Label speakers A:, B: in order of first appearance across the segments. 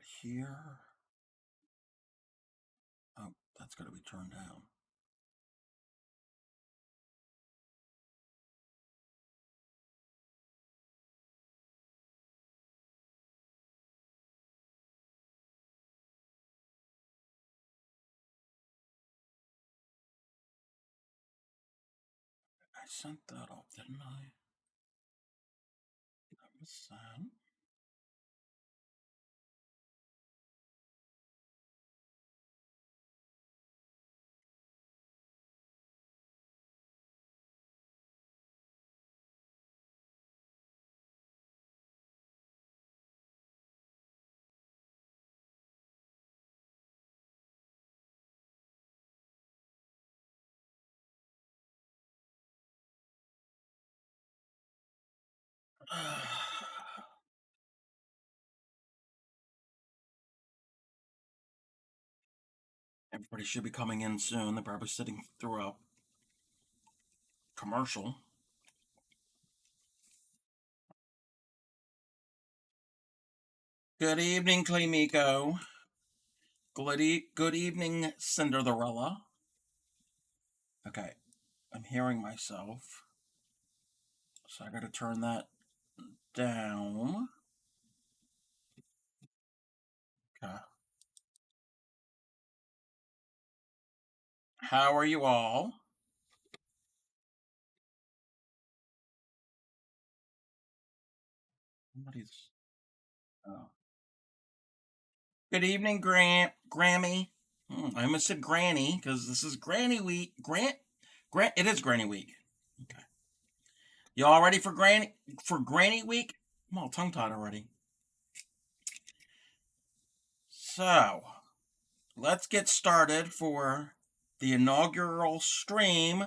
A: that here. Oh, that's got to be turned down. I sent that off, didn't I? That was sent. Everybody should be coming in soon. They're probably sitting through a commercial. Good evening, Clemiko. Good evening, Cinderella. Okay, I'm hearing myself. So I gotta turn that down. Okay. How are you all? Somebody's. Oh. Good evening, Grammy. I almost said Granny because this is Granny Week. Grant. It is Granny Week. Okay. You all ready for Granny Week? I'm all tongue tied already. So let's get started for the inaugural stream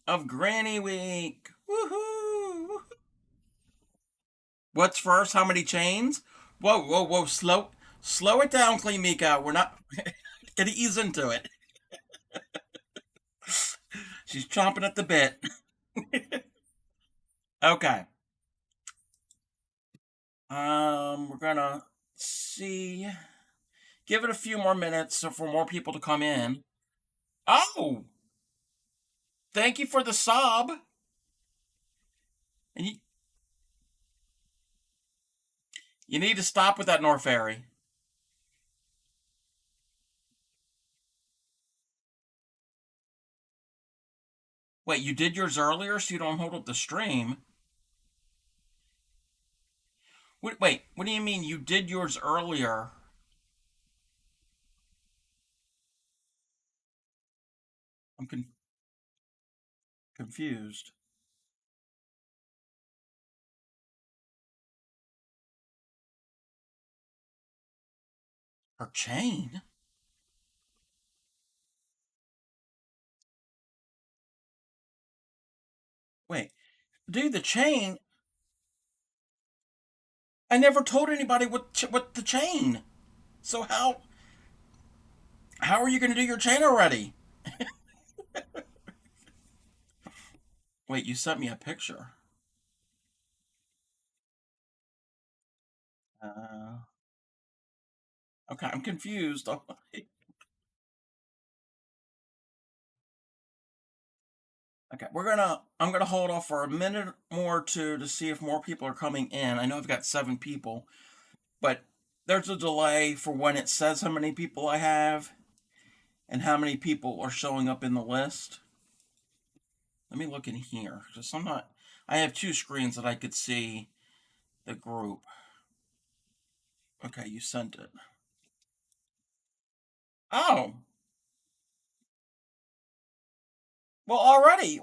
A: of Granny Week. Woohoo! What's first? How many chains? Whoa! Slow it down, Clean Mika. We're not gonna ease into it. She's chomping at the bit. Okay. We're gonna see. Give it a few more minutes so for more people to come in. Oh, thank you for the sub. And you need to stop with that Norfairy. Wait, you did yours earlier, so you don't hold up the stream. Wait, what do you mean you did yours earlier? I'm confused. Her chain? Wait, dude, the chain? I never told anybody what the chain. So how are you going to do your chain already? Wait, you sent me a picture. Uh, okay, I'm confused. Okay, I'm gonna hold off for a minute more to see if more people are coming in. I know I've got 7 people, but there's a delay for when it says how many people I have and how many people are showing up in the list. Let me look in here because I have 2 screens that I could see the group. Okay, you sent it. Oh, well, already,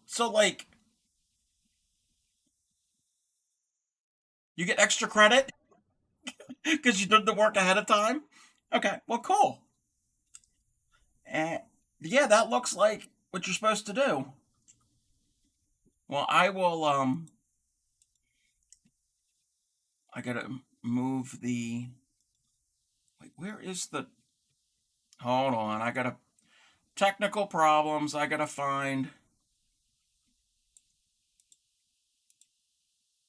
A: so you get extra credit because you did the work ahead of time. Okay, well, cool. And yeah, that looks like what you're supposed to do. Well, I gotta move the. Wait, where is the. Hold on, I gotta. Technical problems, I gotta find.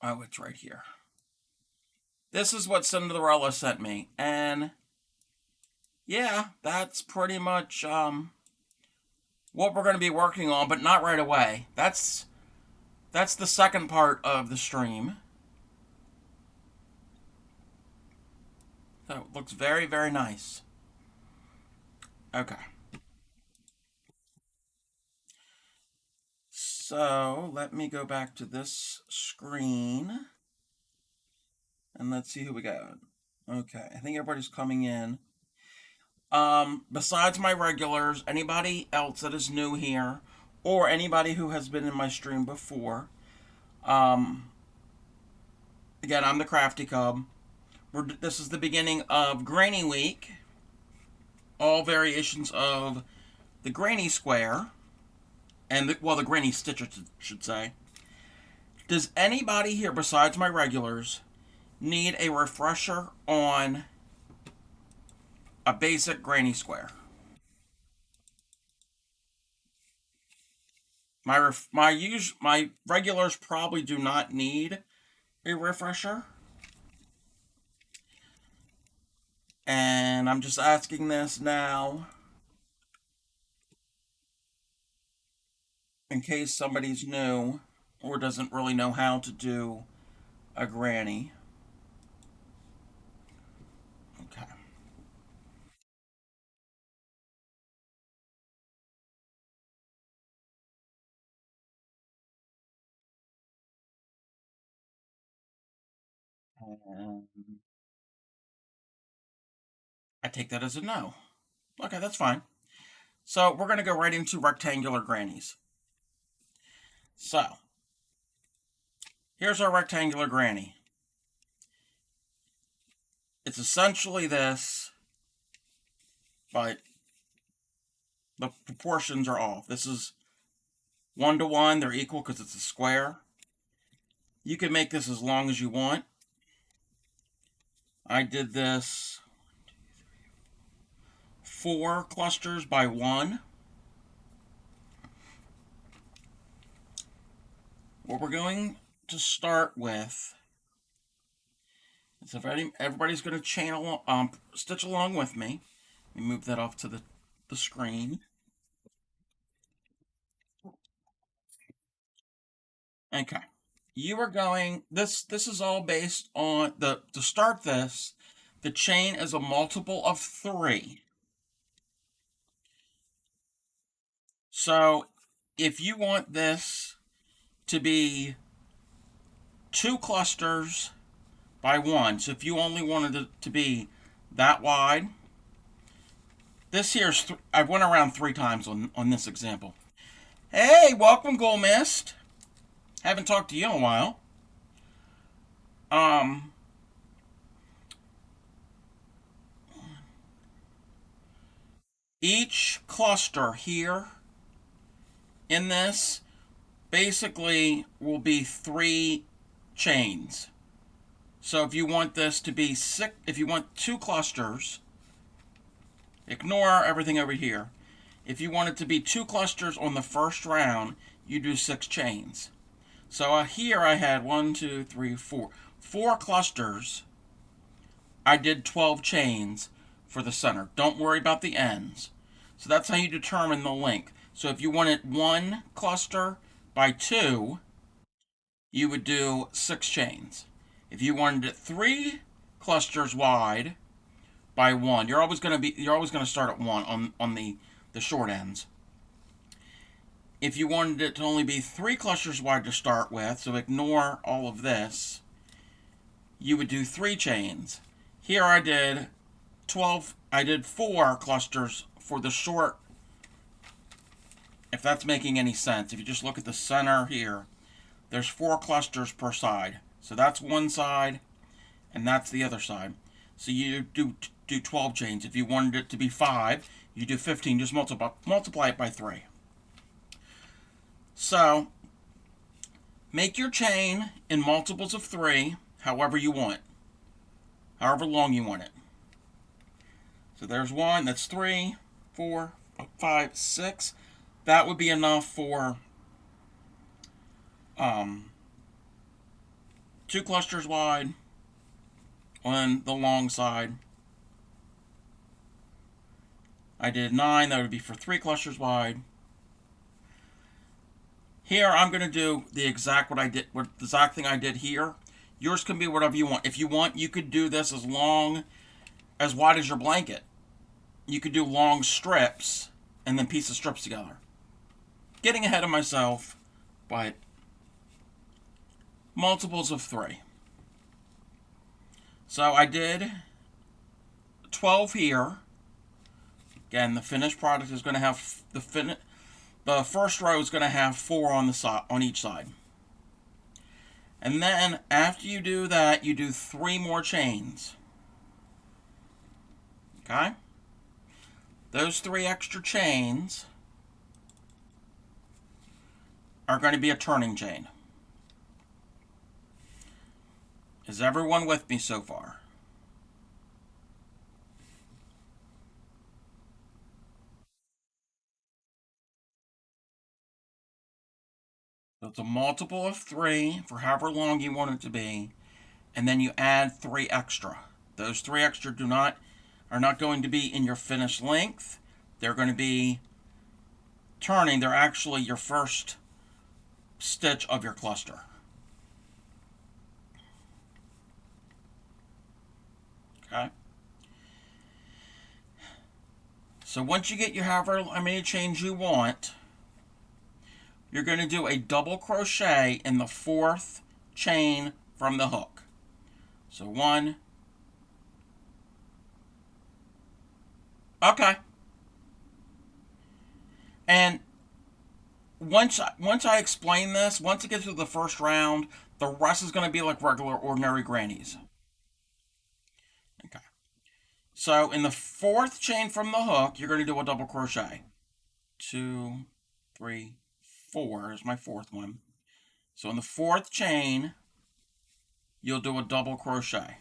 A: Oh, it's right here. this is what Cinderella sent me, and yeah, that's pretty much what we're going to be working on, but not right away. That's the second part of the stream. So it looks very, very nice. Okay. So let me go back to this screen and let's see who we got. Okay, I think everybody's coming in. Besides my regulars, anybody else that is new here, or anybody who has been in my stream before, um, again, I'm the Crafty Cub. This is the beginning of Granny Week. All variations of the Granny Square, and the Granny Stitch, I should say. Does anybody here, besides my regulars, need a refresher on a basic Granny Square? My regulars probably do not need a refresher, and I'm just asking this now in case somebody's new or doesn't really know how to do a granny. Okay. Um, I take that as a no. Okay, that's fine. So we're going to go right into rectangular grannies. So here's our rectangular granny. It's essentially this, but the proportions are off. This is 1-to-1. They're equal because it's a square. You can make this as long as you want. I did this 4 clusters by 1. What we're going to start with is everybody's going to stitch along with me. Let me move that off to the screen. Okay. You are going, this is all based on, to start this, the chain is a multiple of 3. So if you want this to be 2 clusters by 1, so if you only wanted it to be that wide, this here's, I went around 3 times on this example. Hey, welcome, Gold Mist. Haven't talked to you in a while. Each cluster here in this basically will be 3 chains. So if you want this to be 6, if you want 2 clusters, ignore everything over here. If you want it to be 2 clusters on the first round, you do 6 chains. So here I had 1, 2, 3, 4. 4 clusters. I did 12 chains for the center. Don't worry about the ends. So that's how you determine the length. So if you wanted 1 cluster by 2, you would do 6 chains. If you wanted it 3 clusters wide by 1, you're always going to start at 1 on the short ends. If you wanted it to only be 3 clusters wide to start with, so ignore all of this, you would do 3 chains. Here I did 4 clusters for the short, if that's making any sense. If you just look at the center here, there's 4 clusters per side. So that's one side, and that's the other side. So you do 12 chains. If you wanted it to be 5, you do 15. Just multiply it by 3. So make your chain in multiples of 3, however you want, however long you want it. So there's 1, that's 3, 4, 5, 6. That would be enough for 2 clusters wide on the long side. I did 9, that would be for 3 clusters wide. Here I'm going to do the exact the exact thing I did here. Yours can be whatever you want. If you want, you could do this as wide as your blanket. You could do long strips and then piece the strips together. Getting ahead of myself, but multiples of 3. So I did 12 here. Again, the finished product is going to have the first row is going to have 4 on the side, on each side. And then after you do that, you do 3 more chains. Okay? Those 3 extra chains are going to be a turning chain. Is everyone with me so far? So it's a multiple of 3 for however long you want it to be, and then you add 3 extra. Those 3 extra are not going to be in your finished length. They're going to be turning. They're actually your first stitch of your cluster. Okay? So once you get your however many chains you want, you're going to do a double crochet in the 4th chain from the hook. So 1. Okay. And once I explain this, once it gets to the first round, the rest is going to be like regular ordinary grannies. Okay. So in the 4th chain from the hook, you're going to do a double crochet. 2, 3, 4 is my 4th one. So in the 4th chain, you'll do a double crochet.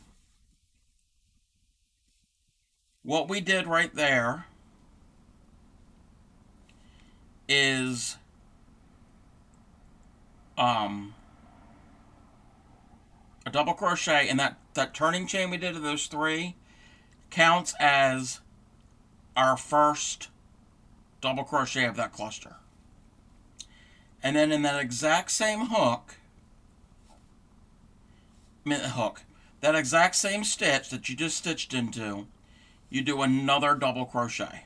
A: What we did right there is a double crochet, and that turning chain we did of those 3 counts as our first double crochet of that cluster. And then in that exact same that exact same stitch that you just stitched into, you do another double crochet.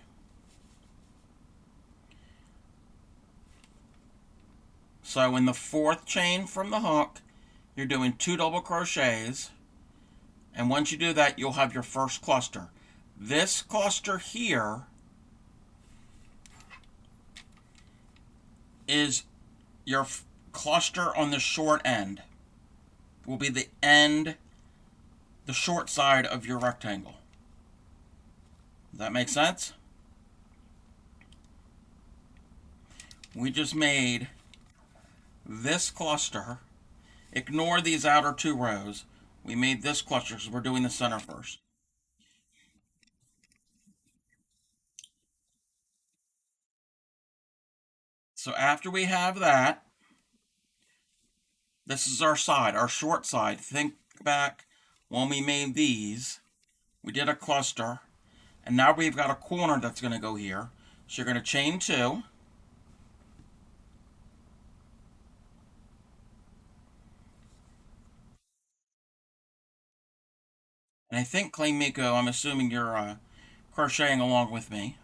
A: So in the 4th chain from the hook, you're doing 2 double crochets, and once you do that, you'll have your first cluster. This cluster here is your cluster on the short end. Will be the short side of your rectangle. Does that make sense? We just made this cluster. Ignore these outer 2 rows. We made this cluster because we're doing the center first. So after we have that, this is our side, our short side. Think back when we made these. We did a cluster, and now we've got a corner that's going to go here. So you're going to chain 2. And I think, Clay Miko, I'm assuming you're crocheting along with me.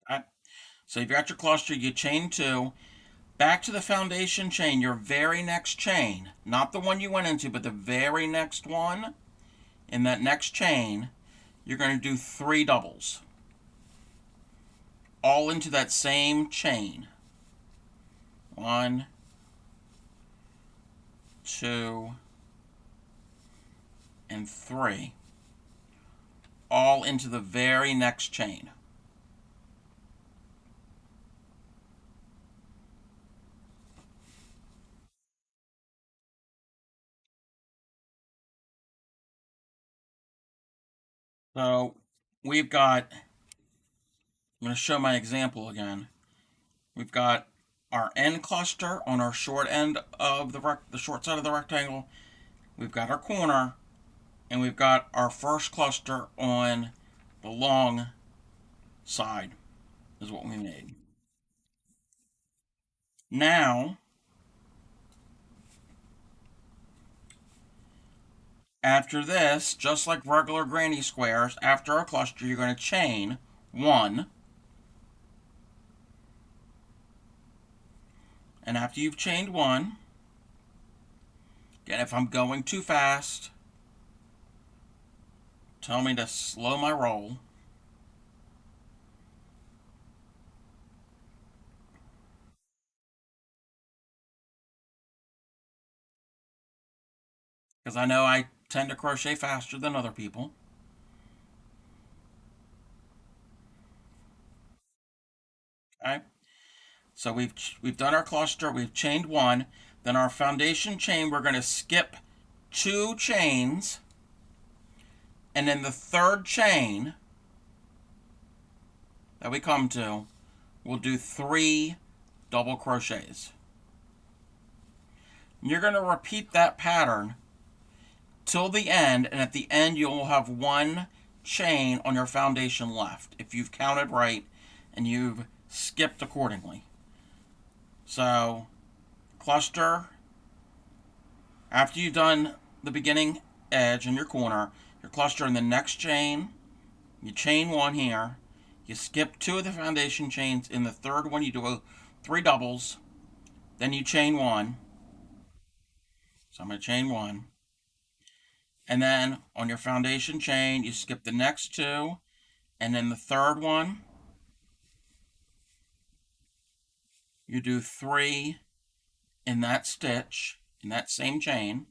A: Right? So you've got your cluster, you chain 2. Back to the foundation chain, your very next chain, not the one you went into, but the very next one. In that next chain, you're going to do 3 doubles, all into that same chain. 1, 2, and 3, all into the very next chain. So we've got, I'm going to show my example again. We've got our end cluster on our short end of the short side of the rectangle. We've got our corner, and we've got our first cluster on the long side is what we made. Now, after this, just like regular granny squares, after a cluster, you're going to chain one. And after you've chained one, again, if I'm going too fast, tell me to slow my roll. Because I know I tend to crochet faster than other people. Okay, so we've done our cluster. We've chained one. Then our foundation chain, we're going to skip two chains, and then the third chain that we come to, we'll do 3 double crochets. You're going to repeat that pattern till the end, and at the end you'll have one chain on your foundation left if you've counted right and you've skipped accordingly. So cluster, after you've done the beginning edge in your corner, your cluster in the next chain, you chain one here, you skip 2 of the foundation chains. In the third one you do 3 doubles, then you chain one. So I'm going to chain one. And then on your foundation chain, you skip the next 2, and then the third one, you do 3 in that stitch, in that same chain,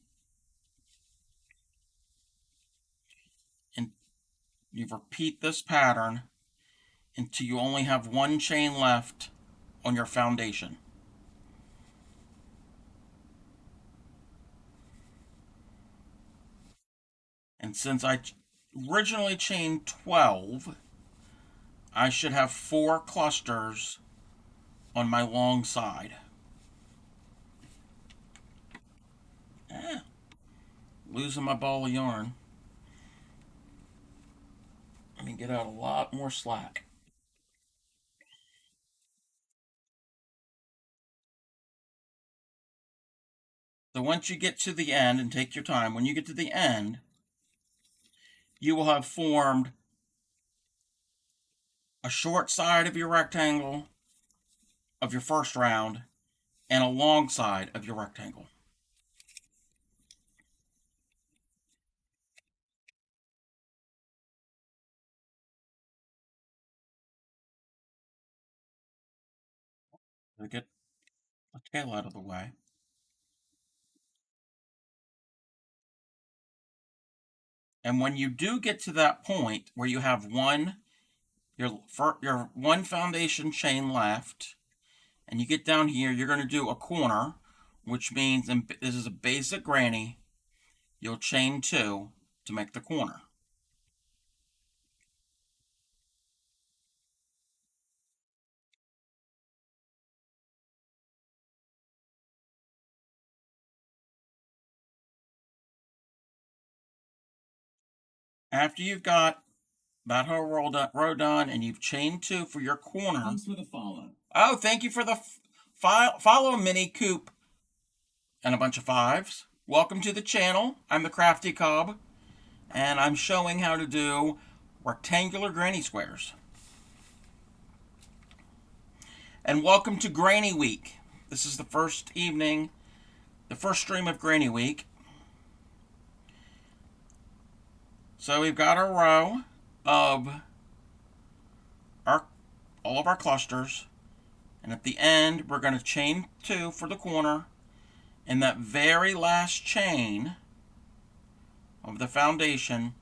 A: and you repeat this pattern until you only have one chain left on your foundation. And since I originally chained 12, I should have 4 clusters on my long side. Losing my ball of yarn. Let me get out a lot more slack. So once you get to the end, and take your time, when you get to the end, you will have formed a short side of your rectangle of your first round and a long side of your rectangle. To get the tail out of the way. And when you do get to that point where you have your one foundation chain left, and you get down here, you're going to do a corner, which means, and this is a basic granny, you'll chain 2 to make the corner. After you've got that whole row done and you've chained 2 for your corner.
B: Thanks for the follow.
A: Oh, thank you for the follow, Mini Coop, and a bunch of 5s. Welcome to the channel. I'm the Crafty Cob, and I'm showing how to do rectangular granny squares. And welcome to Granny Week. This is the first evening, the first stream of Granny Week. So we've got our row of all of our clusters, and at the end we're going to chain 2 for the corner. In that very last chain of the foundation,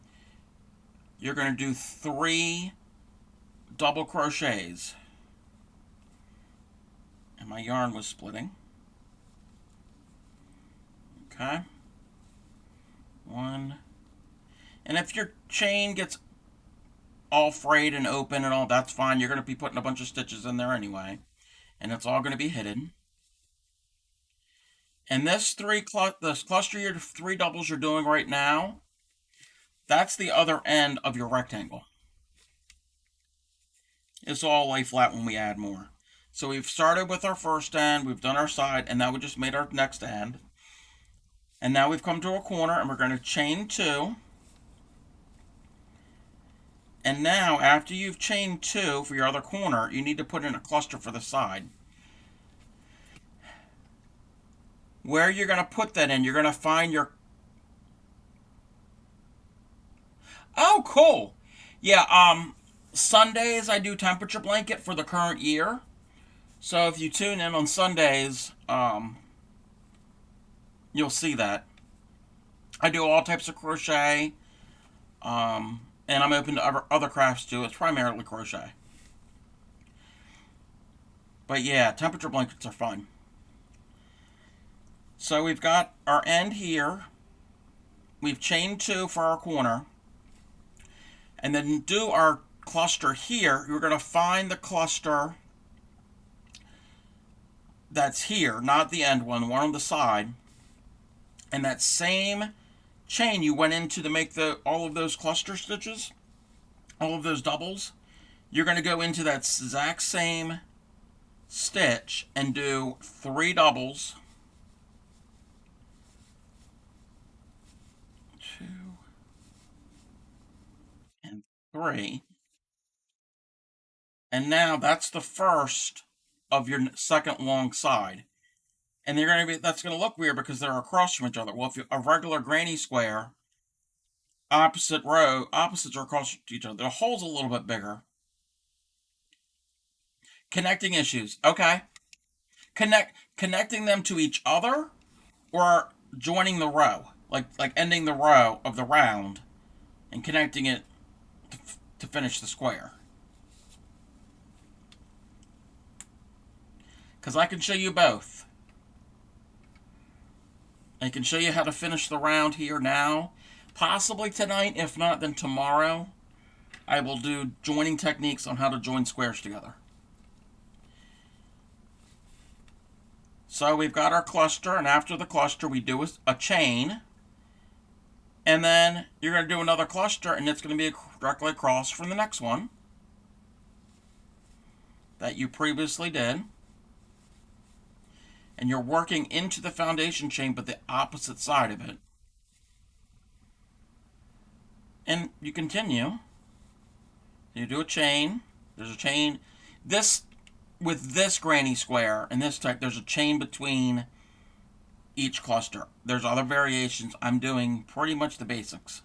A: you're going to do 3 double crochets. And my yarn was splitting. Okay. 1. And if your chain gets all frayed and open and all, that's fine. You're going to be putting a bunch of stitches in there anyway. And it's all going to be hidden. And this this cluster your three doubles you're doing right now, that's the other end of your rectangle. It's all lay flat when we add more. So we've started with our first end, we've done our side, and now we just made our next end. And now we've come to a corner and we're going to chain two. And now after you've chained two for your other corner, you need to put in a cluster for the side. Where you're going to put that in, you're going to find your... Oh, cool. Yeah, Sundays I do temperature blanket for the current year. So if you tune in on Sundays, you'll see that. I do all types of crochet, and I'm open to other crafts too. It's primarily crochet. But yeah, temperature blankets are fun. So we've got our end here. We've chained two for our corner. And then do our cluster here. You're going to find the cluster that's here, not the end one, the one on the side. And that same chain you went into to make all of those cluster stitches, all of those doubles, you're going to go into that exact same stitch and do three doubles. 2 and 3. And now that's the first of your second long side. And that's going to look weird because they're across from each other. Well, if you a regular granny square, opposites are across to each other. The hole's a little bit bigger. Connecting issues. Okay. Connecting them to each other or joining the row. Like ending the row of the round and connecting it to finish the square. Because I can show you both. I can show you how to finish the round here now. Possibly tonight. If not, then tomorrow I will do joining techniques on how to join squares together. So we've got our cluster, and after the cluster we do a chain. And then you're going to do another cluster, and it's going to be directly across from the next one that you previously did. And you're working into the foundation chain, but the opposite side of it. And you continue. You do a chain. There's a chain. With this granny square and this type, there's a chain between each cluster. There's other variations. I'm doing pretty much the basics.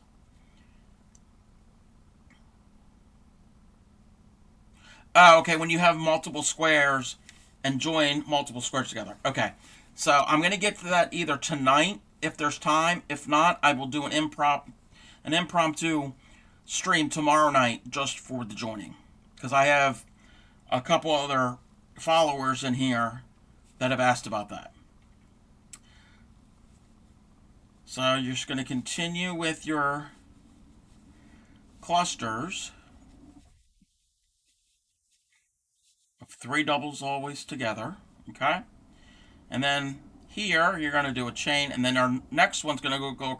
A: Oh, okay, when you have multiple squares and join multiple squares together. Okay, so I'm going to get to that either tonight if there's time. If not, I will do an impromptu stream tomorrow night just for the joining. Because I have a couple other followers in here that have asked about that. So you're just going to continue with your clusters of three doubles always together, okay? And then here you're going to do a chain, and then our next one's going to go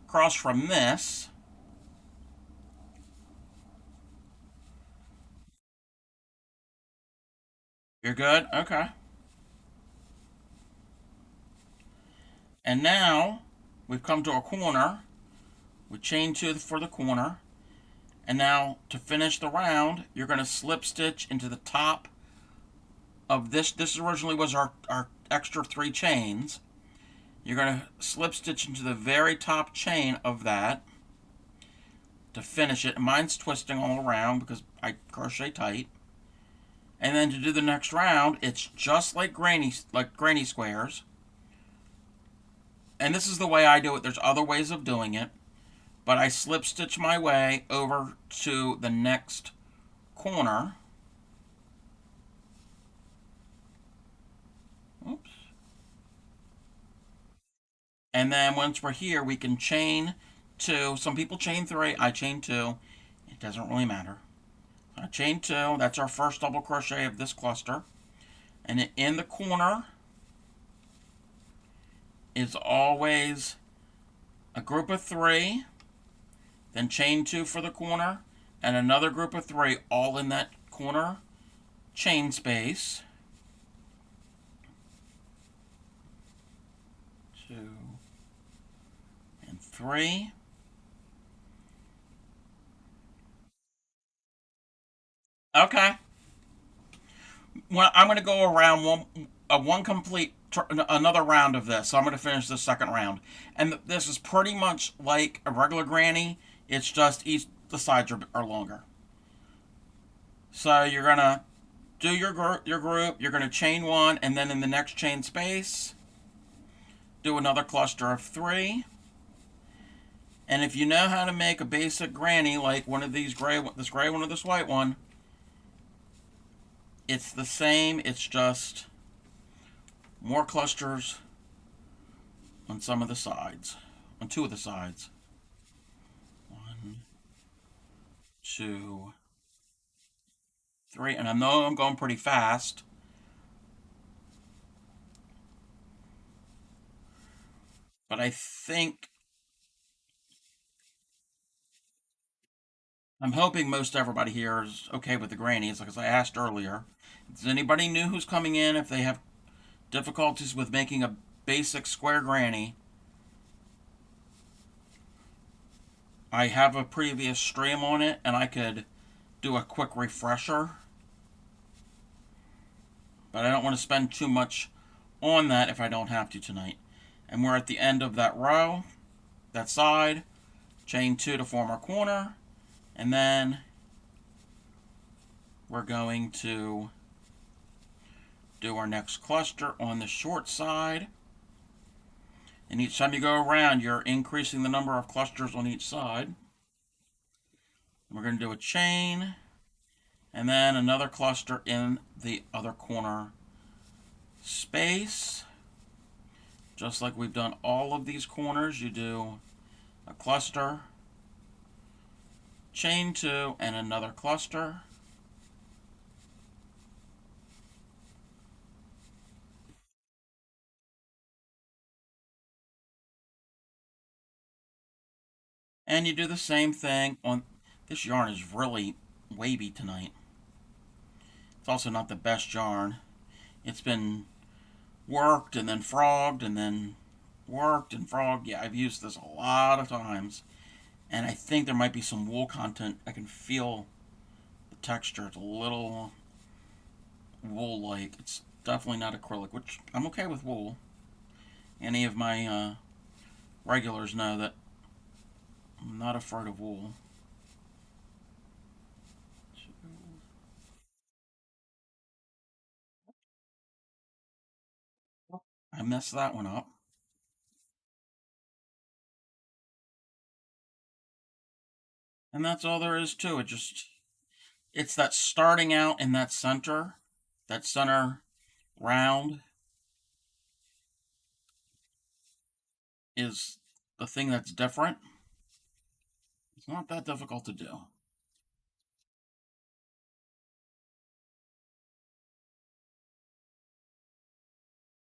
A: across from this. You're good? Okay. And now we've come to a corner. We chain two for the corner. And now to finish the round, you're going to slip stitch into the top of this. This originally was our extra 3 chains. You're going to slip stitch into the very top chain of that to finish it. Mine's twisting all around because I crochet tight. And then to do the next round, it's just like granny squares. And this is the way I do it. There's other ways of doing it. But I slip stitch my way over to the next corner. Oops. And then once we're here, we can chain 2. Some people chain 3. I chain 2. It doesn't really matter. Chain two, that's our first double crochet of this cluster. And in the corner is always a group of three, then chain two for the corner, and another group of three all in that corner chain space. Two and three. Okay. Well, I'm going to go around one complete another round of this. So I'm going to finish the second round, and this is pretty much like a regular granny. It's just each the sides are longer. So you're gonna do your group. You're gonna chain one, and then in the next chain space, do another cluster of three. And if you know how to make a basic granny like one of these this gray one or this white one, it's the same. It's just more clusters on some of the sides, on two of the sides. One, two, three. And I know I'm going pretty fast, but I think I'm hoping most everybody here is okay with the grannies, like as I asked earlier. Does anybody new who's coming in, if they have difficulties with making a basic square granny, I have a previous stream on it and I could do a quick refresher. But I don't want to spend too much on that if I don't have to tonight. And we're at the end of that row, that side, chain two to form our corner, and then we're going to do our next cluster on the short side. And each time you go around, you're increasing the number of clusters on each side. We're going to do a chain, and then another cluster in the other corner space. Just like we've done all of these corners, you do a cluster, chain two, and another cluster. And you do the same thing on this yarn is really wavy tonight. It's also not the best yarn. It's been worked and then frogged and then worked and frogged. Yeah, I've used this a lot of times. And I think there might be some wool content. I can feel the texture. It's a little wool-like. It's definitely not acrylic, which I'm okay with wool. Any of my regulars know that I'm not afraid of wool. I messed that one up. And that's all there is to it. Just it's that starting out in that center round is the thing that's different. It's not that difficult to do.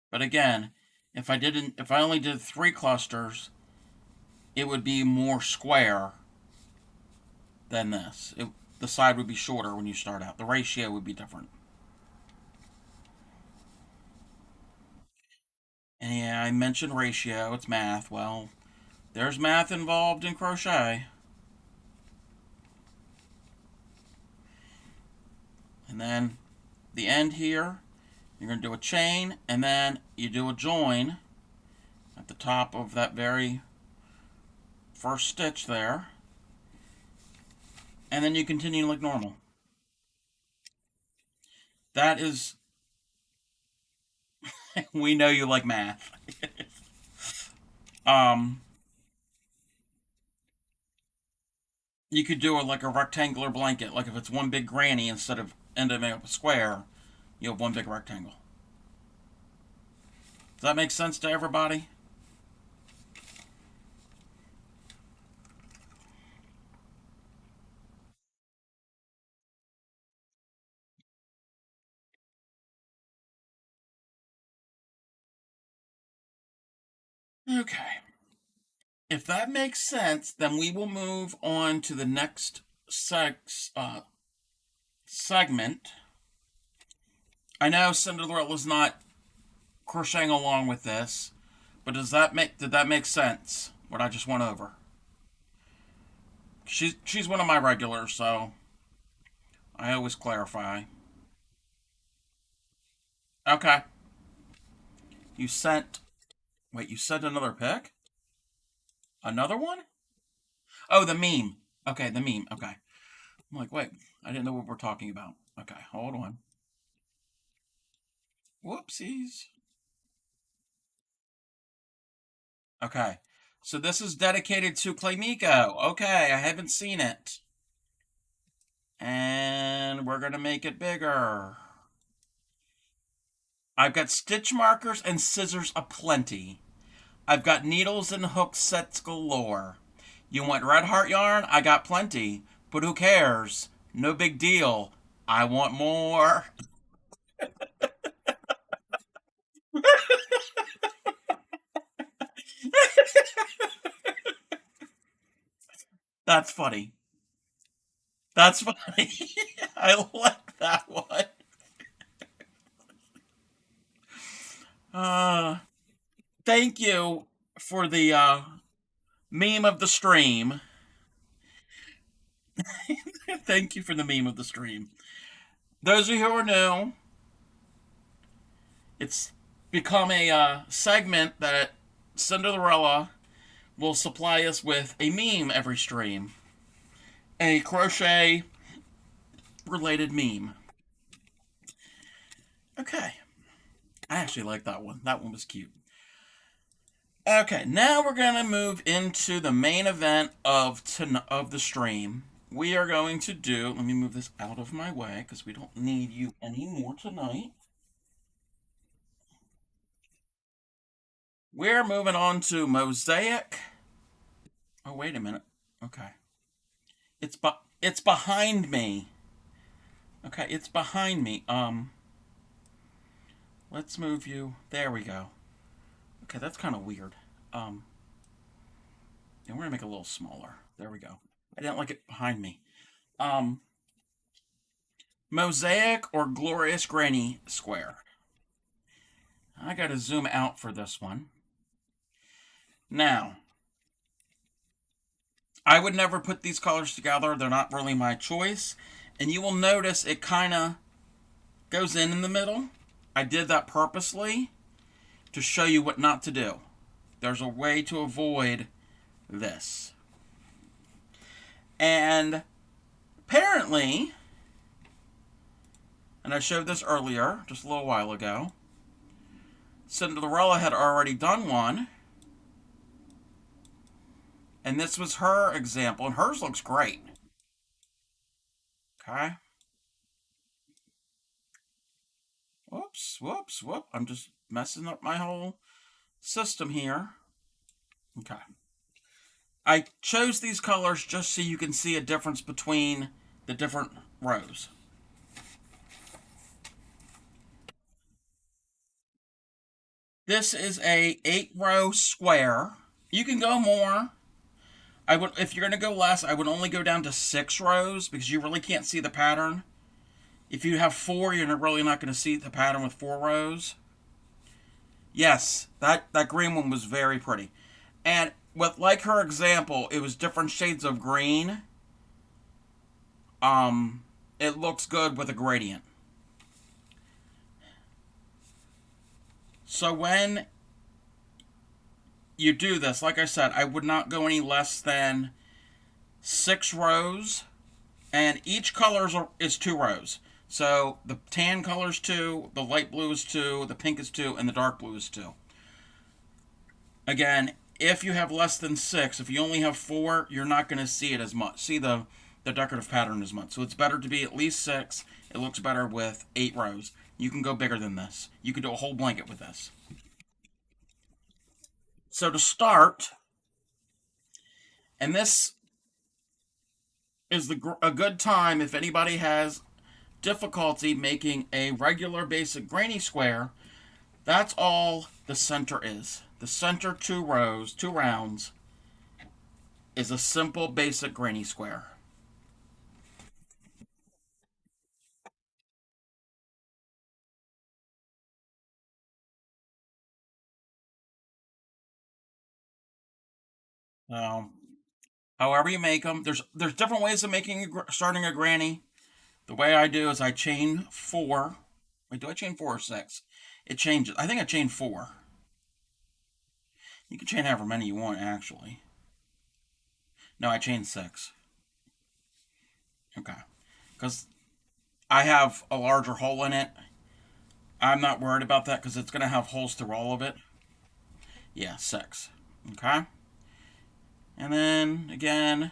A: But again, if I only did three clusters, it would be more square than this. The side would be shorter when you start out. The ratio would be different. And yeah, I mentioned ratio. It's math. Well, there's math involved in crochet. And then the end here, you're going to do a chain, and then you do a join at the top of that very first stitch there. And then you continue like normal. That is, we know you like math. um, you could do it like a rectangular blanket. Like if it's one big granny, instead of ending up a square, you have one big rectangle. Does that make sense to everybody? Okay. If that makes sense, then we will move on to the next segment. I know Cinderella's not crocheting along with this, but did that make sense? What I just went over. She's one of my regulars, so I always clarify. Okay. You sent Wait, you sent another pic? Another one? Oh, the meme. Okay, the meme. Okay. I'm like, wait, I didn't know what we're talking about. Okay, hold on. Whoopsies. Okay. So this is dedicated to Claymiko. Okay, I haven't seen it. And we're going to make it bigger. I've got stitch markers and scissors aplenty. I've got needles and hook sets galore. You want red heart yarn? I got plenty. But who cares? No big deal. I want more. That's funny. That's funny. I like that one. Uh, Thank you for the meme of the stream. Thank you for the meme of the stream. Those of you who are new, it's become a segment that Cinderella will supply us with a meme every stream. A crochet related meme. Okay. I actually like that one. That one was cute. Okay, now we're going to move into the main event of the stream. We are going to do, let me move this out of my way because we don't need you anymore tonight. We're moving on to Mosaic. Oh, wait a minute. Okay. It's behind me. Okay, it's behind me. Let's move you. There we go. Okay, that's kind of weird. And we're gonna make it a little smaller. There we go. I didn't like it behind me. Um, Mosaic or Glorious Granny Square. I gotta zoom out for this one. Now, I would never put these colors together. They're not really my choice. And you will notice it kind of goes in the middle. I did that purposely to show you what not to do. There's a way to avoid this. And apparently, and I showed this earlier, just a little while ago, Cinderella had already done one. And this was her example, and hers looks great. Okay. Whoops, whoops, whoop. I'm just messing up my whole system here. Okay. I chose these colors just so you can see a difference between the different rows. This is a 8-row square. You can go more. I would, if you're going to go less, I would only go down to 6 rows because you really can't see the pattern. If you have 4, you're really not going to see the pattern with 4 rows. Yes, that green one was very pretty. And with like her example, it was different shades of green. It looks good with a gradient. So when you do this, like I said, I would not go any less than 6 rows, and each color is 2 rows. So the tan color is 2, the light blue is 2, the pink is 2, and the dark blue is 2. Again, if you have less than 6, if you only have 4, you're not going to see it as much. See the decorative pattern as much. So it's better to be at least 6. It looks better with 8 rows. You can go bigger than this. You can do a whole blanket with this. So to start, and this is a good time if anybody has difficulty making a regular basic granny square. That's all the center is. The center two rows, two rounds, is a simple basic granny square. Um, However you make them, there's different ways of starting a granny. The way I do is I chain four. Wait, do I chain four or six? It changes. I think I chain four. You can chain however many you want, actually. No, I chain six. Okay. Because I have a larger hole in it. I'm not worried about that because it's going to have holes through all of it. Yeah, six. Okay. And then, again,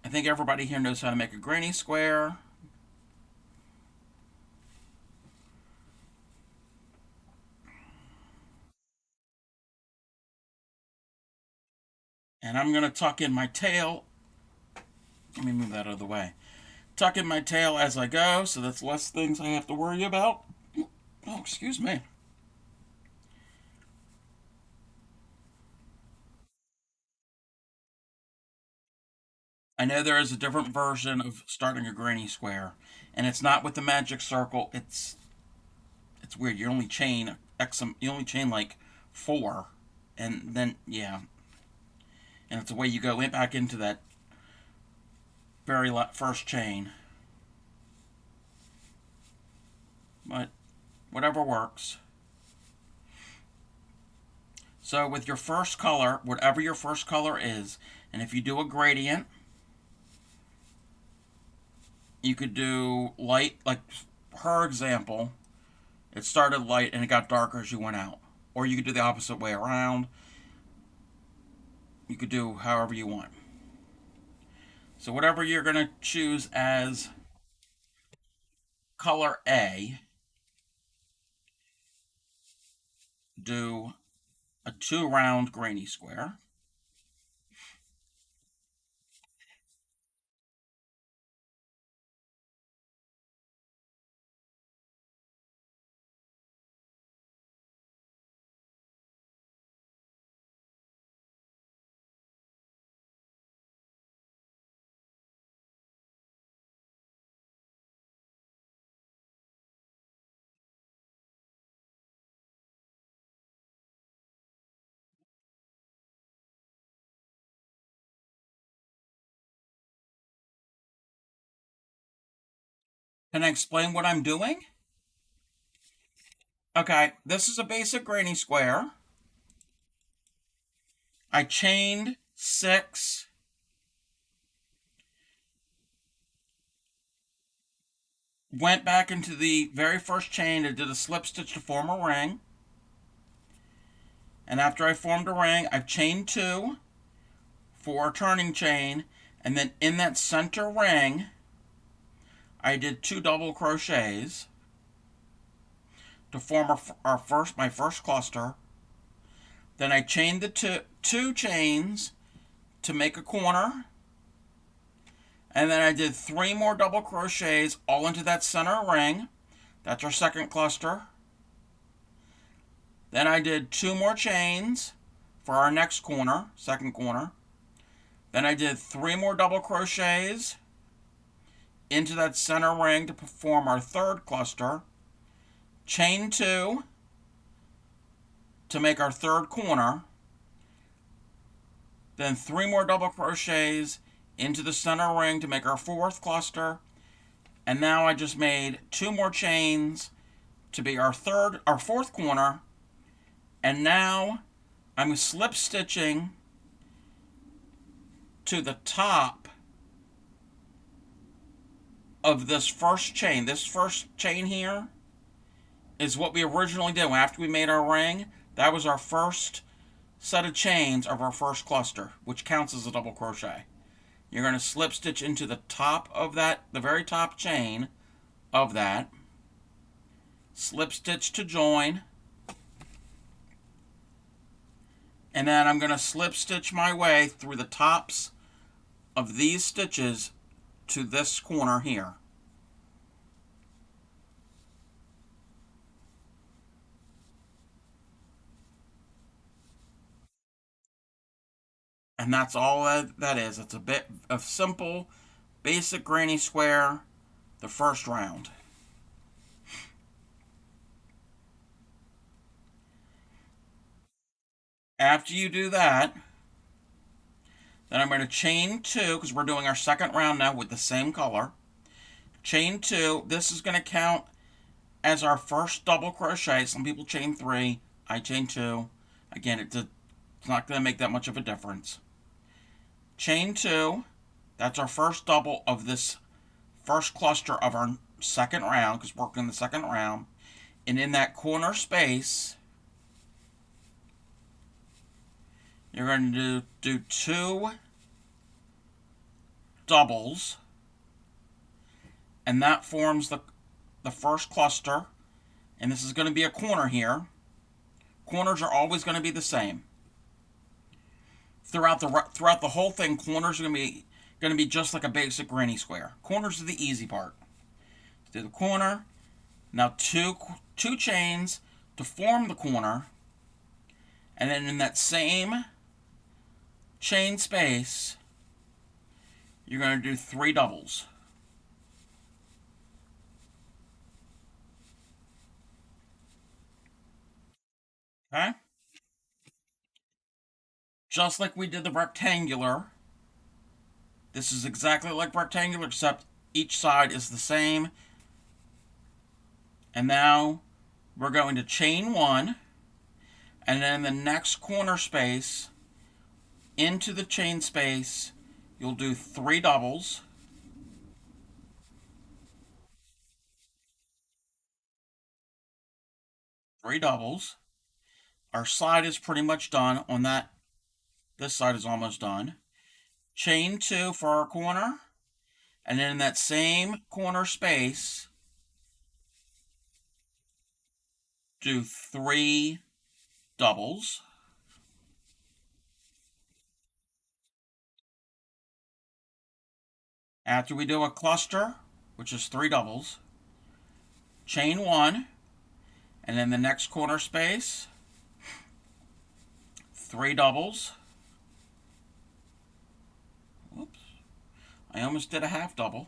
A: I think everybody here knows how to make a granny square. And I'm going to tuck in my tail. Let me move that out of the way. Tuck in my tail as I go, so that's less things I have to worry about. Oh, excuse me. I know there is a different version of starting a granny square, and it's not with the magic circle. It's weird. You only chain you only chain like four, and then yeah, and it's the way you go back into that very first chain. But whatever works. So with your first color, whatever your first color is, and if you do a gradient, you could do light, like her example, it started light and it got darker as you went out. Or you could do the opposite way around. You could do however you want. So whatever you're going to choose as color A, do a 2 round granny square. Can I explain what I'm doing? Okay, this is a basic granny square. I chained 6, went back into the very first chain and did a slip stitch to form a ring. And after I formed a ring, I've chained 2 for a turning chain, and then in that center ring, I did 2 double crochets to form my first cluster. Then I chained the two chains to make a corner, and then I did 3 more double crochets all into that center ring. That's our second cluster. Then I did 2 more chains for our next corner, second corner. Then I did 3 more double crochets into that center ring to form our third cluster. Chain 2 to make our third corner. Then 3 more double crochets into the center ring to make our fourth cluster. And now I just made 2 more chains to be our fourth corner. And now I'm slip stitching to the top of this first chain. This first chain here is what we originally did after we made our ring. That was our first set of chains of our first cluster, which counts as a double crochet. You're going to slip stitch into the top of that, the very top chain of that, slip stitch to join, and then I'm going to slip stitch my way through the tops of these stitches to this corner here. And that's all that is. It's a bit of simple, basic granny square, the first round. After you do that, then I'm going to chain two, because we're doing our second round now with the same color. Chain two. This is going to count as our first double crochet. Some people chain three. I chain two. Again, it's not going to make that much of a difference. Chain two. That's our first double of this first cluster of our second round, because we're working the second round. And in that corner space, you're going to do two doubles, and that forms the first cluster. And this is going to be a corner here. Corners are always going to be the same throughout the whole thing. Corners are going to be just like a basic granny square. Corners are the easy part. Do the corner. Now two chains to form the corner, and then in that same chain space, you're going to do three doubles. Okay? Just like we did the rectangular. This is exactly like rectangular, except each side is the same. And now we're going to chain one, and then in the next corner space, into the chain space, you'll do three doubles. Three doubles. Our side is pretty much done on that. This side is almost done. Chain two for our corner, and then in that same corner space, do three doubles. After we do a cluster, which is three doubles, chain one, and in the next corner space, three doubles. Whoops, I almost did a half double.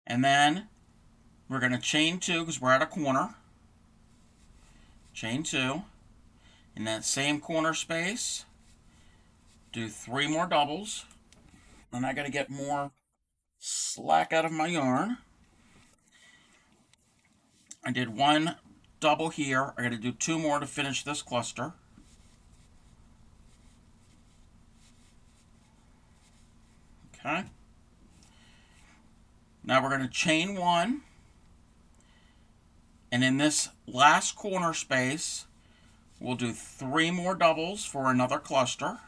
A: And then we're going to chain two, because we're at a corner. Chain two. In that same corner space, do three more doubles. And I got to get more slack out of my yarn. I did one double here. I got to do two more to finish this cluster. Okay. Now we're going to chain one. And in this last corner space, we'll do three more doubles for another cluster.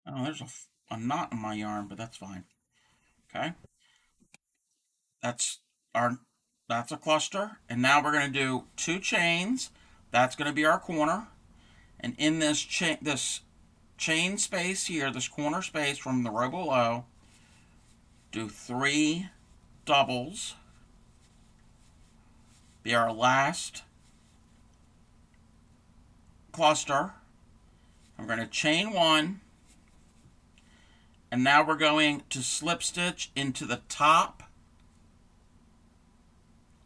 A: Oh, there's a knot in my yarn, but that's fine. Okay. That's our that's a cluster. And now we're going to do two chains. That's going to be our corner. And in this chain space here, this corner space from the row below, do three doubles. Be our last cluster. I'm going to chain one, and now we're going to slip stitch into the top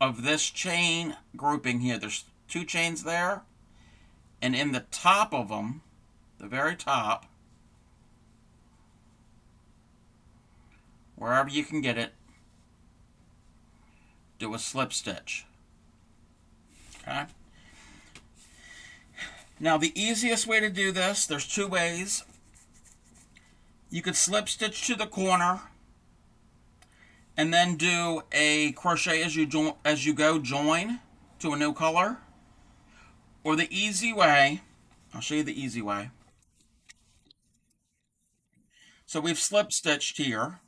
A: of this chain grouping here. There's two chains there, and in the top of them, the very top, wherever you can get it, do a slip stitch. Okay. Now the easiest way to do this, there's two ways. You could slip stitch to the corner and then do a crochet as you go join to a new color. Or the easy way, I'll show you the easy way. So we've slip stitched here.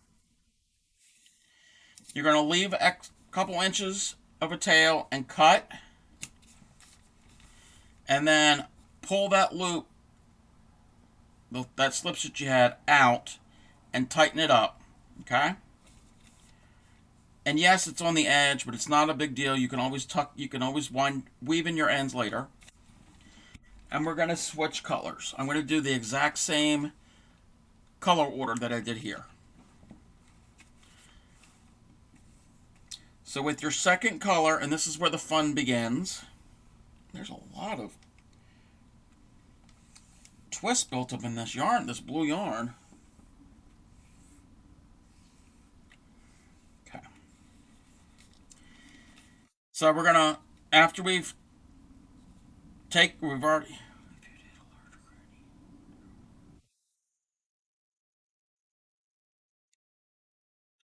A: You're going to leave a couple inches of a tail and cut, and then pull that loop, that slip stitch you had, out, and tighten it up, okay? And yes, it's on the edge, but it's not a big deal. You can always you can always weave in your ends later. And we're going to switch colors. I'm going to do the exact same color order that I did here. So with your second color, and this is where the fun begins, there's a lot of twist built up in this yarn, this blue yarn. Okay. So we're gonna, after we've already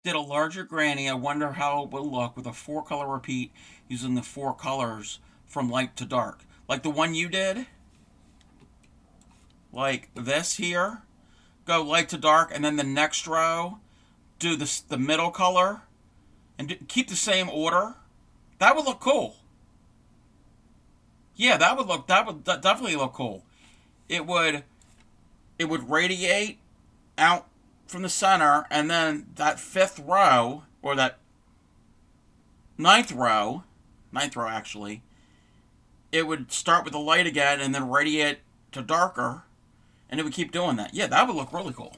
A: did a larger granny. I wonder how it will look with a 4-color repeat using the 4 colors from light to dark. Like the one you did, like this here, go light to dark, and then the next row, do the middle color, and keep the same order. That would look cool. Yeah, that would definitely look cool. It would radiate out from the center, and then that 5th row, or that ninth row actually, it would start with the light again and then radiate to darker, and it would keep doing that. Yeah, that would look really cool.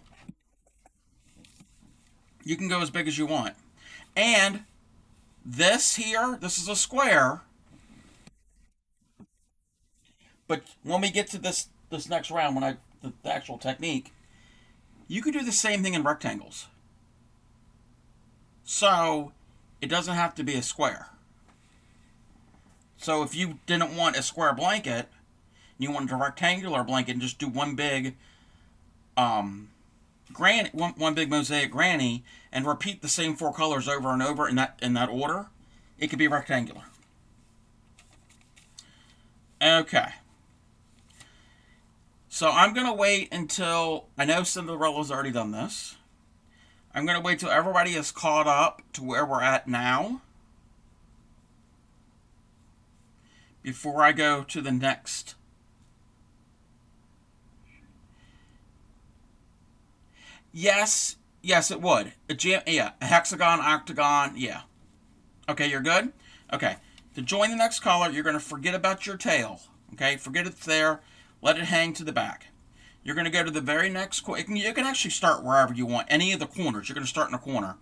A: You can go as big as you want. And this here, this is a square, but when we get to this next round, when the actual technique, you could do the same thing in rectangles. So it doesn't have to be a square. So if you didn't want a square blanket, you wanted a rectangular blanket, and just do one big one big mosaic granny, and repeat the same 4 colors over and over in that order, it could be rectangular. Okay. So I'm going to wait until, I know Cinderella's already done this. I'm going to wait till everybody is caught up to where we're at now before I go to the next. Yes, it would. A hexagon, octagon, yeah. Okay, you're good? Okay. To join the next color, you're going to forget about your tail. Okay, forget it's there. Let it hang to the back. You're going to go to the very next corner. You can actually start wherever you want. Any of the corners. You're going to start in a corner.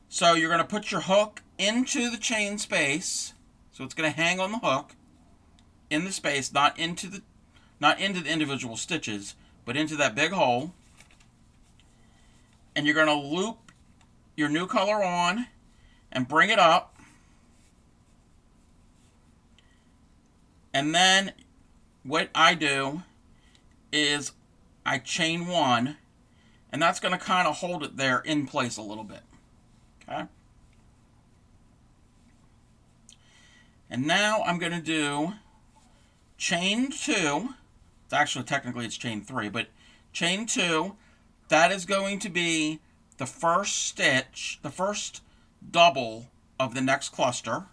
A: So you're going to put your hook into the chain space. So it's going to hang on the hook in the space, not into the individual stitches, but into that big hole. And you're going to loop your new color on and bring it up. And then what I do is I chain 1, and that's going to kind of hold it there in place a little bit. Okay? And now I'm going to do chain 2. Actually, technically it's chain 3, but chain 2, that is going to be the first stitch, the first double of the next cluster.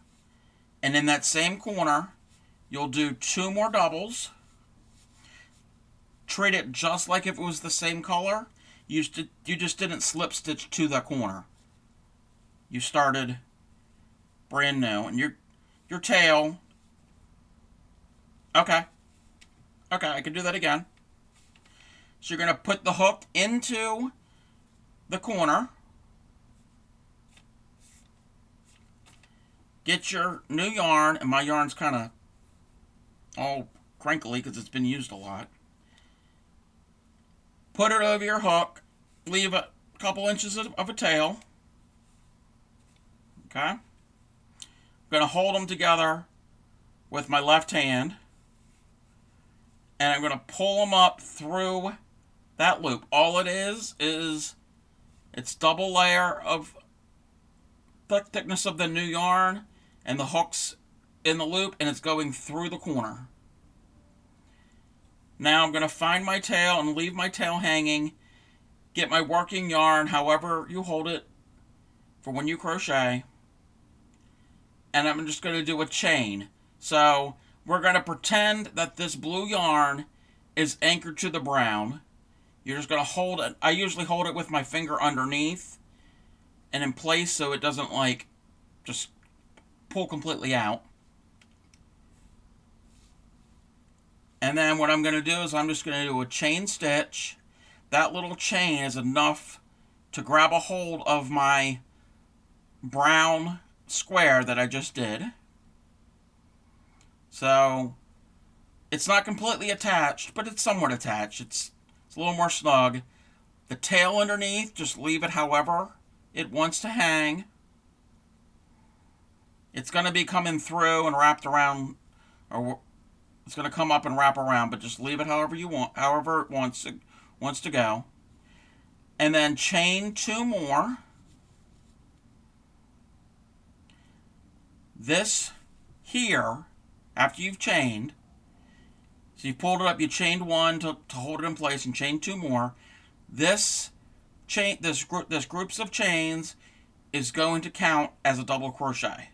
A: And in that same corner, you'll do 2 more doubles. Treat it just like if it was the same color. You just didn't slip stitch to the corner. You started brand new. And your tail. Okay, I can do that again. So you're going to put the hook into the corner. Get your new yarn, and my yarn's kind of all crinkly because it's been used a lot. Put it over your hook. Leave a couple inches of a tail. Okay? I'm going to hold them together with my left hand. And I'm going to pull them up through that loop. All it is it's double layer of thickness of the new yarn, and the hook's in the loop, and it's going through the corner. Now I'm going to find my tail and leave my tail hanging. Get my working yarn, however you hold it, for when you crochet. And I'm just going to do a chain. So we're going to pretend that this blue yarn is anchored to the brown. You're just going to hold it. I usually hold it with my finger underneath and in place so it doesn't like just pull completely out. And then what I'm going to do is I'm just going to do a chain stitch. That little chain is enough to grab a hold of my brown square that I just did. So it's not completely attached, but it's somewhat attached. It's a little more snug. The tail underneath, just leave it however it wants to hang. It's going to be coming through and wrapped around, or it's going to come up and wrap around, but just leave it however you want, however it wants to go. And then chain 2 more. This here, after you've chained, so you pulled it up, you chained 1 to hold it in place and chain 2 more. This groups of chains is going to count as a double crochet.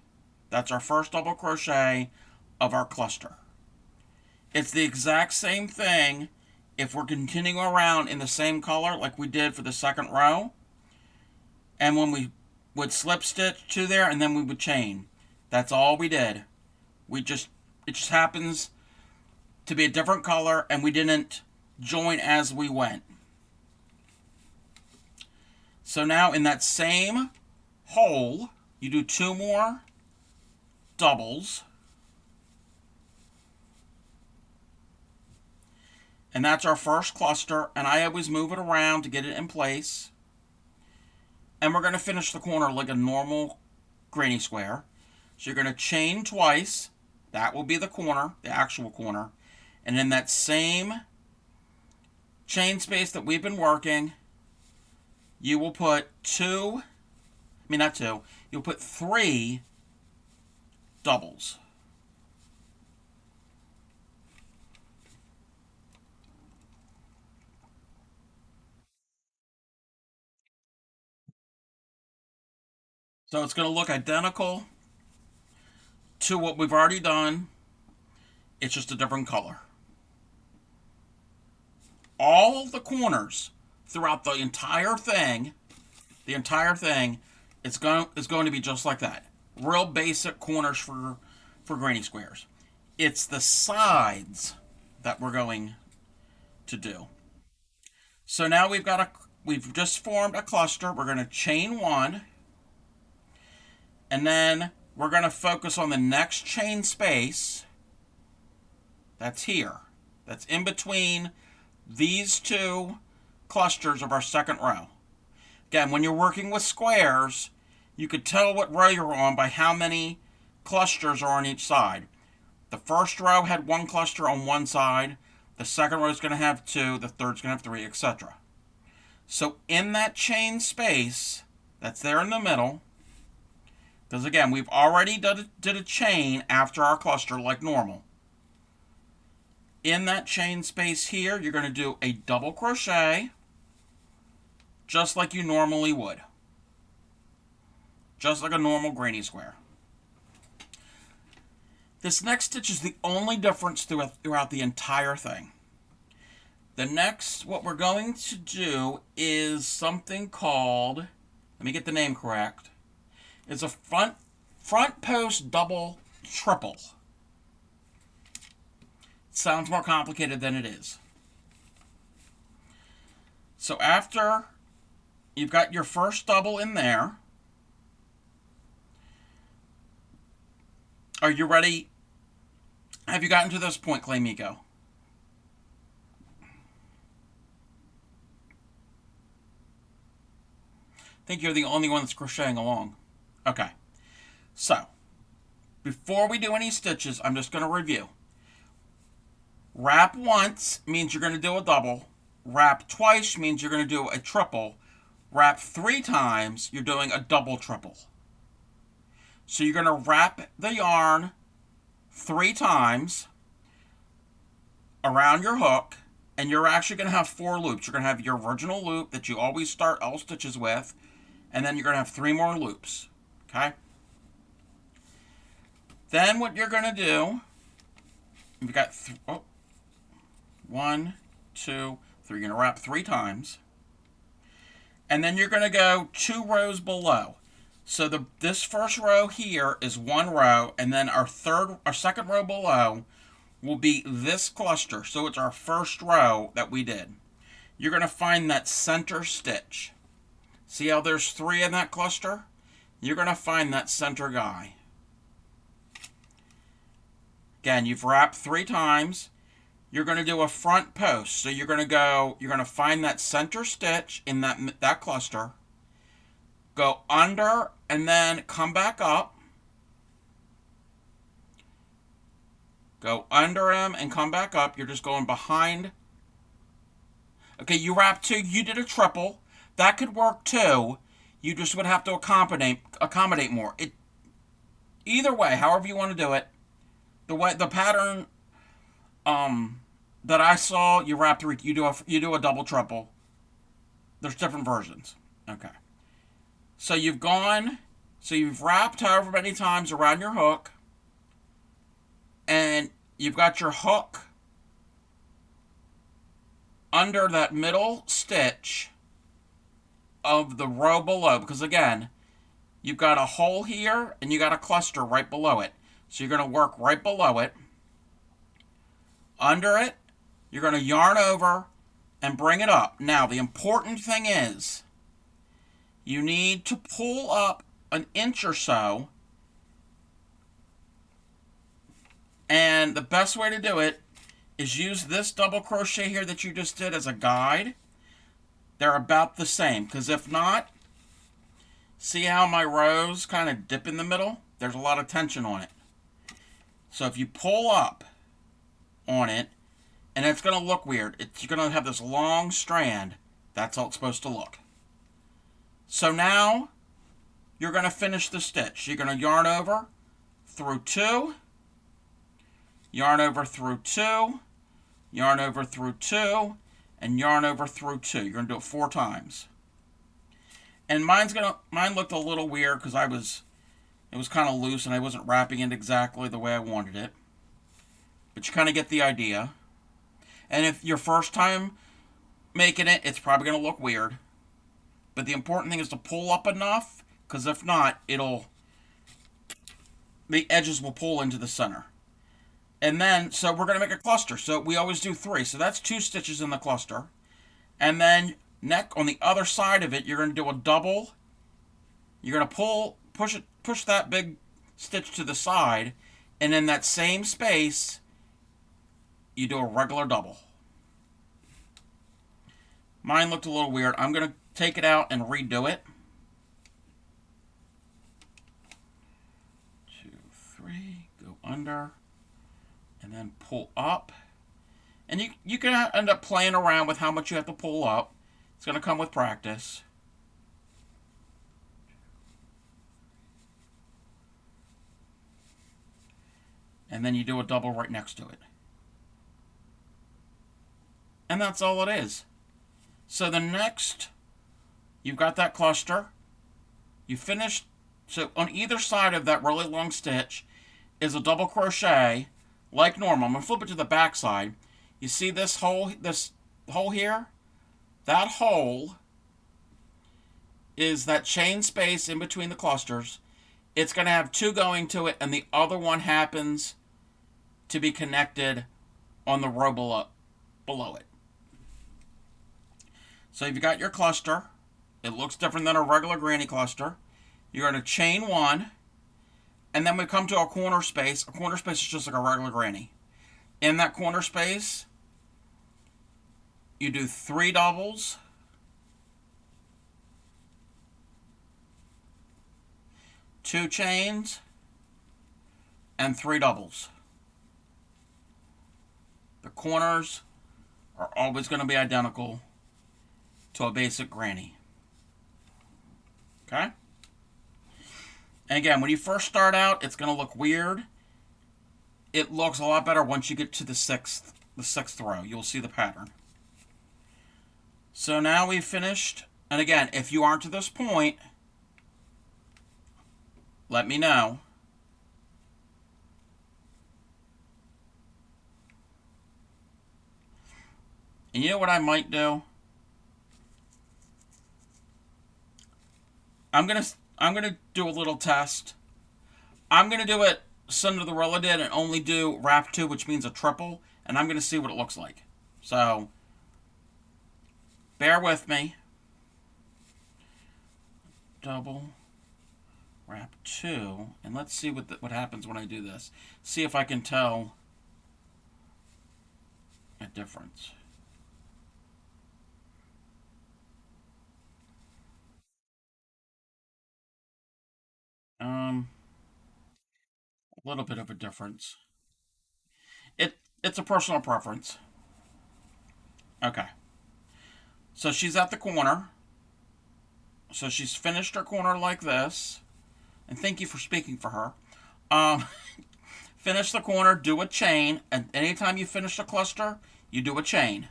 A: That's our first double crochet of our cluster. It's the exact same thing if we're continuing around in the same color like we did for the second row. And when we would slip stitch to there and then we would chain. That's all we did. It just happens to be a different color and we didn't join as we went. So now in that same hole, you do 2 more doubles. And that's our first cluster, and I always move it around to get it in place. And we're going to finish the corner like a normal granny square. So you're going to chain twice. That will be the corner, the actual corner. And in that same chain space that we've been working, you will put you'll put 3 doubles. So it's going to look identical to what we've already done. It's just a different color. All of the corners throughout the entire thing is going to be just like that. Real basic corners for granny squares. It's the sides that we're going to do. So now we've just formed a cluster. We're going to chain 1, and then we're going to focus on the next chain space. That's here. That's in between these 2 clusters of our second row. Again, when you're working with squares, you could tell what row you're on by how many clusters are on each side. The first row had 1 cluster on one side. The second row is going to have 2. The third's going to have 3, etc. So in that chain space that's there in the middle, because again, we've already did a chain after our cluster like normal. In that chain space here, you're going to do a double crochet, just like you normally would. Just like a normal granny square. This next stitch is the only difference throughout the entire thing. The next, what we're going to do is something called, let me get the name correct. It's a front post double triple. It sounds more complicated than it is. So after you've got your first double in there, are you ready? Have you gotten to this point, Clay Miko? I think you're the only one that's crocheting along. Okay. So, before we do any stitches, I'm just going to review. Wrap once means you're going to do a double. Wrap twice means you're going to do a triple. Wrap 3 times, you're doing a double triple. So you're going to wrap the yarn 3 times around your hook, and you're actually going to have 4 loops. You're going to have your original loop that you always start all stitches with, and then you're going to have 3 more loops. Okay? Then what you're going to do, you've got 1, 2, You're going to wrap 3 times. And then you're going to go 2 rows below. So this first row here is 1 row, and then our second row below will be this cluster. So it's our first row that we did. You're going to find that center stitch. See how there's 3 in that cluster? You're going to find that center guy. Again, you've wrapped 3 times. You're going to do a front post. So you're going to find that center stitch in that cluster. Go under and then come back up. Go under him and come back up. You're just going behind. Okay, you wrapped 2. You did a triple. That could work too. You just would have to accommodate more. Either way, however you want to do it. The pattern that I saw, you wrap 3. You do a double triple. There's different versions. Okay. So you've wrapped however many times around your hook, and you've got your hook under that middle stitch of the row below, because again, you've got a hole here and you got a cluster right below it. So you're going to work right below it. Under it, you're going to yarn over and bring it up. Now, the important thing is, you need to pull up an inch or so, and the best way to do it is use this double crochet here that you just did as a guide. They're about the same, because if not, see how my rows kind of dip in the middle? There's a lot of tension on it. So if you pull up on it, and it's going to look weird. You're going to have this long strand. That's how it's supposed to look. So now, you're going to finish the stitch. You're going to yarn over through 2, yarn over through 2, yarn over through 2, and yarn over through 2. You're going to do it 4 times. And mine looked a little weird because it was kind of loose and I wasn't wrapping it exactly the way I wanted it. But you kind of get the idea. And if your first time making it, it's probably going to look weird. But the important thing is to pull up enough, because if not, the edges will pull into the center. And then, so we're going to make a cluster. So we always do 3. So that's 2 stitches in the cluster. And then on the other side of it, you're going to do a double. You're going to push that big stitch to the side. And in that same space, you do a regular double. Mine looked a little weird. I'm going to take it out and redo it. 2, 3, go under, and then pull up. And you can end up playing around with how much you have to pull up. It's going to come with practice. And then you do a double right next to it. And that's all it is. So the next, you've got that cluster. You finished. So on either side of that really long stitch is a double crochet like normal. I'm going to flip it to the back side. You see this hole here? That hole is that chain space in between the clusters. It's going to have 2 going to it, and the other one happens to be connected on the row below it. So you've got your cluster. It looks different than a regular granny cluster. You're going to chain 1, and then we come to a corner space. A corner space is just like a regular granny. In that corner space, you do 3 doubles, 2 chains, and 3 doubles. The corners are always going to be identical to a basic granny. Okay? And again, when you first start out, it's going to look weird. It looks a lot better once you get to the sixth row. You'll see the pattern. So now we've finished. And again, if you aren't to this point, let me know. And you know what I might do? I'm gonna I'm gonna do a little test. I'm gonna do it Cinderella did and only do wrap two, which means a triple, and I'm gonna see what it looks like. So bear with me. Double wrap two, and let's see what happens when I do this. See if I can tell a difference. Um, a little bit of a difference. It's a personal preference. Okay, so she's at the corner. So she's finished her corner like this, and thank you for speaking for her. Um, finish the corner, do a chain, and anytime you finish a cluster, you do a chain.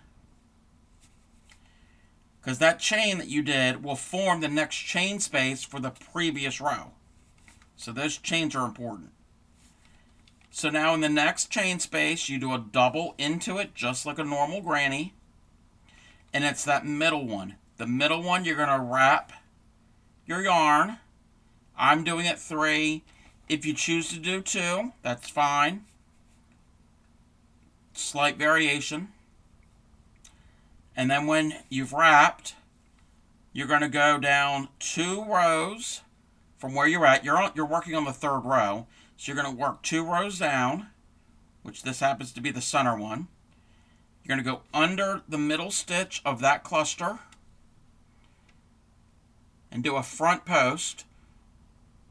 A: Because that chain that you did will form the next chain space for the previous row. So those chains are important. So now in the next chain space, you do a double into it, just like a normal granny. And it's that middle one. The middle one, you're going to wrap your yarn. I'm doing it 3. If you choose to do 2, that's fine. Slight variation. And then when you've wrapped, you're going to go down 2 rows from where you're at. You're working on the 3rd row. So you're going to work 2 rows down, which this happens to be the center one. You're going to go under the middle stitch of that cluster and do a front post.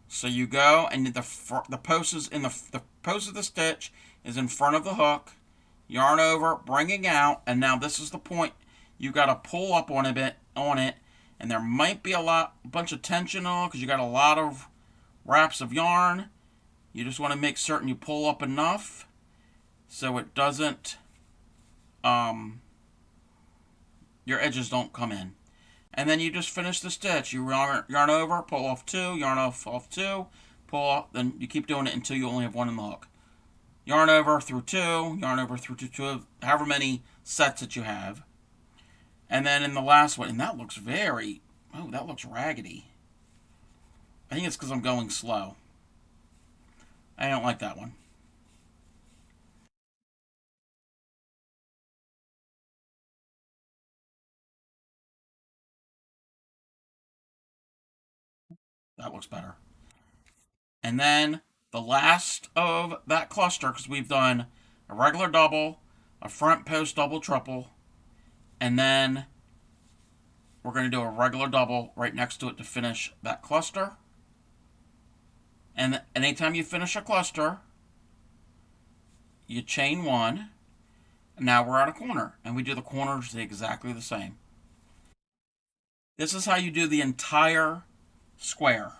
A: So you go and the post is in the post of the stitch is in front of the hook. Yarn over, bringing out, and now this is the point you got to pull up on it, and there might be a bunch of tension on because you got a lot of wraps of yarn. You just want to make certain you pull up enough so it doesn't, your edges don't come in. And then you just finish the stitch. You yarn over, pull off 2, yarn off 2, pull off, then you keep doing it until you only have 1 in the hook. Yarn over through 2, yarn over through 2, however many sets that you have. And then in the last one, and that looks that looks raggedy. I think it's because I'm going slow. I don't like that one. That looks better. And then the last of that cluster, because we've done a regular double, a front post double triple, and then we're going to do a regular double right next to it to finish that cluster. And anytime you finish a cluster, you chain 1. And now we're at a corner, and we do the corners exactly the same. This is how you do the entire square.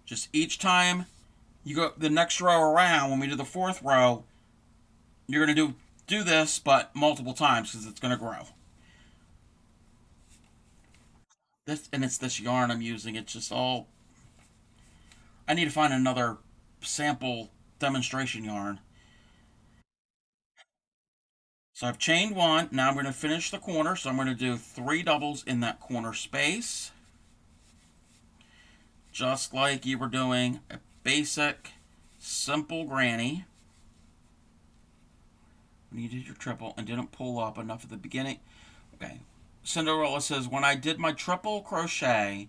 A: Just each time you go the next row around, when we do the 4th row, you're going to do this, but multiple times because it's going to grow. It's this yarn I'm using. It's just all. I need to find another sample demonstration yarn. So I've chained 1. Now I'm going to finish the corner. So I'm going to do 3 doubles in that corner space. Just like you were doing a basic, simple granny. When you did your triple and didn't pull up enough at the beginning. Okay. Cinderella says, when I did my triple crochet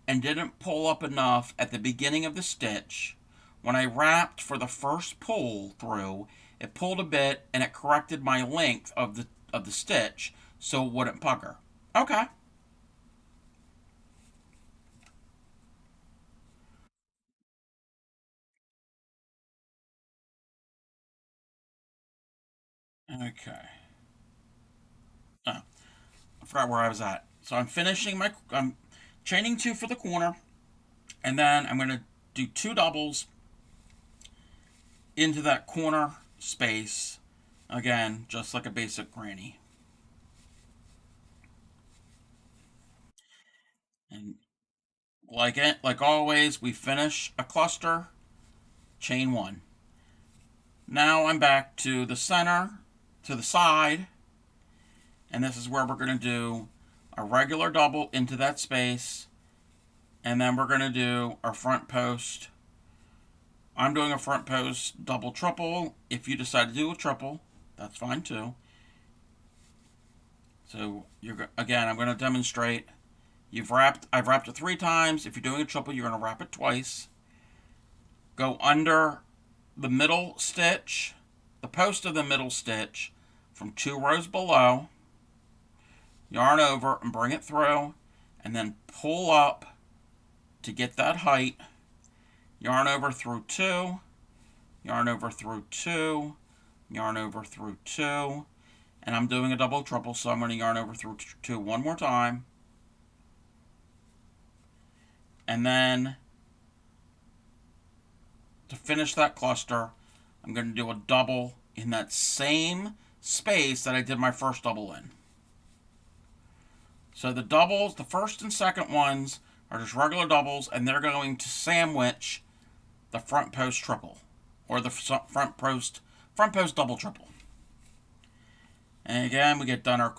A: and didn't pull up enough at the beginning of the stitch, when I wrapped for the first pull through, it pulled a bit and it corrected my length of the stitch so it wouldn't pucker. Okay. Okay. Oh, I forgot where I was at. So I'm chaining 2 for the corner, and then I'm going to do 2 doubles into that corner space. Again, just like a basic granny. And like always, we finish a cluster, chain 1. Now I'm back to the center, to the side, and this is where we're going to do a regular double into that space, and then we're going to do our front post. I'm doing a front post double triple. If you decide to do a triple, that's fine too. So again, I'm going to demonstrate. I've wrapped it 3 times. If you're doing a triple, you're going to wrap it twice. Go under the middle stitch, the post of the middle stitch, from 2 rows below. Yarn over and bring it through, and then pull up to get that height. Yarn over through 2, yarn over through 2, yarn over through 2, and I'm doing a double triple, so I'm going to yarn over through 2 one more time. And then to finish that cluster, I'm going to do a double in that same space that I did my first double in. So the doubles, the first and second ones, are just regular doubles, and they're going to sandwich the front post triple, or the front post double triple. And again, we get done our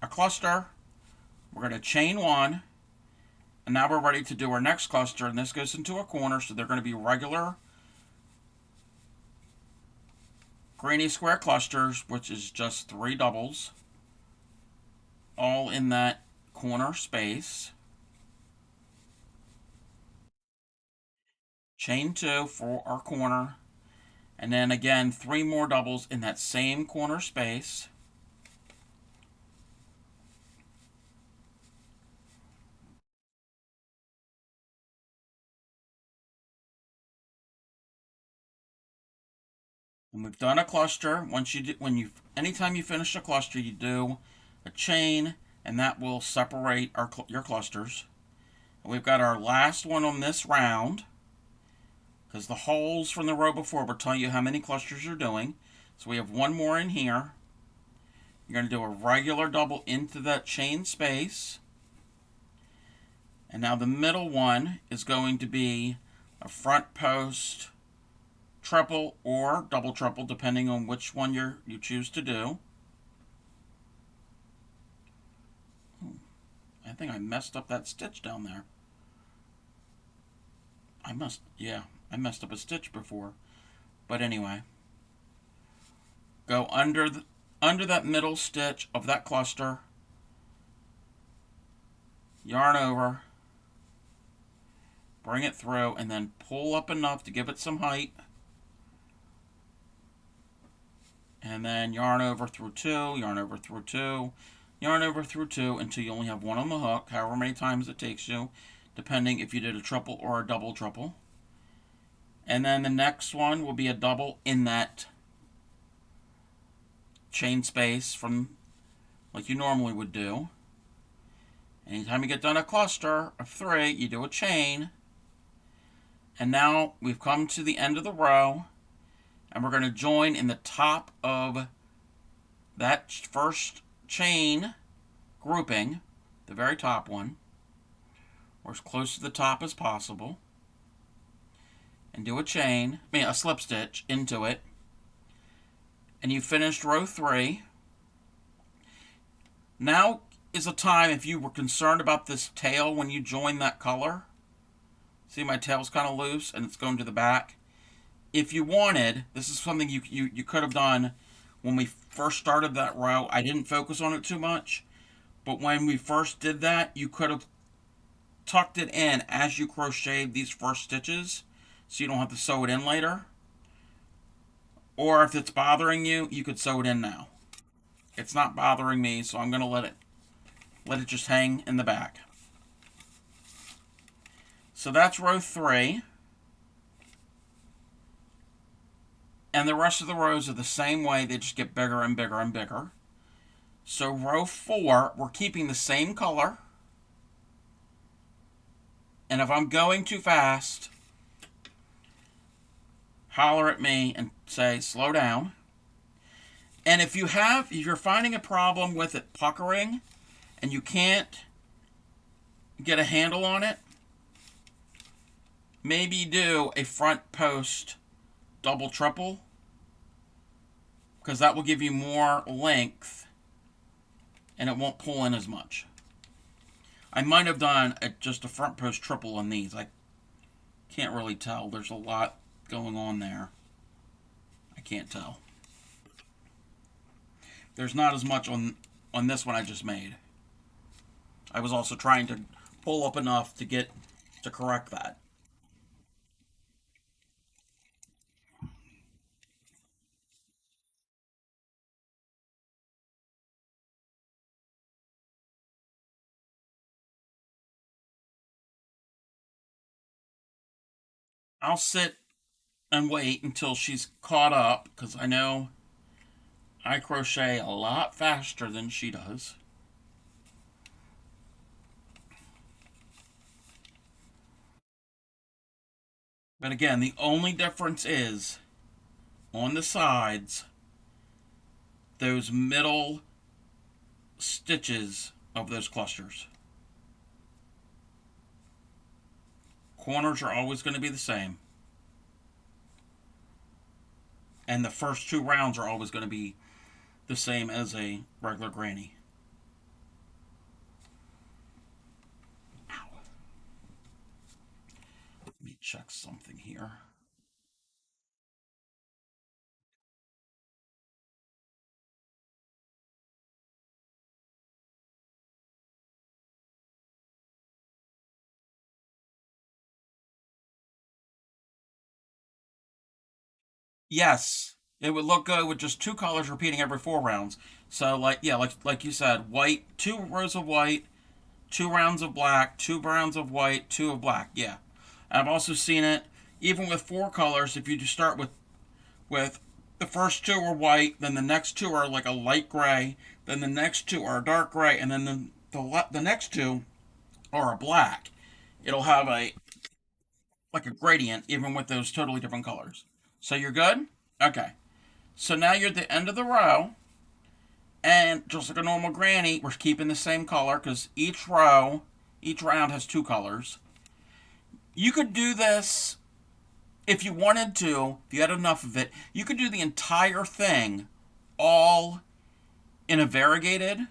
A: cluster. We're going to chain 1, and now we're ready to do our next cluster, and this goes into a corner, so they're going to be regular granny square clusters, which is just 3 doubles, all in that corner space. Chain 2 for our corner, and then again 3 more doubles in that same corner space. And we've done a cluster. Anytime you finish a cluster, you do a chain, and that will separate your clusters. And we've got our last one on this round, because the holes from the row before will tell you how many clusters you're doing. So we have 1 more in here. You're going to do a regular double into that chain space. And now the middle one is going to be a front post triple or double triple, depending on which one you choose to do. I think I messed up that stitch down there. I messed up a stitch before. But anyway, go under that middle stitch of that cluster, yarn over, bring it through, and then pull up enough to give it some height. And then yarn over through 2, yarn over through 2, yarn over through 2 until you only have 1 on the hook, however many times it takes you, depending if you did a triple or a double triple. And then the next one will be a double in that chain space from like you normally would do. Anytime you get done a cluster of 3, you do a chain. And now we've come to the end of the row, and we're going to join in the top of that first chain grouping, the very top one, or as close to the top as possible, and do a slip stitch into it. And you finished row 3. Now is a time, if you were concerned about this tail when you join that color. See, my tail's kind of loose and it's going to the back. If you wanted, this is something you could have done when we first started that row. I didn't focus on it too much, but when we first did that, you could have tucked it in as you crocheted these first stitches, so you don't have to sew it in later. Or if it's bothering you, you could sew it in now. It's not bothering me, so I'm going to let it just hang in the back. So that's row 3. And the rest of the rows are the same way, they just get bigger and bigger and bigger. So row 4, we're keeping the same color. And if I'm going too fast, holler at me and say, slow down. And if you're finding a problem with it puckering and you can't get a handle on it, maybe do a front post double triple, because that will give you more length and it won't pull in as much. I might have done just a front post triple on these. I can't really tell. There's a lot going on there. I can't tell. There's not as much on this one I just made. I was also trying to pull up enough to get to correct that. I'll sit and wait until she's caught up because I know I crochet a lot faster than she does. But again, the only difference is on the sides, those middle stitches of those clusters. Corners are always going to be the same. And the first two rounds are always going to be the same as a regular granny. Ow. Let me check something here. Yes, it would look good with just two colors repeating every four rounds. So like yeah, like you said, white, two rows of white, two rounds of black, two rounds of white, two of black. Yeah. I've also seen it even with four colors. If you just start with the first two are white, then the next two are like a light gray, then the next two are dark gray, and then the next two are a black. It'll have a like a gradient even with those totally different colors. So you're good? Okay. So now you're at the end of the row, and just like a normal granny, we're keeping the same color because each round has two colors. You could do this if you wanted to, if you had enough of it, you could do the entire thing all in a variegated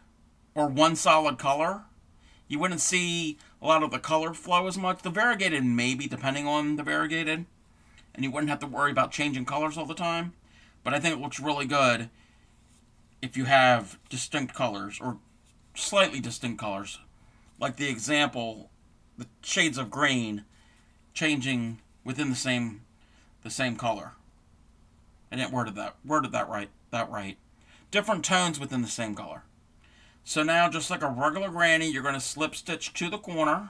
A: or one solid color. You wouldn't see a lot of the color flow as much. The variegated, maybe, depending on the variegated, and you wouldn't have to worry about changing colors all the time. But I think it looks really good if you have distinct colors or slightly distinct colors. Like the example, the shades of green changing within the same color. I didn't worded that right. That right. Different tones within the same color. So now, just like a regular granny, you're going to slip stitch to the corner.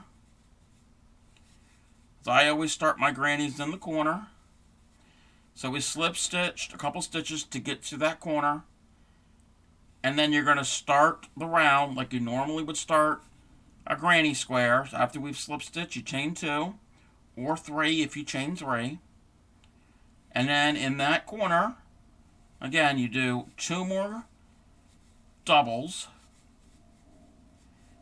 A: So I always start my grannies in the corner. So we slip stitched a couple stitches to get to that corner. And then you're going to start the round like you normally would start a granny square. So after we've slip stitched, you chain two or three if you chain three. And then in that corner, again, you do two more doubles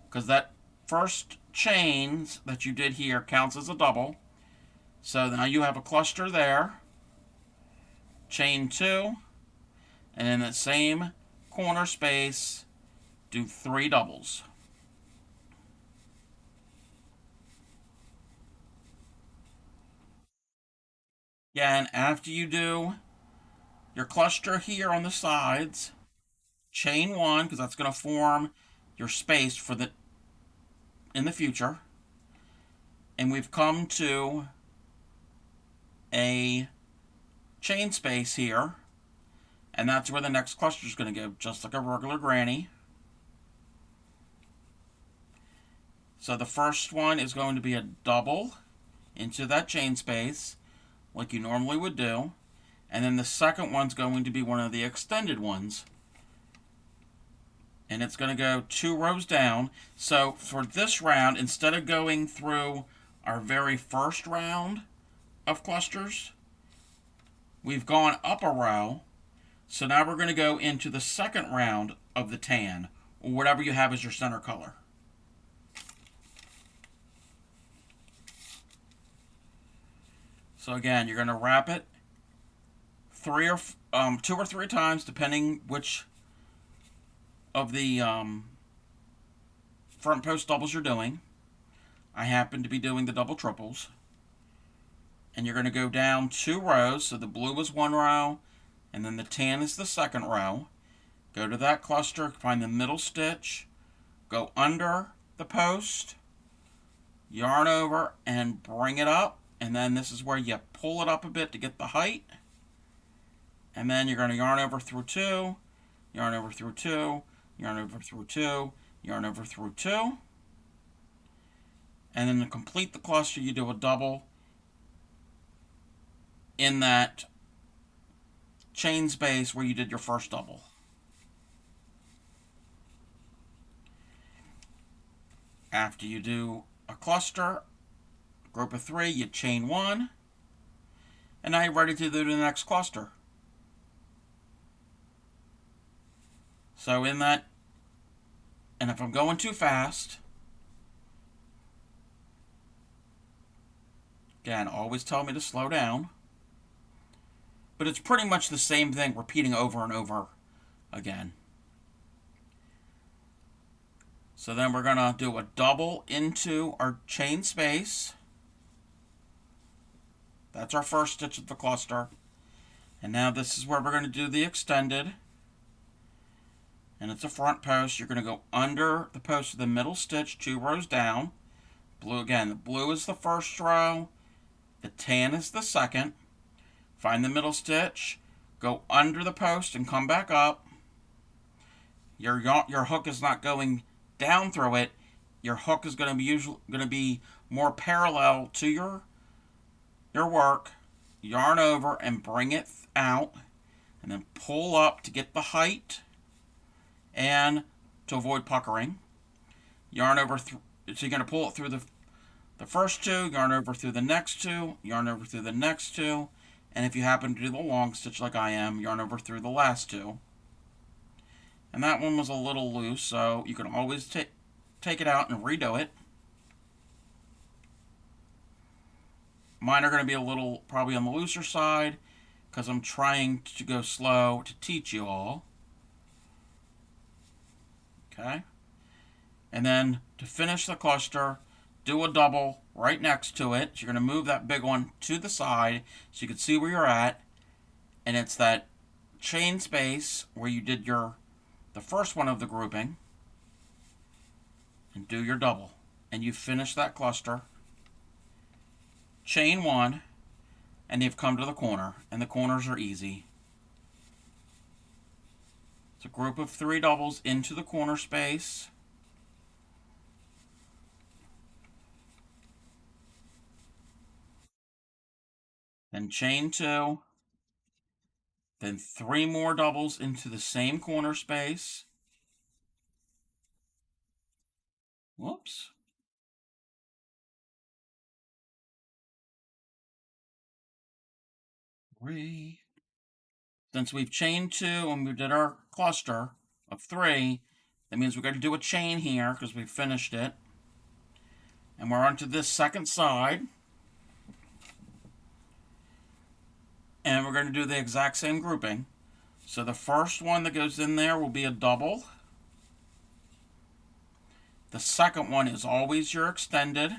A: because that first chains that you did here counts as a double. So now you have a cluster there. Chain two, and in that same corner space, do three doubles. Again, after you do your cluster here on the sides, chain one because that's going to form your space for the in the future. And we've come to a chain space here, and that's where the next cluster is going to go, just like a regular granny. So the first one is going to be a double into that chain space, like you normally would do. And then the second one's going to be one of the extended ones. And it's going to go two rows down. So for this round, instead of going through our very first round of clusters, we've gone up a row. So now we're going to go into the second round of the tan, or whatever you have as your center color. So again, you're going to wrap it two or three times, depending which of the front post doubles you're doing. I happen to be doing the double triples. And you're going to go down 2 rows. So the blue is 1 row, and then the tan is the 2nd row. Go to that cluster, find the middle stitch, go under the post, yarn over, and bring it up. And then this is where you pull it up a bit to get the height. And then you're going to yarn over through 2, yarn over through 2, yarn over through 2, yarn over through 2. And then to complete the cluster, you do a double in that chain space where you did your first double. After you do a cluster, group of 3, you chain 1, and now you're ready to do the next cluster. So in that, and if I'm going too fast, again, always tell me to slow down, but it's pretty much the same thing repeating over and over again. So then we're going to do a double into our chain space. That's our first stitch of the cluster. And now this is where we're going to do the extended. And it's a front post. You're going to go under the post of the middle stitch, 2 rows down. Blue again. The blue is the first row. The tan is the 2nd. Find the middle stitch. Go under the post and come back up. Your hook is not going down through it. Your hook is going to be more parallel to your work. Yarn over and bring it out, and then pull up to get the height and to avoid puckering. Yarn over so you're going to pull it through the first 2, yarn over through the next 2, yarn over through the next 2, and if you happen to do the long stitch like I am, yarn over through the last 2. And that one was a little loose, so you can always take it out and redo it. Mine are going to be a little probably on the looser side because I'm trying to go slow to teach you all. Okay. And then to finish the cluster, do a double right next to it. So you're going to move that big one to the side so you can see where you're at. And it's that chain space where you did the first one of the grouping, and do your double, and you finish that cluster, chain 1, and you've come to the corner, and the corners are easy. It's a group of 3 doubles into the corner space, then chain 2, then 3 more doubles into the same corner space. Whoops. Since we've chained 2 and we did our cluster of 3, that means we're going to do a chain here because we finished it. And we're onto this second side. And we're going to do the exact same grouping. So the first one that goes in there will be a double. The second one is always your extended.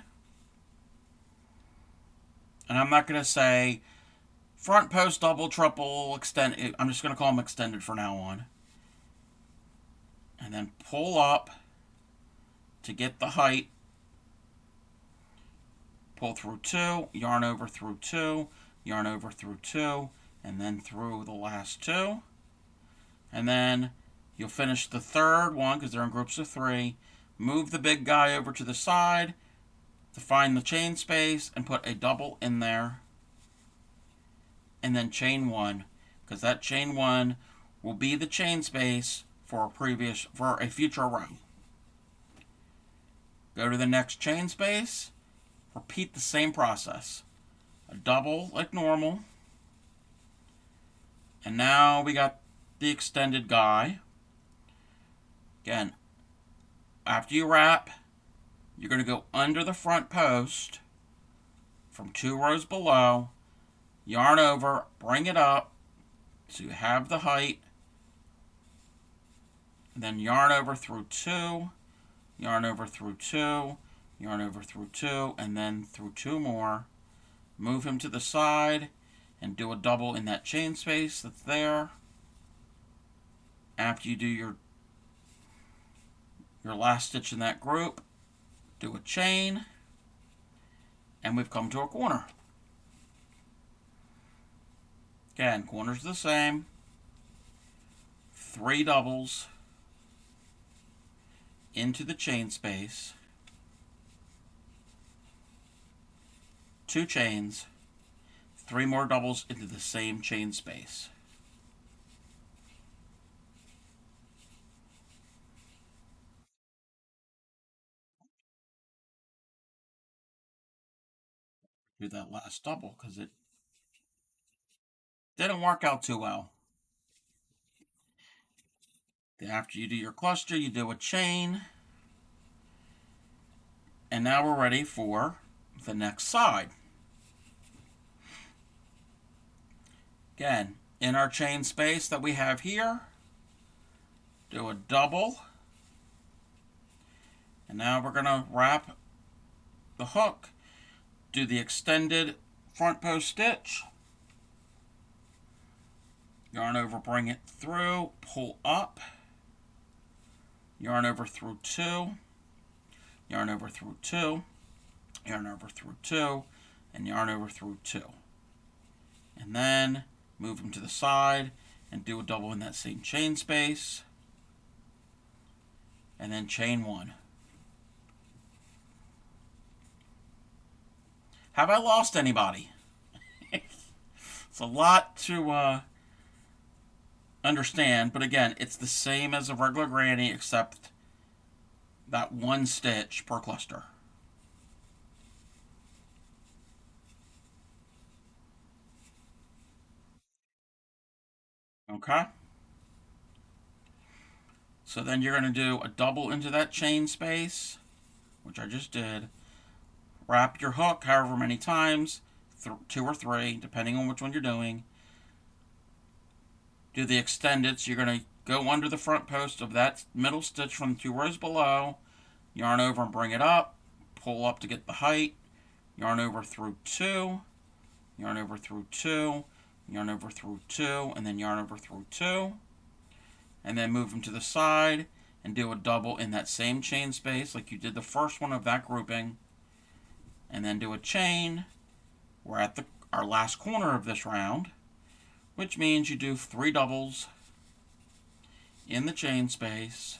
A: And I'm not going to say front post, double, triple, extended. I'm just going to call them extended for now on. And then pull up to get the height. Pull through 2, yarn over through 2, yarn over through 2, and then through the last 2. And then you'll finish the third one because they're in groups of 3. Move the big guy over to the side to find the chain space and put a double in there. And then chain 1, because that chain 1 will be the chain space for a future row. Go to the next chain space. Repeat the same process. A double like normal. And now we got the extended guy. Again, after you wrap, you're going to go under the front post from 2 rows below, yarn over, bring it up so you have the height, and then yarn over through 2, yarn over through 2, yarn over through 2, and then through 2 more. Move him to the side and do a double in that chain space that's there. After you do your last stitch in that group, do a chain, and we've come to a corner. Again, corners the same. 3 doubles into the chain space, 2 chains, 3 more doubles into the same chain space. Do that last double because it didn't work out too well. After you do your cluster, you do a chain, and now we're ready for the next side. Again, in our chain space that we have here, do a double, and now we're going to wrap the hook, do the extended front post stitch, yarn over, bring it through, pull up, yarn over through 2, yarn over through 2, yarn over through 2, and yarn over through 2. And then move them to the side and do a double in that same chain space, and then chain 1. Have I lost anybody? It's a lot to understand, but again, it's the same as a regular granny except that 1 stitch per cluster. Okay? So then you're going to do a double into that chain space, which I just did. Wrap your hook however many times, 2 or 3, depending on which one you're doing. Do the extended, so you're going to go under the front post of that middle stitch from 2 rows below, yarn over and bring it up, pull up to get the height, yarn over through 2, yarn over through 2, yarn over through 2, and then yarn over through 2, and then move them to the side and do a double in that same chain space like you did the first one of that grouping, and then do a chain. We're at our last corner of this round, which means you do 3 doubles in the chain space.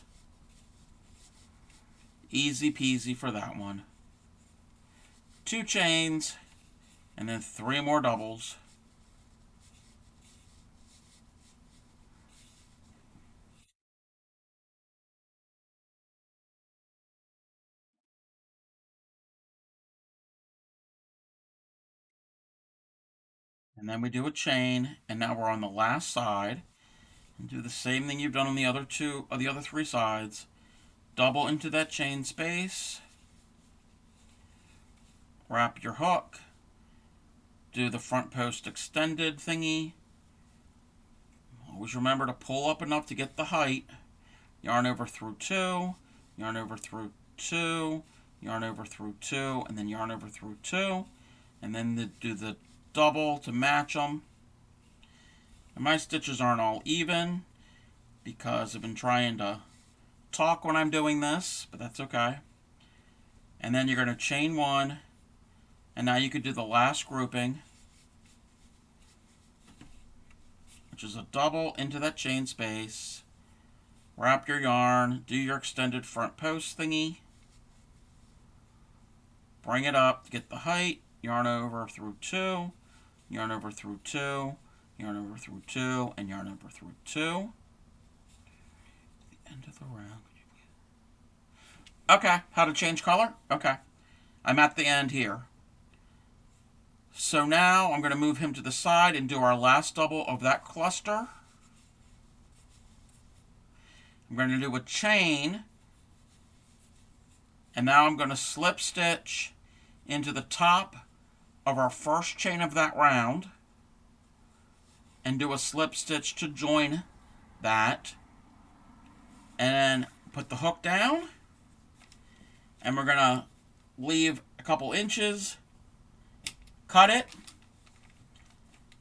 A: Easy peasy for that one. 2 chains, and then 3 more doubles. And then we do a chain, and now we're on the last side. And do the same thing you've done on the other 3 sides. Double into that chain space. Wrap your hook. Do the front post extended thingy. Always remember to pull up enough to get the height. Yarn over through 2, yarn over through 2, yarn over through 2, and then yarn over through 2. And then do the double to match them. And my stitches aren't all even because I've been trying to talk when I'm doing this, but that's okay. And then you're going to chain 1, and now you could do the last grouping, which is a double into that chain space. Wrap your yarn, do your extended front post thingy, bring it up to get the height, yarn over through 2, yarn over through 2, yarn over through 2, and yarn over through 2. The end of the round. Okay, how to change color? Okay, I'm at the end here. So now I'm going to move him to the side and do our last double of that cluster. I'm going to do a chain, and now I'm going to slip stitch into the top of our first chain of that round and do a slip stitch to join that, and then put the hook down And we're going to leave a couple inches, cut it,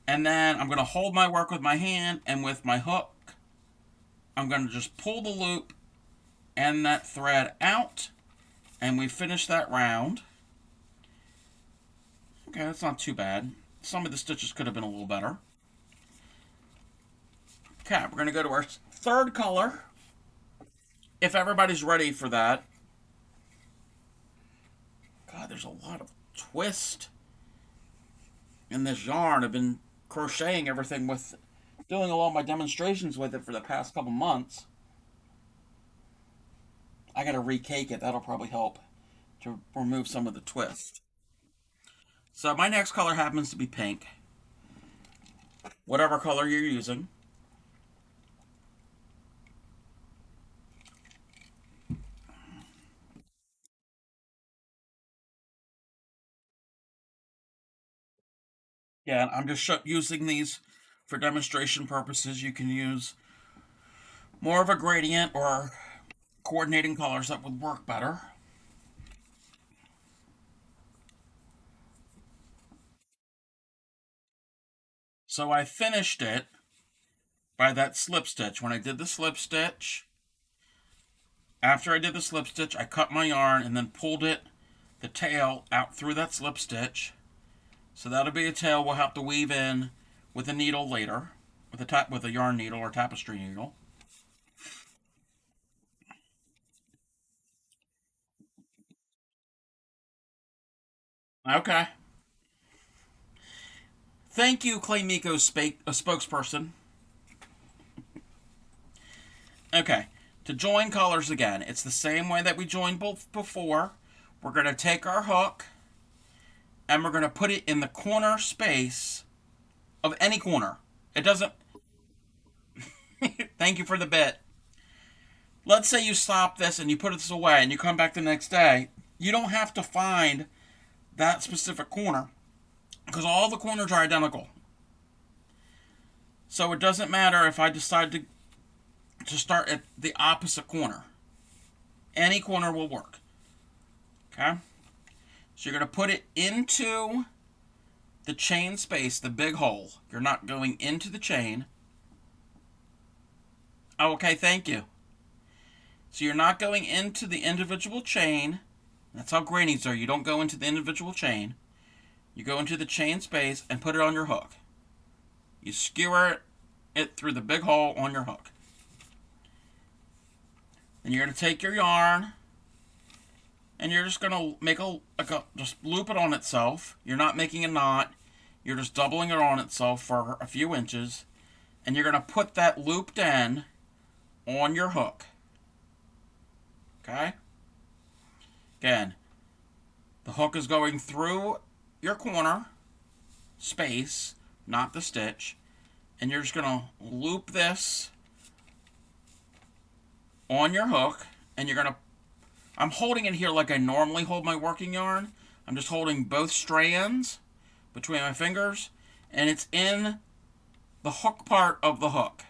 A: and then I'm going to hold my work with my hand, and with my hook, I'm going to just pull the loop and that thread out, and we finish that round. Okay, that's not too bad. Some of the stitches could have been a little better. Okay, we're going to go to our third color. If everybody's ready for that. God, there's a lot of twist in this yarn. I've been crocheting everything with, doing a lot of my demonstrations with it for the past couple months. I gotta recake it. That'll probably help to remove some of the twist. So my next color happens to be pink. Whatever color you're using. Yeah, I'm just using these for demonstration purposes. You can use more of a gradient or coordinating colors that would work better. So I finished it by that slip stitch. When I did the slip stitch, after I did the slip stitch, I cut my yarn and then pulled it, the tail, out through that slip stitch. So that'll be a tail we'll have to weave in with a needle later, with a yarn needle or tapestry needle. Okay. Thank you, Claymiko's spokesperson. Okay. To join colors again, it's the same way that we joined both before. We're going to take our hook and we're going to put it in the corner space of any corner. It doesn't. Thank you for the bit. Let's say you stop this and you put this away and you come back the next day. You don't have to find that specific corner because all the corners are identical. So it doesn't matter if I decide to start at the opposite corner. Any corner will work. Okay? So you're going to put it into the chain space, the big hole. You're not going into the chain. Oh, okay, thank you. So you're not going into the individual chain. That's how grannies are. You don't go into the individual chain. You go into the chain space and put it on your hook. You skewer it through the big hole on your hook. Then you're going to take your yarn and you're just going to make just loop it on itself. You're not making a knot. You're just doubling it on itself for a few inches. And you're going to put that looped end on your hook. Okay? Again, the hook is going through your corner space, not the stitch. And you're just going to loop this on your hook. And you're going to, I'm holding it here like I normally hold my working yarn. I'm just holding both strands between my fingers. And it's in the hook part of the hook.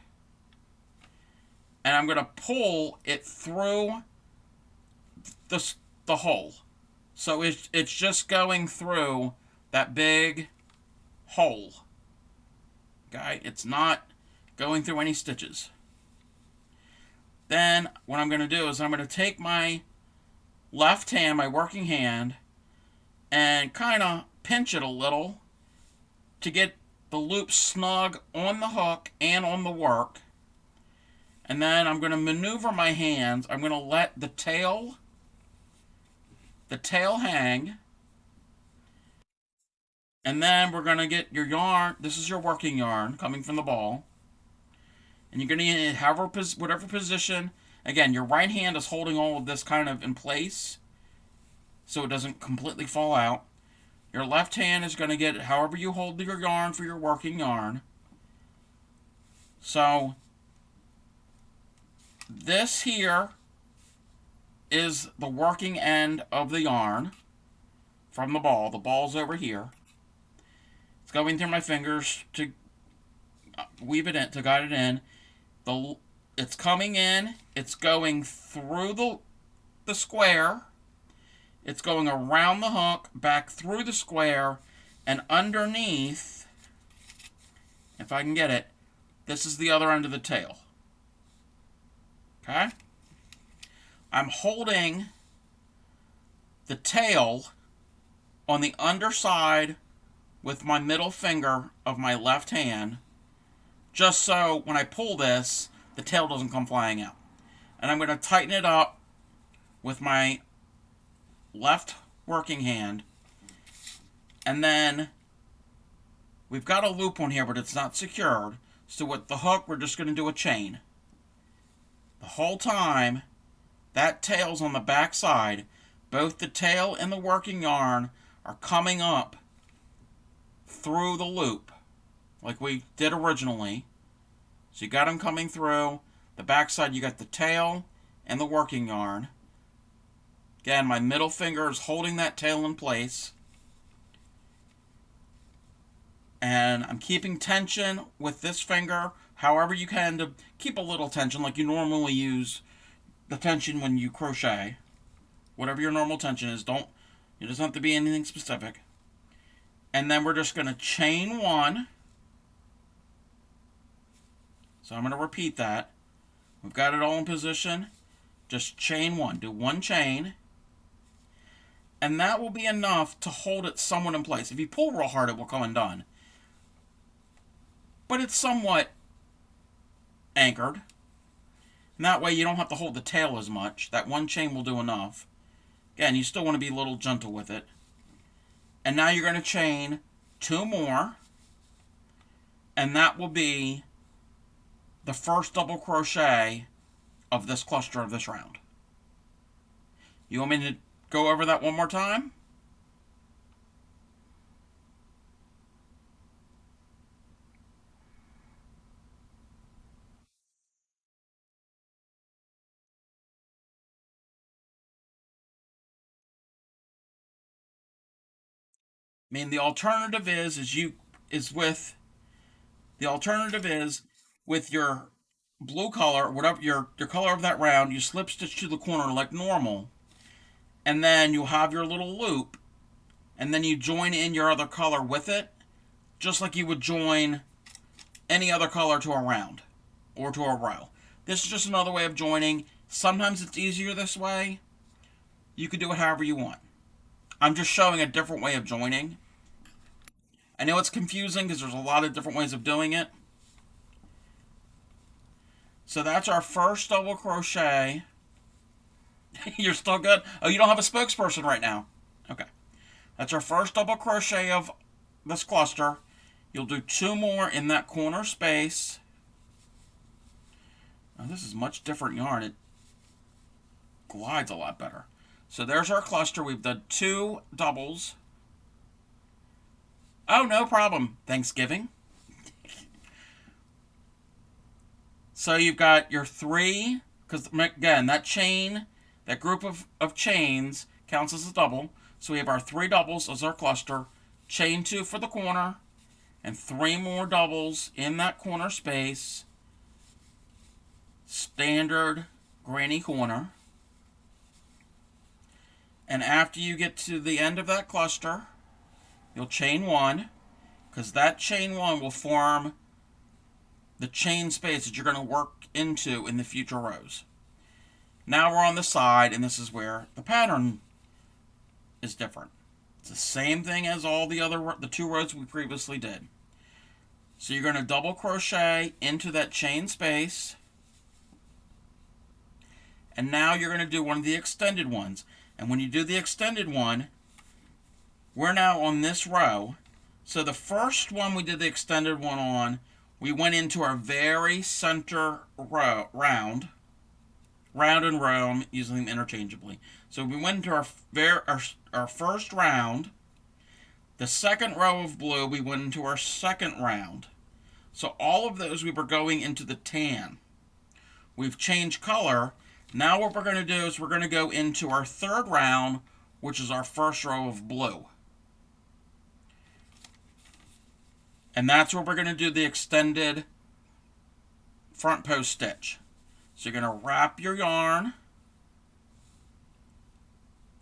A: And I'm going to pull it through the hole. So it's just going through that big hole. Okay, it's not going through any stitches. Then what I'm going to do is I'm going to take my left hand, my working hand, and kind of pinch it a little to get the loop snug on the hook and on the work. And then I'm going to maneuver my hands. I'm going to let the tail hang. And then we're going to get your yarn. This is your working yarn coming from the ball. And you're going to get whatever position. Again, your right hand is holding all of this kind of in place so it doesn't completely fall out. Your left hand is going to get however you hold your yarn for your working yarn. So this here is the working end of the yarn from the ball. The ball's over here. It's going through my fingers to weave it in, to guide it in. It's coming in. It's going through the square. It's going around the hook, back through the square, and underneath, if I can get it, this is the other end of the tail. Okay? I'm holding the tail on the underside with my middle finger of my left hand, just so when I pull this, the tail doesn't come flying out. And I'm going to tighten it up with my left working hand. And then we've got a loop on here, but it's not secured. So with the hook, we're just going to do a chain. The whole time, that tail's on the back side. Both the tail and the working yarn are coming up through the loop, like we did originally. So you got them coming through. The back side, you got the tail and the working yarn. Again, my middle finger is holding that tail in place. And I'm keeping tension with this finger, however you can, to keep a little tension, like you normally use the tension when you crochet. Whatever your normal tension is, it doesn't have to be anything specific. And then we're just going to chain one. So I'm going to repeat that. We've got it all in position. Just chain one. Do one chain. And that will be enough to hold it somewhat in place. If you pull real hard, it will come undone. But it's somewhat anchored. And that way you don't have to hold the tail as much. That one chain will do enough. Again, you still want to be a little gentle with it. And now you're going to chain two more. And that will be the first double crochet of this cluster of this round. You want me to go over that one more time? I mean, the alternative is with your blue color, whatever your color of that round, you slip stitch to the corner like normal, and then you have your little loop, and then you join in your other color with it, just like you would join any other color to a round or to a row. This is just another way of joining. Sometimes it's easier this way. You can do it however you want. I'm just showing a different way of joining. I know it's confusing because there's a lot of different ways of doing it. So that's our first double crochet. You're still good? Oh, you don't have a spokesperson right now. Okay. That's our first double crochet of this cluster. You'll do two more in that corner space. Now, this is much different yarn. It glides a lot better. So there's our cluster. We've done two doubles. Oh, no problem. Thanksgiving. So you've got your three, because again, that chain, that group of chains counts as a double. So we have our three doubles as our cluster. Chain two for the corner, and three more doubles in that corner space. Standard granny corner. And after you get to the end of that cluster, you'll chain one, because that chain one will form the chain space that you're going to work into in the future rows. Now we're on the side, and this is where the pattern is different. It's the same thing as all the two rows we previously did. So you're going to double crochet into that chain space, and now you're going to do one of the extended ones. And when you do the extended one, we're now on this row. So the first one we did the extended one on, we went into our very center row, round and row, I'm using them interchangeably. So we went into our first round. The second row of blue, we went into our second round. So all of those we were going into the tan. We've changed color. Now what we're going to do is we're going to go into our third round, which is our first row of blue. And that's where we're going to do the extended front post stitch. So you're going to wrap your yarn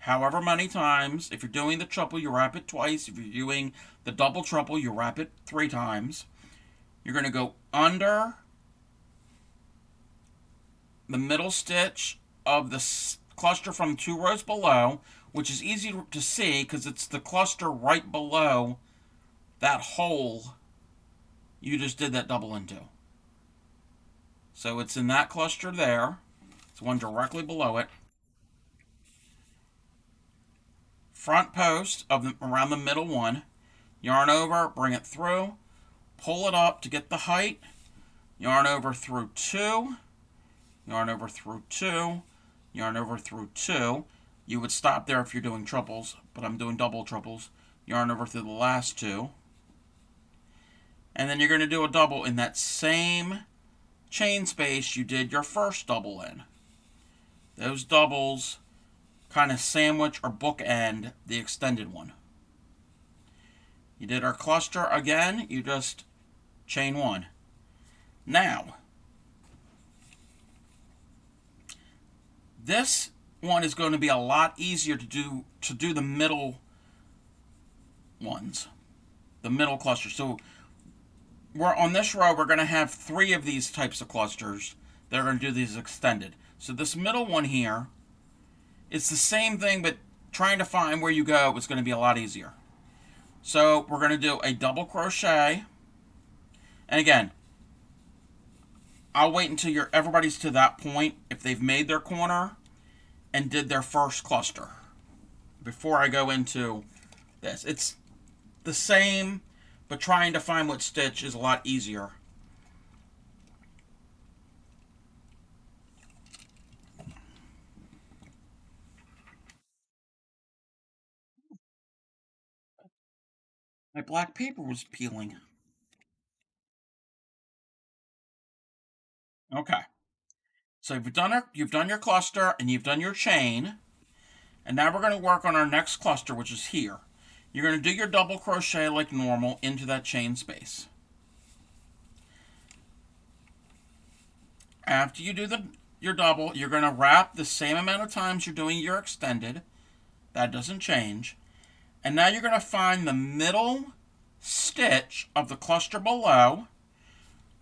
A: however many times. If you're doing the triple, you wrap it twice. If you're doing the double triple, you wrap it 3 times. You're going to go under the middle stitch of the cluster from 2 rows below, which is easy to see because it's the cluster right below that hole you just did that double into. So it's in that cluster there. It's one directly below it. Front post around the middle one. Yarn over, bring it through, pull it up to get the height. Yarn over through 2, yarn over through 2, yarn over through 2. You would stop there if you're doing triples, but I'm doing double triples. Yarn over through the last 2. And then you're going to do a double in that same chain space you did your first double in. Those doubles kind of sandwich or bookend the extended one. You did our cluster again, you just chain 1. Now, this one is going to be a lot easier to do the middle ones, the middle cluster. So we're on this row, we're going to have 3 of these types of clusters that are going to do these extended. So this middle one here, it's the same thing, but trying to find where you go is going to be a lot easier. So we're going to do a double crochet. And again, I'll wait until everybody's to that point if they've made their corner and did their first cluster before I go into this. It's the same, but trying to find what stitch is a lot easier. My black paper was peeling. Okay. So you've done your cluster and you've done your chain. And now we're going to work on our next cluster, which is here. You're going to do your double crochet like normal into that chain space. After you do your double, you're going to wrap the same amount of times you're doing your extended. That doesn't change. And now you're going to find the middle stitch of the cluster below,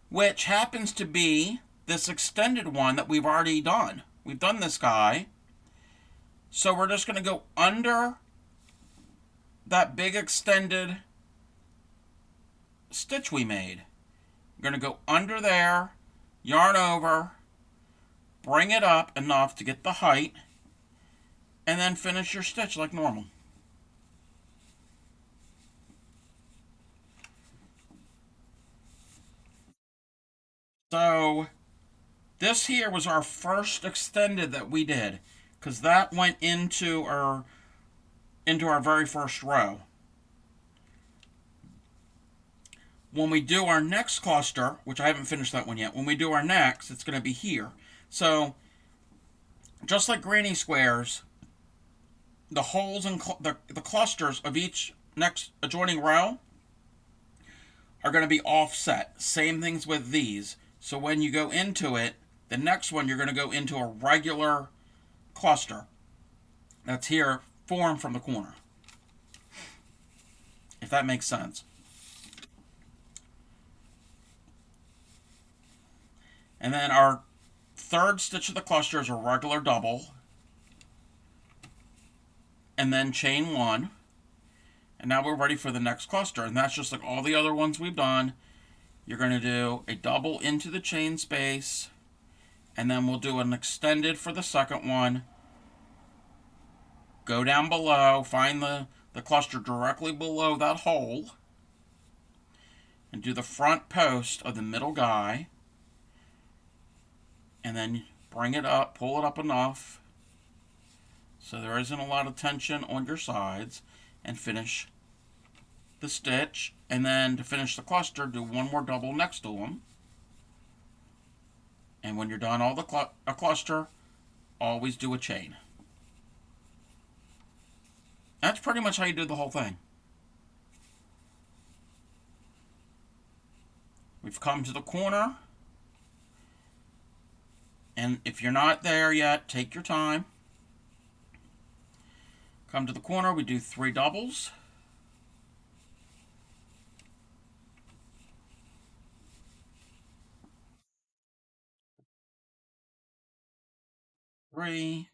A: which happens to be this extended one that we've already done. We've done this guy. So we're just going to go under that big extended stitch we made. We're going to go under there, yarn over, bring it up enough to get the height, and then finish your stitch like normal. So this here was our first extended that we did, because that went into our very first row. When we do our next cluster, which I haven't finished that one yet, when we do our next, it's going to be here. So just like granny squares, the holes and the clusters of each next adjoining row are going to be offset. Same things with these. So when you go into it, the next one you're going to go into a regular cluster that's here formed from the corner, if that makes sense. And then our third stitch of the cluster is a regular double, and then chain 1, and now we're ready for the next cluster. And that's just like all the other ones we've done. You're going to do a double into the chain space, and then we'll do an extended for the second one. Go down below, find the cluster directly below that hole, and do the front post of the middle guy, and then bring it up, pull it up enough so there isn't a lot of tension on your sides, and finish the stitch. And then to finish the cluster, do one more double next to them. And when you're done all a cluster, always do a chain. That's pretty much how you do the whole thing. We've come to the corner. And if you're not there yet, take your time. Come to the corner, we do 3 doubles. Three,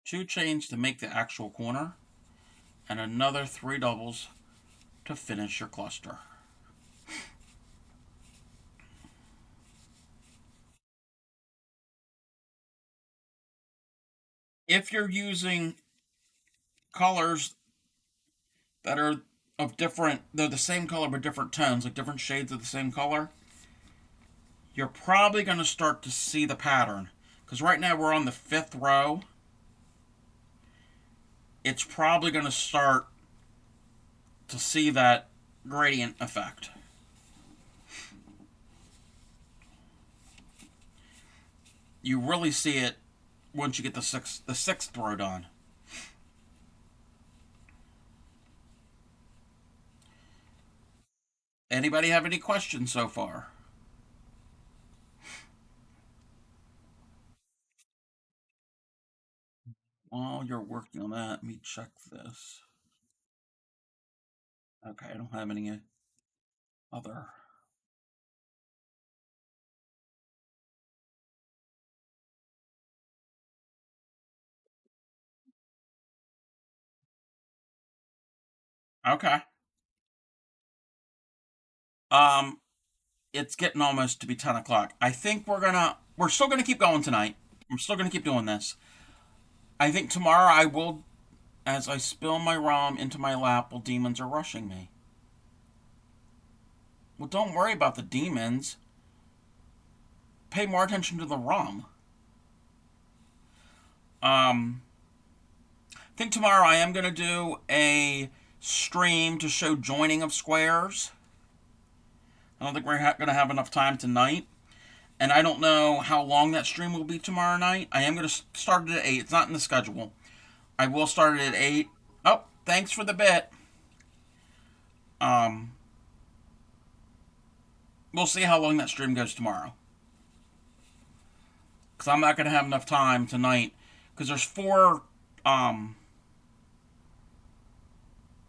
A: 2 chains to make the actual corner, and another 3 doubles to finish your cluster. If you're using colors that are of different, they're the same color but different tones, like different shades of the same color, you're probably going to start to see the pattern. Because right now we're on the 5th row. It's probably going to start to see that gradient effect. You really see it once you get the sixth row done. Anybody have any questions so far? While you're working on that, let me check this. Okay, I don't have any other. Okay. Um, it's getting almost to be 10 o'clock. I think we're still gonna keep going tonight. I'm still gonna keep doing this. I think tomorrow I will, as I spill my rum into my lap while demons are rushing me. Well, don't worry about the demons. Pay more attention to the rum. I think tomorrow I am going to do a stream to show joining of squares. I don't think we're going to have enough time tonight. And I don't know how long that stream will be tomorrow night. I am going to start it at 8. It's not in the schedule. I will start it at 8. Oh, thanks for the bit. We'll see how long that stream goes tomorrow. Because I'm not going to have enough time tonight. Because there's 4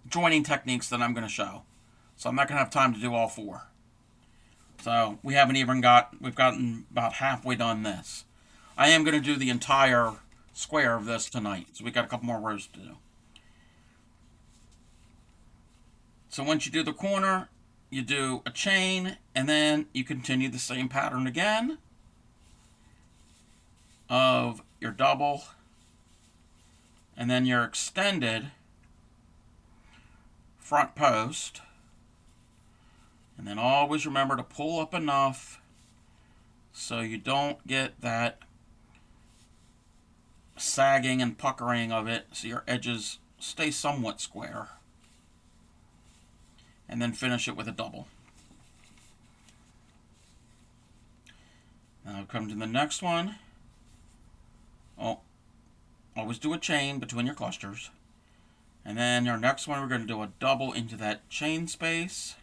A: joining techniques that I'm going to show. So I'm not going to have time to do all 4. So we've gotten about halfway done this. I am going to do the entire square of this tonight. So we got a couple more rows to do. So once you do the corner, you do a chain, and then you continue the same pattern again of your double, and then your extended front post. And then always remember to pull up enough so you don't get that sagging and puckering of it, so your edges stay somewhat square. And then finish it with a double. Now come to the next one. Oh, always do a chain between your clusters. And then our next one, we're going to do a double into that chain space.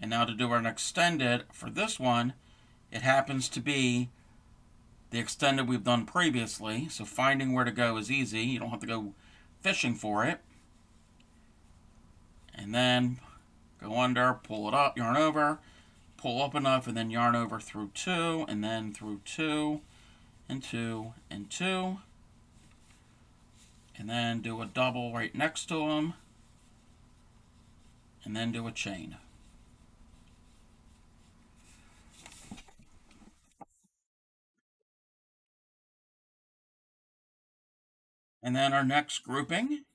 A: And now to do our extended, for this one, it happens to be the extended we've done previously. So finding where to go is easy. You don't have to go fishing for it. And then go under, pull it up, yarn over, pull up enough, and then yarn over through 2, and then through 2, and 2, and 2. And then do a double right next to them, and then do a chain. And then our next grouping,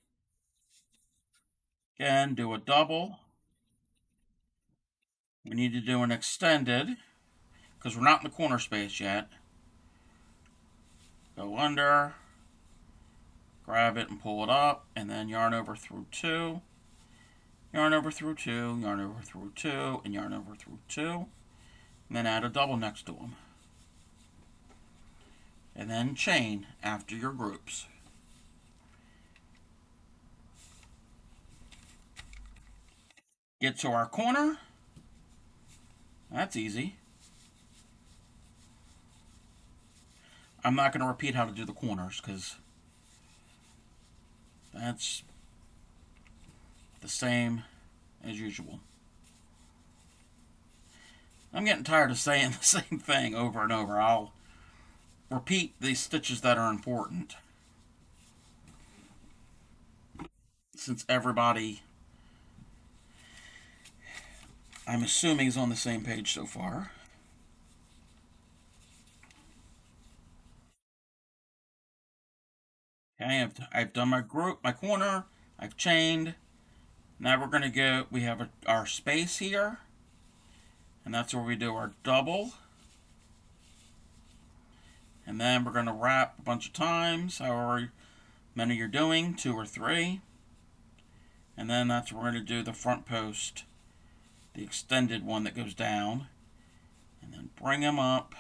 A: again, do a double. We need to do an extended, because we're not in the corner space yet. Go under, grab it and pull it up, and then yarn over through 2, yarn over through 2, yarn over through 2, and yarn over through 2, and then add a double next to them. And then chain after your groups. Get to our corner. That's easy. I'm not going to repeat how to do the corners because That's the same as usual. I'm getting tired of saying the same thing over and over. I'll repeat the stitches that are important since everybody, I'm assuming, is on the same page so far. Okay, I've done my group, my corner. I've chained. Now we're going to go, we have our space here. And that's where we do our double. And then we're going to wrap a bunch of times, however many you're doing, 2 or 3. And then that's where we're going to do the front post, the extended one that goes down. And then bring them up,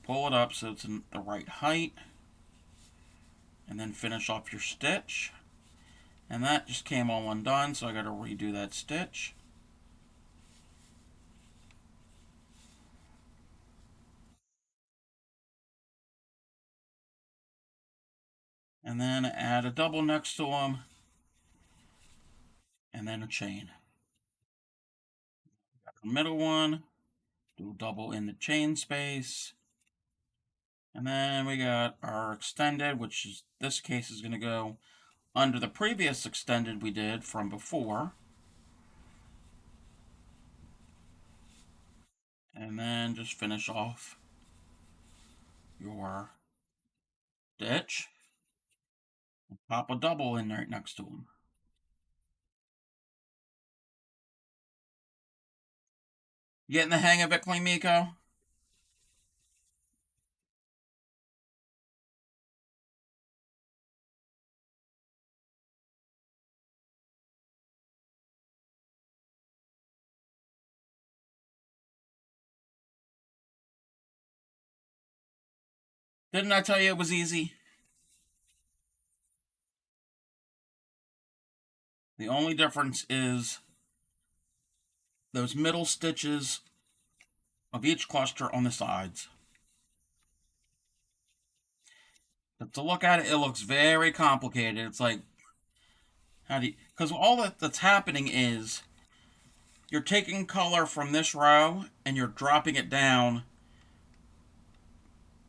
A: pull it up so it's in the right height. And then finish off your stitch. And that just came all undone, so I got to redo that stitch. And then add a double next to them, and then a chain. The middle one, do a double in the chain space. And then we got our extended, which is this case is going to go under the previous extended we did from before. And then just finish off your stitch. And pop a double in right next to them. You getting the hang of it, Clean Miko? Didn't I tell you it was easy? The only difference is those middle stitches of each cluster on the sides. But to look at it, it looks very complicated. It's like, how do you, because all that's happening is you're taking color from this row and you're dropping it down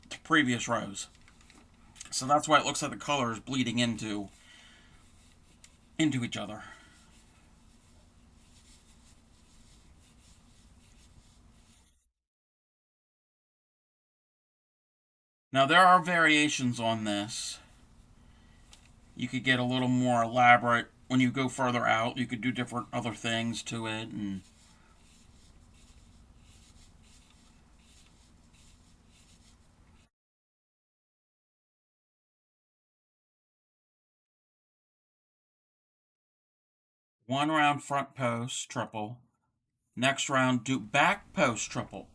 A: to previous rows. So that's why it looks like the color is bleeding into each other. Now there are variations on this. You could get a little more elaborate when you go further out. You could do different other things to it, and one round front post triple. Next round do back post triple.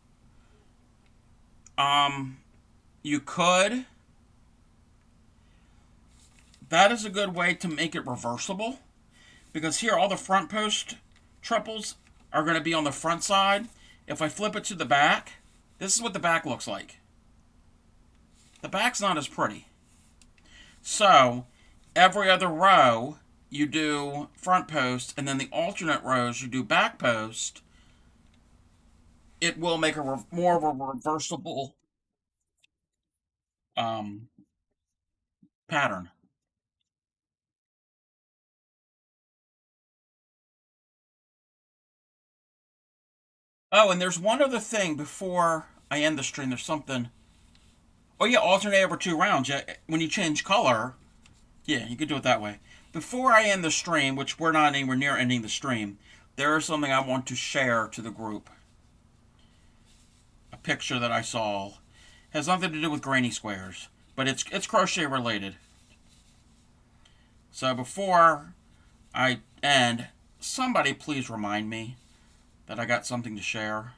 A: Um, you could. That is a good way to make it reversible because here all the front post triples are going to be on the front side. If I flip it to the back, this is what the back looks like. The back's not as pretty. So every other row you do front post, and then the alternate rows you do back post. It will make a more of a reversible um, pattern. Oh, and there's one other thing before I end the stream. There's something. Oh yeah, alternate over 2 rounds. Yeah, when you change color, yeah, you could do it that way. Before I end the stream, which we're not anywhere near ending the stream, there is something I want to share to the group. A picture that I saw has nothing to do with granny squares, but it's crochet related. So before I end, somebody please remind me that I got something to share.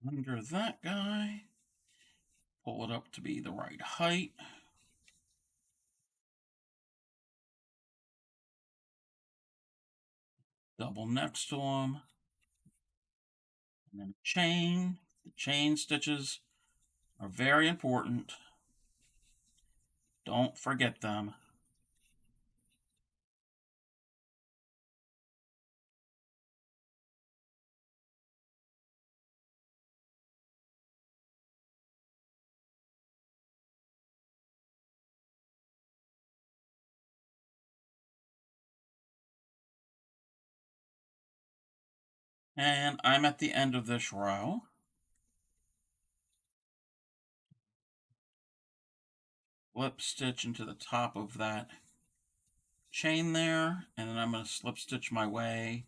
A: Under that guy, pull it up to be the right height. double next to them, and then chain. The chain stitches are very important. Don't forget them. And I'm at the end of this row. Slip stitch into the top of that chain there, and then I'm going to slip stitch my way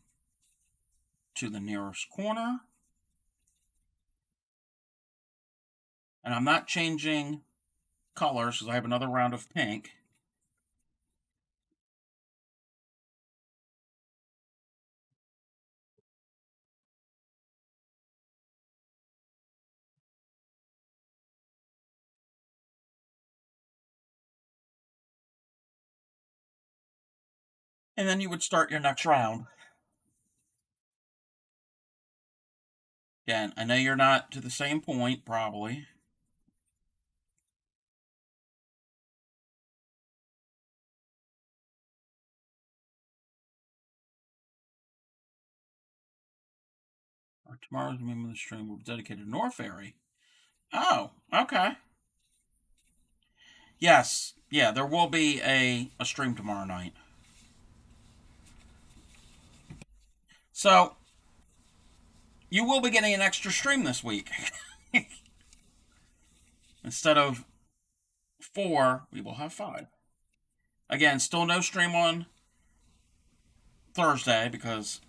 A: to the nearest corner. And I'm not changing colors because I have another round of pink. And then you would start your next round. Again, I know you're not to the same point, probably. Or tomorrow's name of the stream will be dedicated to North Fairy. Oh, okay. Yes, yeah, there will be a stream tomorrow night. So, you will be getting an extra stream this week. Instead of 4, we will have 5. Again, still no stream on Thursday because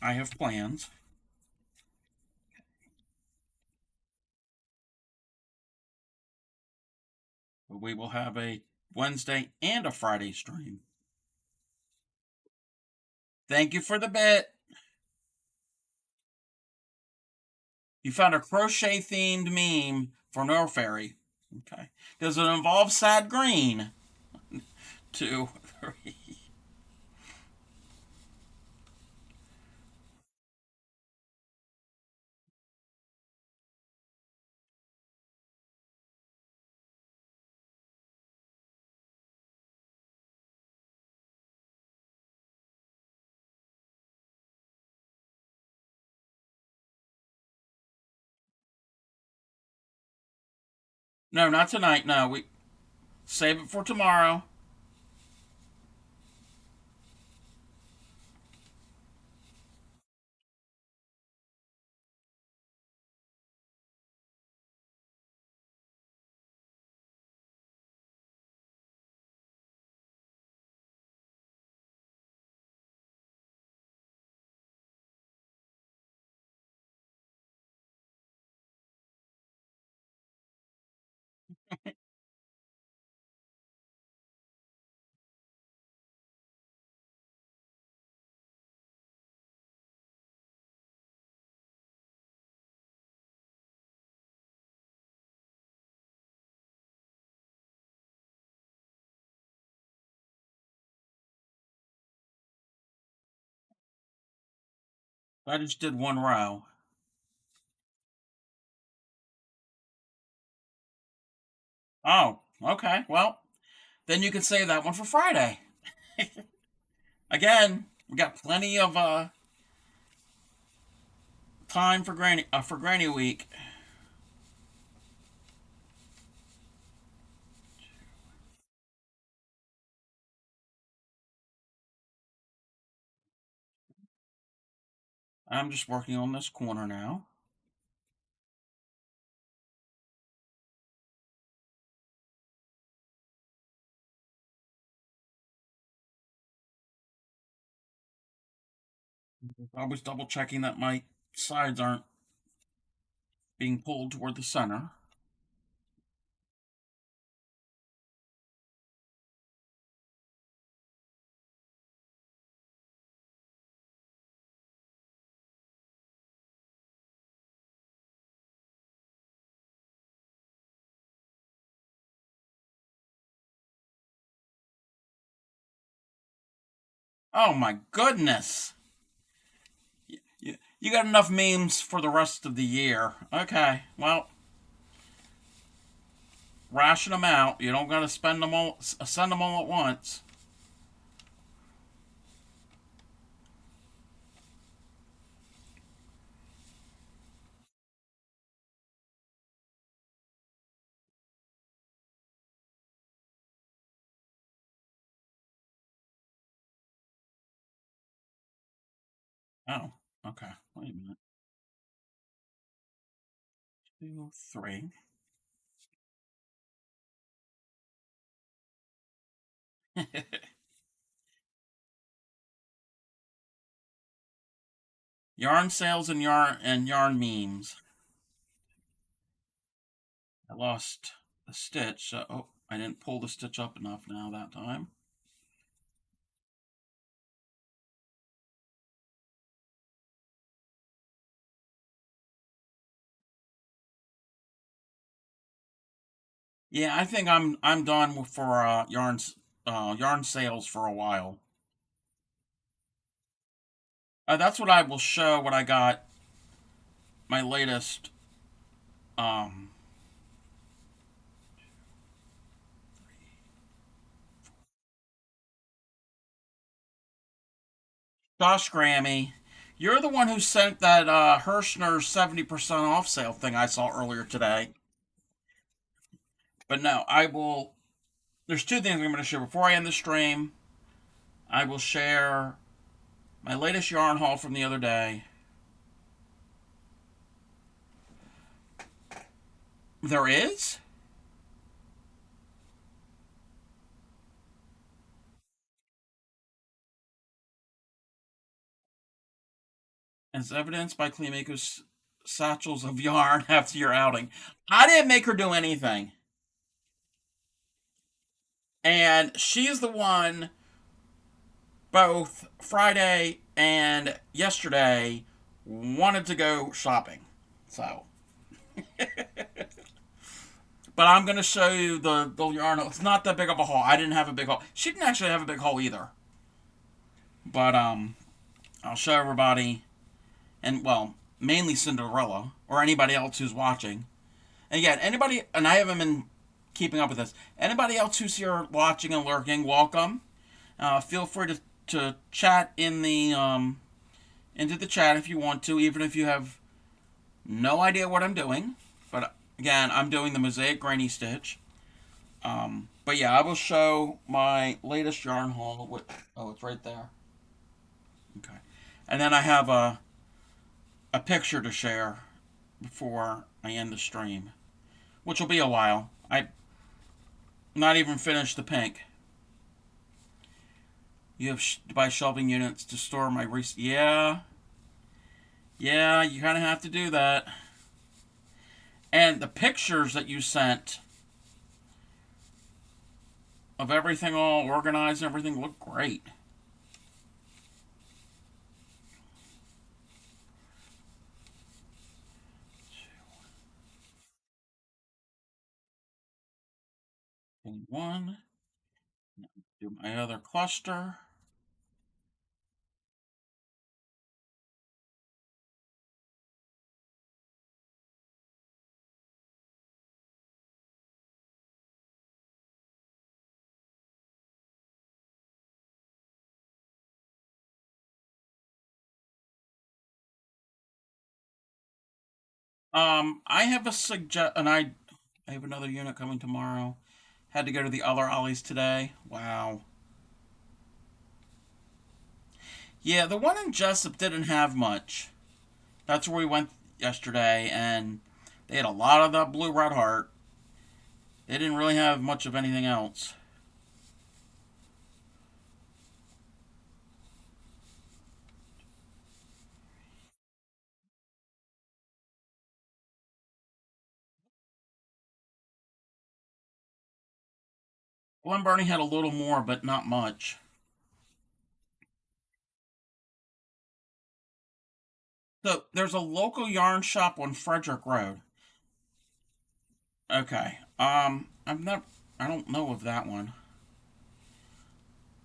A: I have plans. But we will have a Wednesday and a Friday stream. Thank you for the bit. You found a crochet themed meme for North Fairy. Okay. Does it involve Sad Green? 2, 3. No, not tonight. No, we save it for tomorrow. I just did one row. Oh, okay. Well, then you can save that one for Friday. Again, we got plenty of time for Granny Week. I'm just working on this corner now. Always double checking that my sides aren't being pulled toward the center. Oh my goodness! You got enough memes for the rest of the year. Okay, well, ration them out. You don't gotta spend them all, send them all at once. Oh, okay. Wait a minute. Two, three. Yarn sales and yarn memes. I lost a stitch. Oh, I didn't pull the stitch up enough now that time. Yeah, I think I'm done for yarn sales for a while. That's what I will show. What I got my latest um Josh Grammy. You're the one who sent that Hirschner's 70% off sale thing I saw earlier today. But no, I will. There's two things I'm going to share before I end the stream. I will share my latest yarn haul from the other day. There is, as evidenced by Cleamaker's satchels of yarn after your outing. I didn't make her do anything. And she's the one, both Friday and yesterday, wanted to go shopping. So, but I'm going to show you the yarn. It's not that big of a haul. I didn't have a big haul. She didn't actually have a big haul either. But I'll show everybody, and well, mainly Cinderella or anybody else who's watching. And again, anybody, and I haven't been keeping up with this. Anybody else who's here watching and lurking, welcome. Feel free to chat in the into the chat if you want to, even if you have no idea what I'm doing. But again, I'm doing the Mosaic granny stitch. But yeah, I will show my latest yarn haul. Oh, it's right there. Okay, and then I have a picture to share before I end the stream, which will be a while. I not even finished the pink. You have to buy shelving units to store my yeah, yeah. You kind of have to do that. And the pictures that you sent of everything all organized and everything look great. One. Do my other cluster. I have a and I have another unit coming tomorrow. Had to go to the other Ollie's today. Wow. Yeah, the one in Jessup didn't have much. That's where we went yesterday, and they had a lot of that blue red heart. They didn't really have much of anything else. Glen Burnie had a little more, but not much. So there's a local yarn shop on Frederick Road. Okay. I've never. I don't know of that one.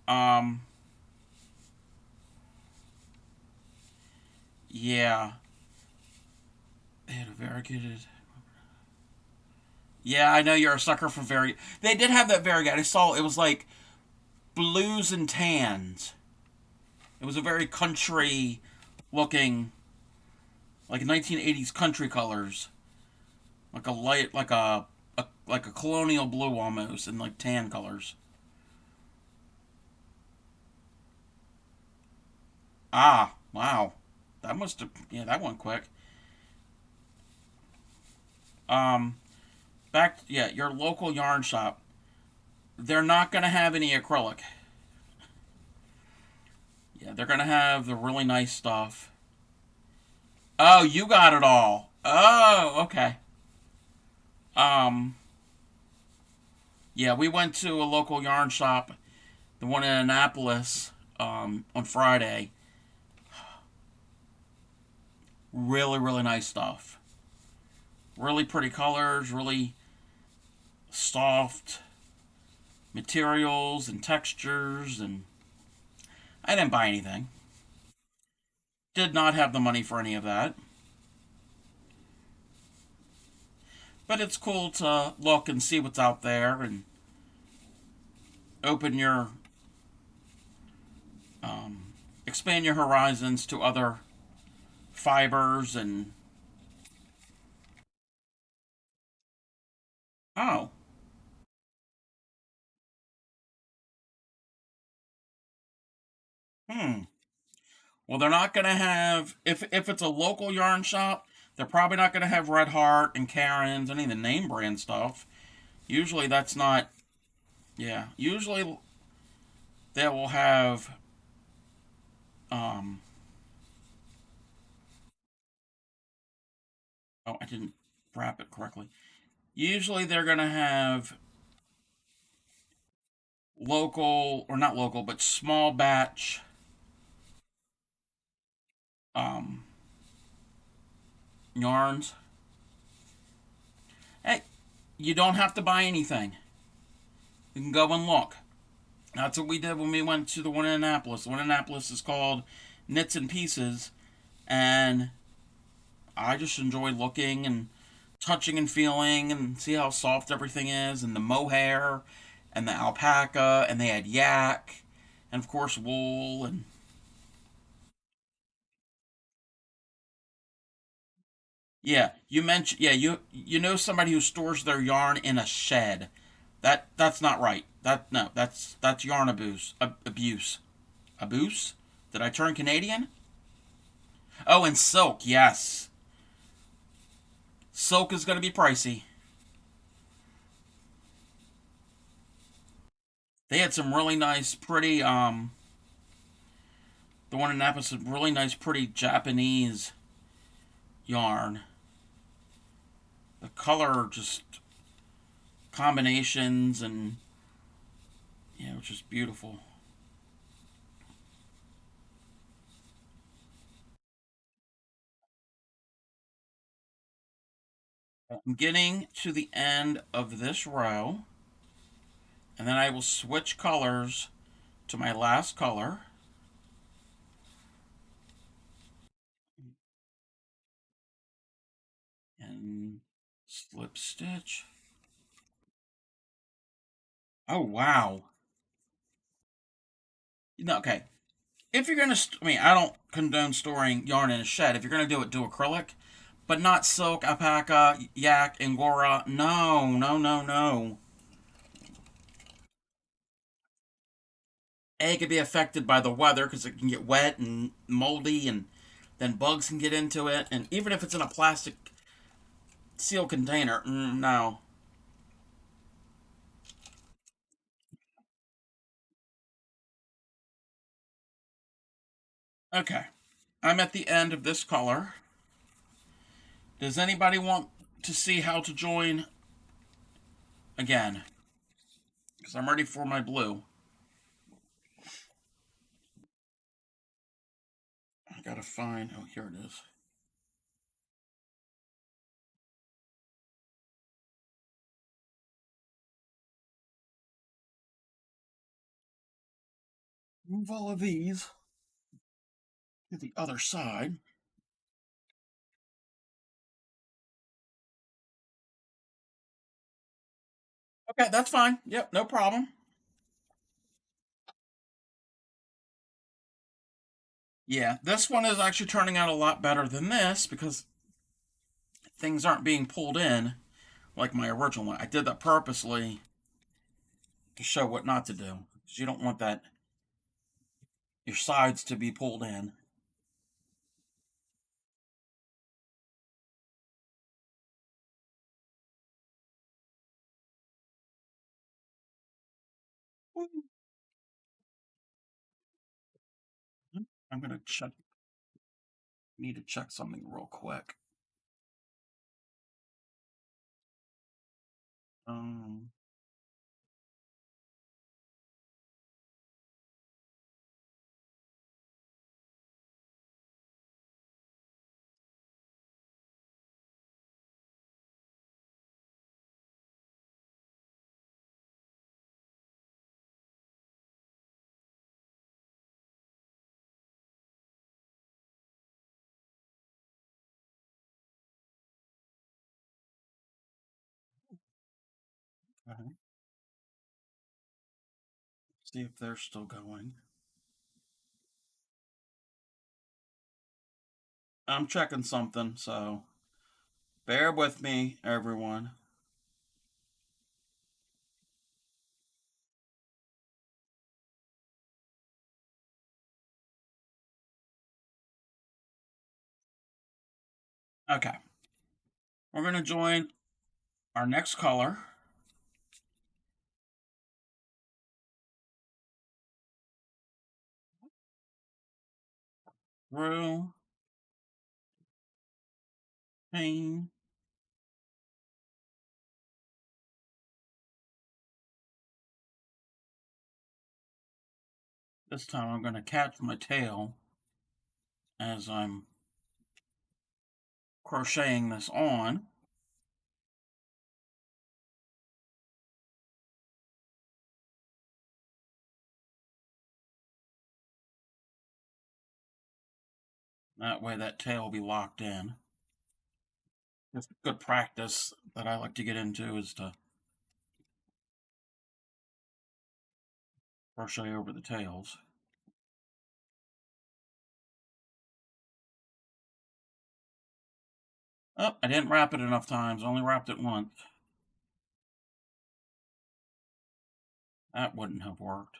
A: Um. Yeah, they had a variegated. Yeah, I know you're a sucker for vari. They did have that variegated. I saw it was like blues and tans. It was a very country looking, like 1980s country colors, like a light, like a colonial blue almost, and like tan colors. Ah, wow, that must have yeah, that went quick. Um, yeah, your local yarn shop. They're not gonna have any acrylic. Yeah, they're gonna have the really nice stuff. Oh, you got it all. Oh, okay. Um, yeah, we went to a local yarn shop, the one in Annapolis, on Friday. Really, really nice stuff. Really pretty colors, really soft materials and textures, and I didn't buy anything. Did not have the money for any of that. But it's cool to look and see what's out there and open your, expand your horizons to other fibers and, oh, hmm. Well, they're not going to have, if it's a local yarn shop, they're probably not going to have Red Heart and Karen's, any of the name brand stuff. Usually that's not, yeah, usually they will have, um, oh, I didn't wrap it correctly. Usually they're going to have local, or not local, but small batch, um, yarns. Hey, you don't have to buy anything. You can go and look. That's what we did when we went to the one in Annapolis. The one in Annapolis is called Knits and Pieces, and I just enjoy looking and touching and feeling and see how soft everything is, and the mohair and the alpaca, and they had yak, and of course wool, and yeah, you mentioned yeah, you know somebody who stores their yarn in a shed. That's not right. That no, that's yarn abuse. Abuse. Abuse? Did I turn Canadian? Oh, and silk. Yes, silk is going to be pricey. They had some really nice, pretty. The one in Napa had really nice, pretty Japanese yarn. The color just combinations and yeah, it was just beautiful. I'm getting to the end of this row, and then I will switch colors to my last color and slip stitch. Oh wow! No, okay. If you're gonna, I mean, I don't condone storing yarn in a shed. If you're gonna do it, do acrylic, but not silk, alpaca, yak, angora. No, no, no, no. A, it could be affected by the weather because it can get wet and moldy, and then bugs can get into it. And even if it's in a plastic sealed container, no. Okay, I'm at the end of this color. Does anybody want to see how to join again? Because I'm ready for my blue. I gotta find. Oh, here it is. Move all of these to the other side. Okay, that's fine. Yep, no problem. Yeah, this one is actually turning out a lot better than this because things aren't being pulled in like my original one. I did that purposely to show what not to do because you don't want that your sides to be pulled in. I'm gonna check. Need to check something real quick. Um, okay. See if they're still going. I'm checking something, so bear with me, everyone. Okay, we're gonna join our next color. Through pain. This time I'm gonna catch my tail as I'm crocheting this on. That way that tail will be locked in. It's good practice that I like to get into is to crochet over the tails. Oh, I didn't wrap it enough times. I only wrapped it once. That wouldn't have worked.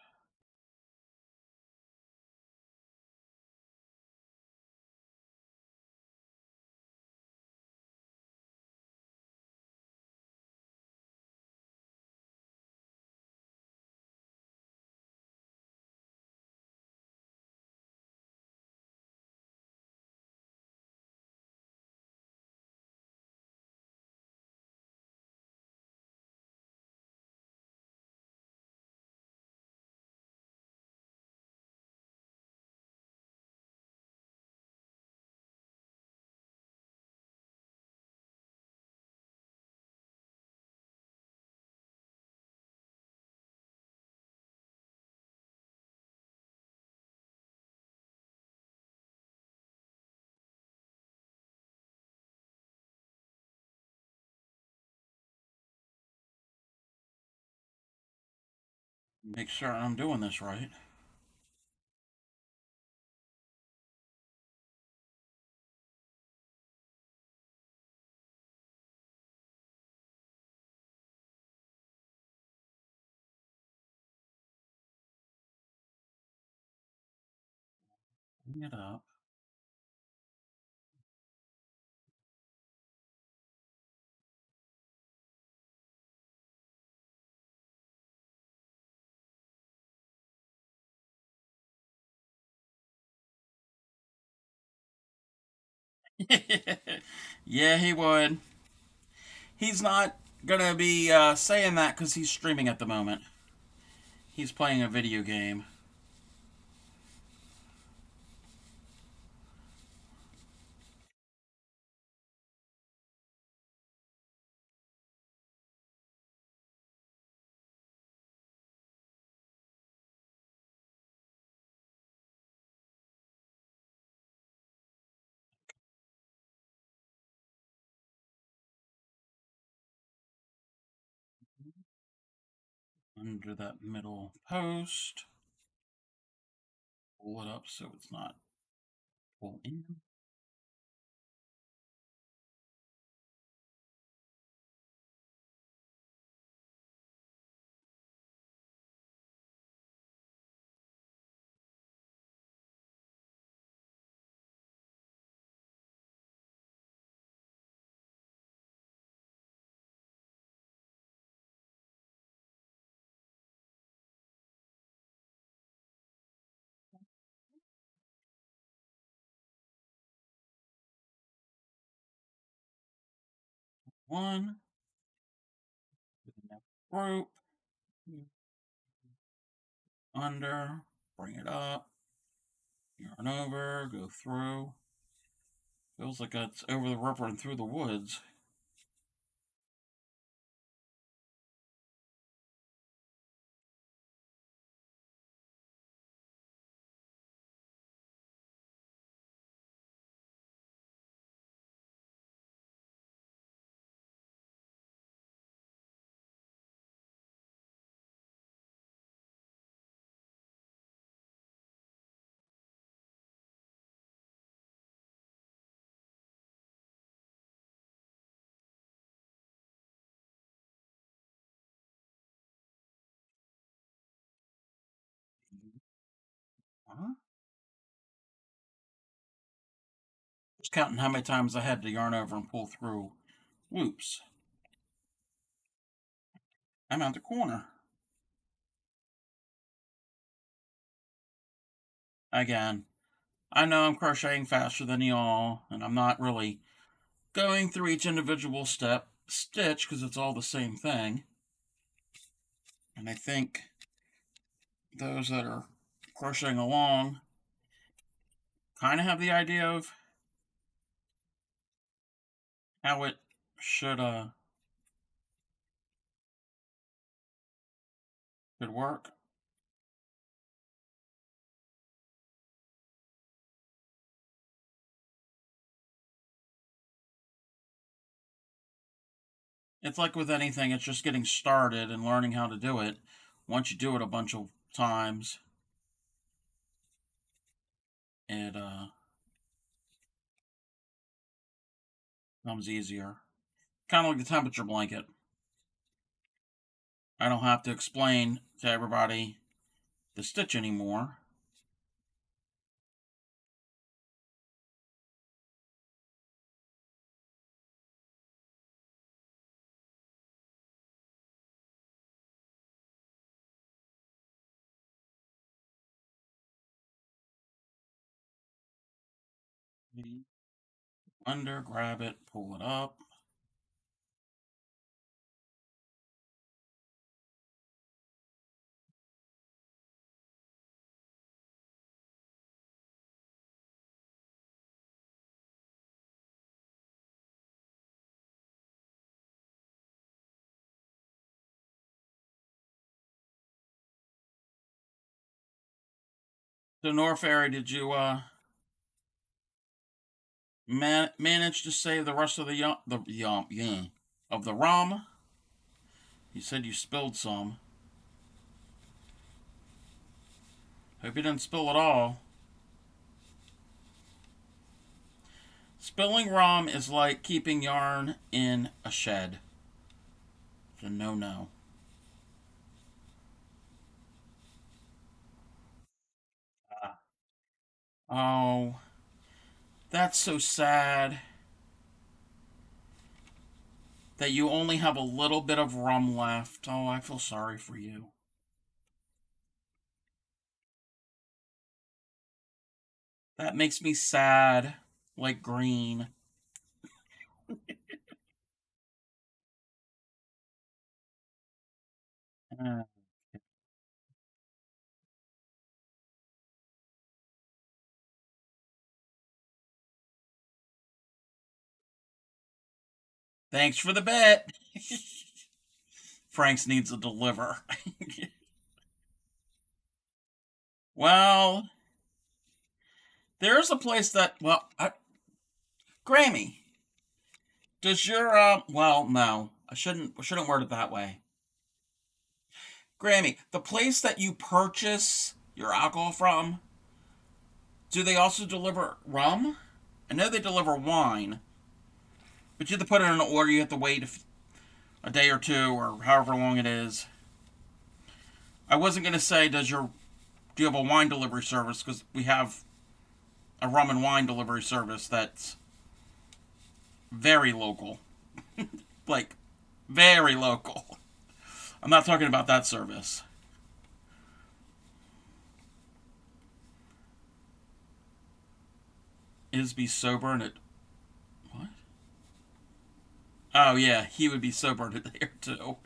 A: Make sure I'm doing this right. Bring it up. Yeah, he would. He's not gonna be saying that because he's streaming at the moment. He's playing a video game. under that middle post. Pull it up so it's not pull in. One. Group. Under. Bring it up. Yarn over. Go through. Feels like it's over the river and through the woods. Huh? Just counting how many times I had to yarn over and pull through loops. I'm at the corner. Again, I know I'm crocheting faster than y'all, and I'm not really going through each individual stitch because it's all the same thing. And I think those that are crocheting along kind of have the idea of how it should work. It's like with anything, it's just getting started and learning how to do it. Once you do it a bunch of times, it becomes easier. Kind of like the temperature blanket. I don't have to explain to everybody the stitch anymore. Under, grab it, pull it up. So, Norfairy, did you manage to save the rest of of the rum? You said you spilled some. Hope you didn't spill it all. Spilling rum is like keeping yarn in a shed. It's a no-no. Oh, that's so sad that you only have a little bit of rum left. Oh, I feel sorry for you. That makes me sad, like green. Uh, Thanks for the bet. Franks needs to deliver. Well, there's a place that, Grammy, does your, well, no, I shouldn't word it that way. Grammy, the place that you purchase your alcohol from, do they also deliver rum? I know they deliver wine, but you have to put it in an order. You have to wait a day or two or however long it is. I wasn't gonna say do you have a wine delivery service, because we have a rum and wine delivery service that's very local, like very local. I'm not talking about that service. Is be sober and it what? Oh yeah, he would be sober there too.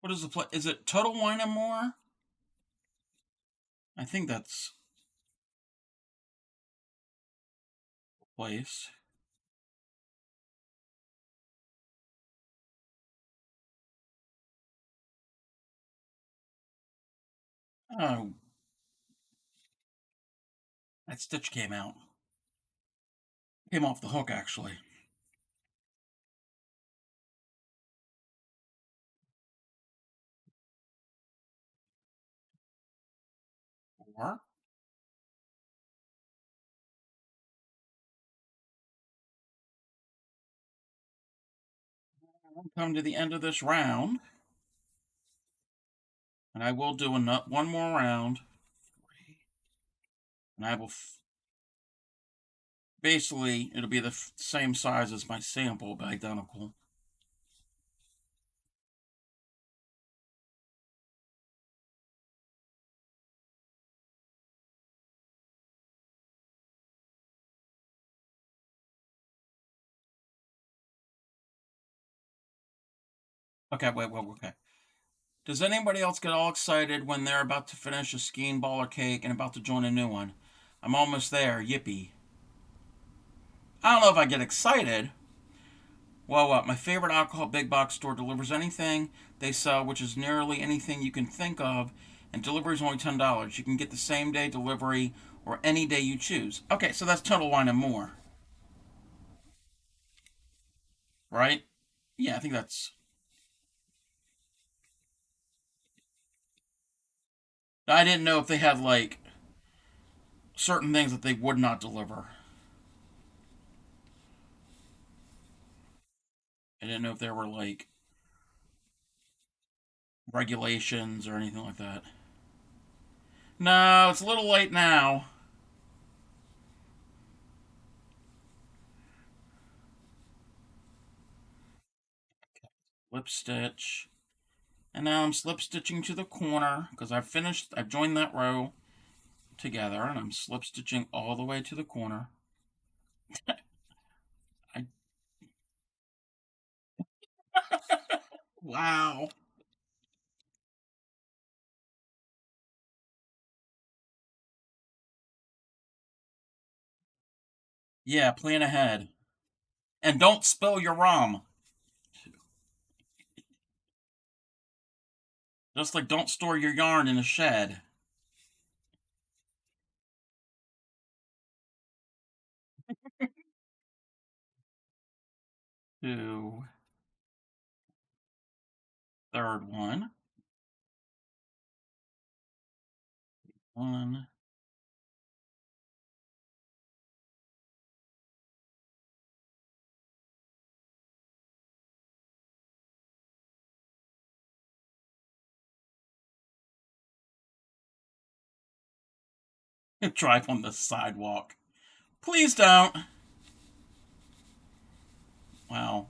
A: What is the place? Is it Total Wine and More? I think that's the place. Oh, that stitch came out. Came off the hook actually. Or we'll come to the end of this round, and I will do one more round, and I will basically it'll be the same size as my sample, but identical. Okay, wait, okay. Does anybody else get all excited when they're about to finish a skiing ball or cake and about to join a new one? I'm almost there, yippee. I don't know if I get excited. Well, what? My favorite alcohol big box store delivers anything they sell, which is nearly anything you can think of, and delivery is only $10. You can get the same day delivery or any day you choose. Okay, so that's Total Wine and More, right? Yeah, I think that's. I didn't know if they had like certain things that they would not deliver. I didn't know if there were like regulations or anything like that. No, it's a little late now. Slip stitch. And now I'm slip stitching to the corner because I've joined that row together and I'm slip stitching all the way to the corner. I, wow. Yeah, plan ahead. And don't spill your rum. Just like don't store your yarn in a shed. Two, third one. One. Drive on the sidewalk. Please don't. Wow.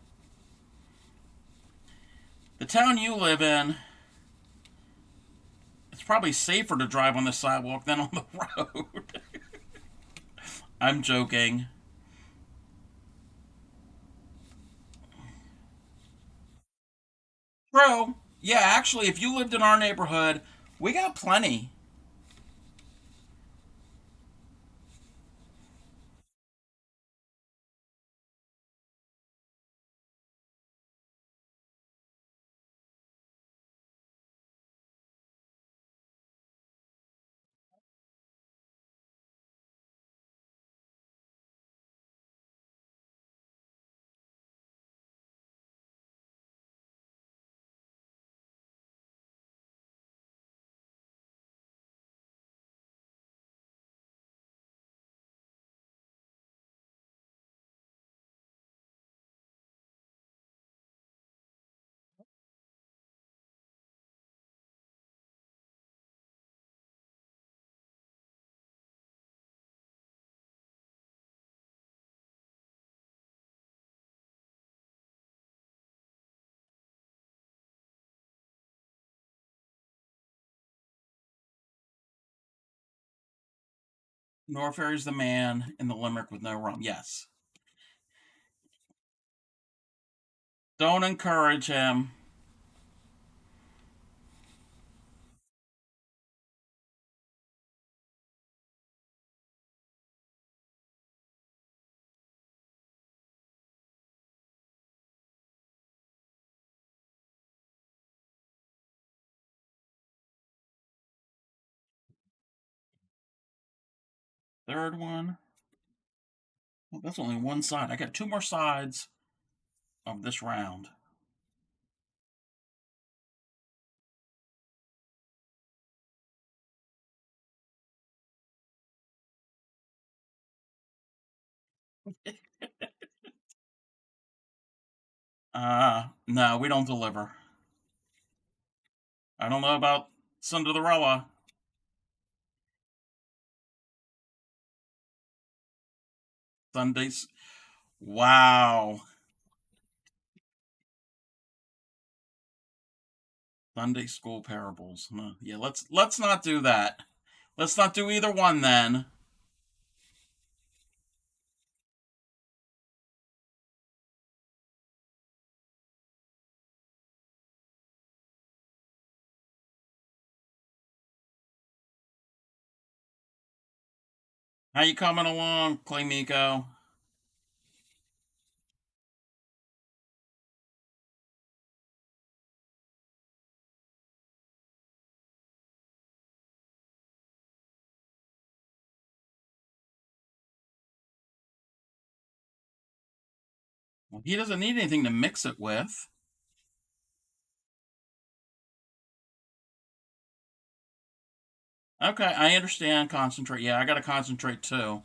A: The town you live in, it's probably safer to drive on the sidewalk than on the road. I'm joking. True. Yeah, actually, if you lived in our neighborhood, we got plenty. Nor fairies the man in the limerick with no rum. Yes. Don't encourage him. Third one. Well, that's only one side. I got two more sides of this round. No, we don't deliver. I don't know about Cinderella. Sundays. Wow. Sunday school parables. Huh. Yeah, let's not do that. Let's not do either one then. How you coming along, Clay Miko? Well, he doesn't need anything to mix it with. Okay, I understand. Concentrate. Yeah, I gotta concentrate too.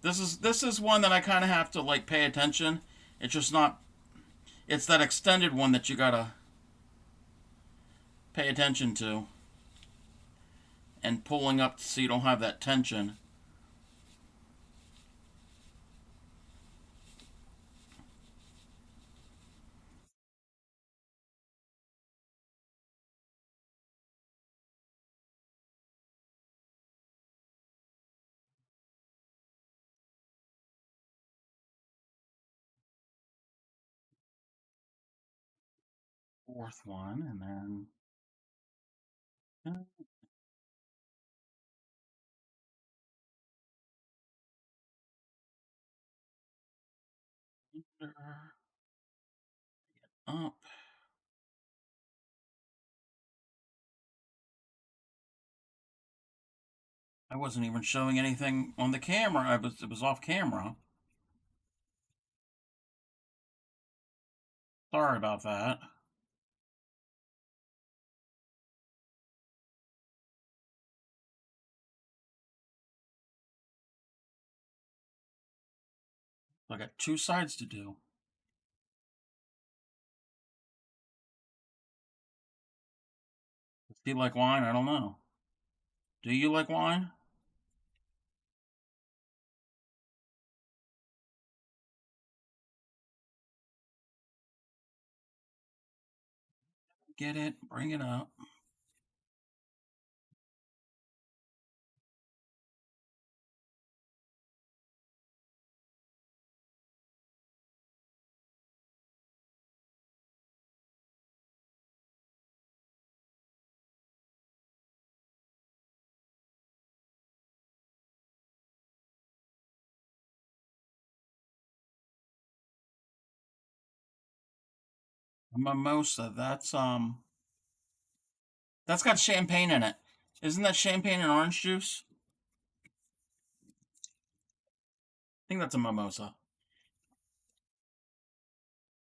A: This is one that I kind of have to like pay attention. It's just not. It's that extended one that you gotta pay attention to and pulling up so you don't have that tension. Fourth one, and then up. I wasn't even showing anything on the camera. It was off camera. Sorry about that. I got two sides to do. Do you like wine? I don't know. Do you like wine? Get it? Bring it up. A mimosa. That's got champagne in it. Isn't that champagne and orange juice? I think that's a mimosa.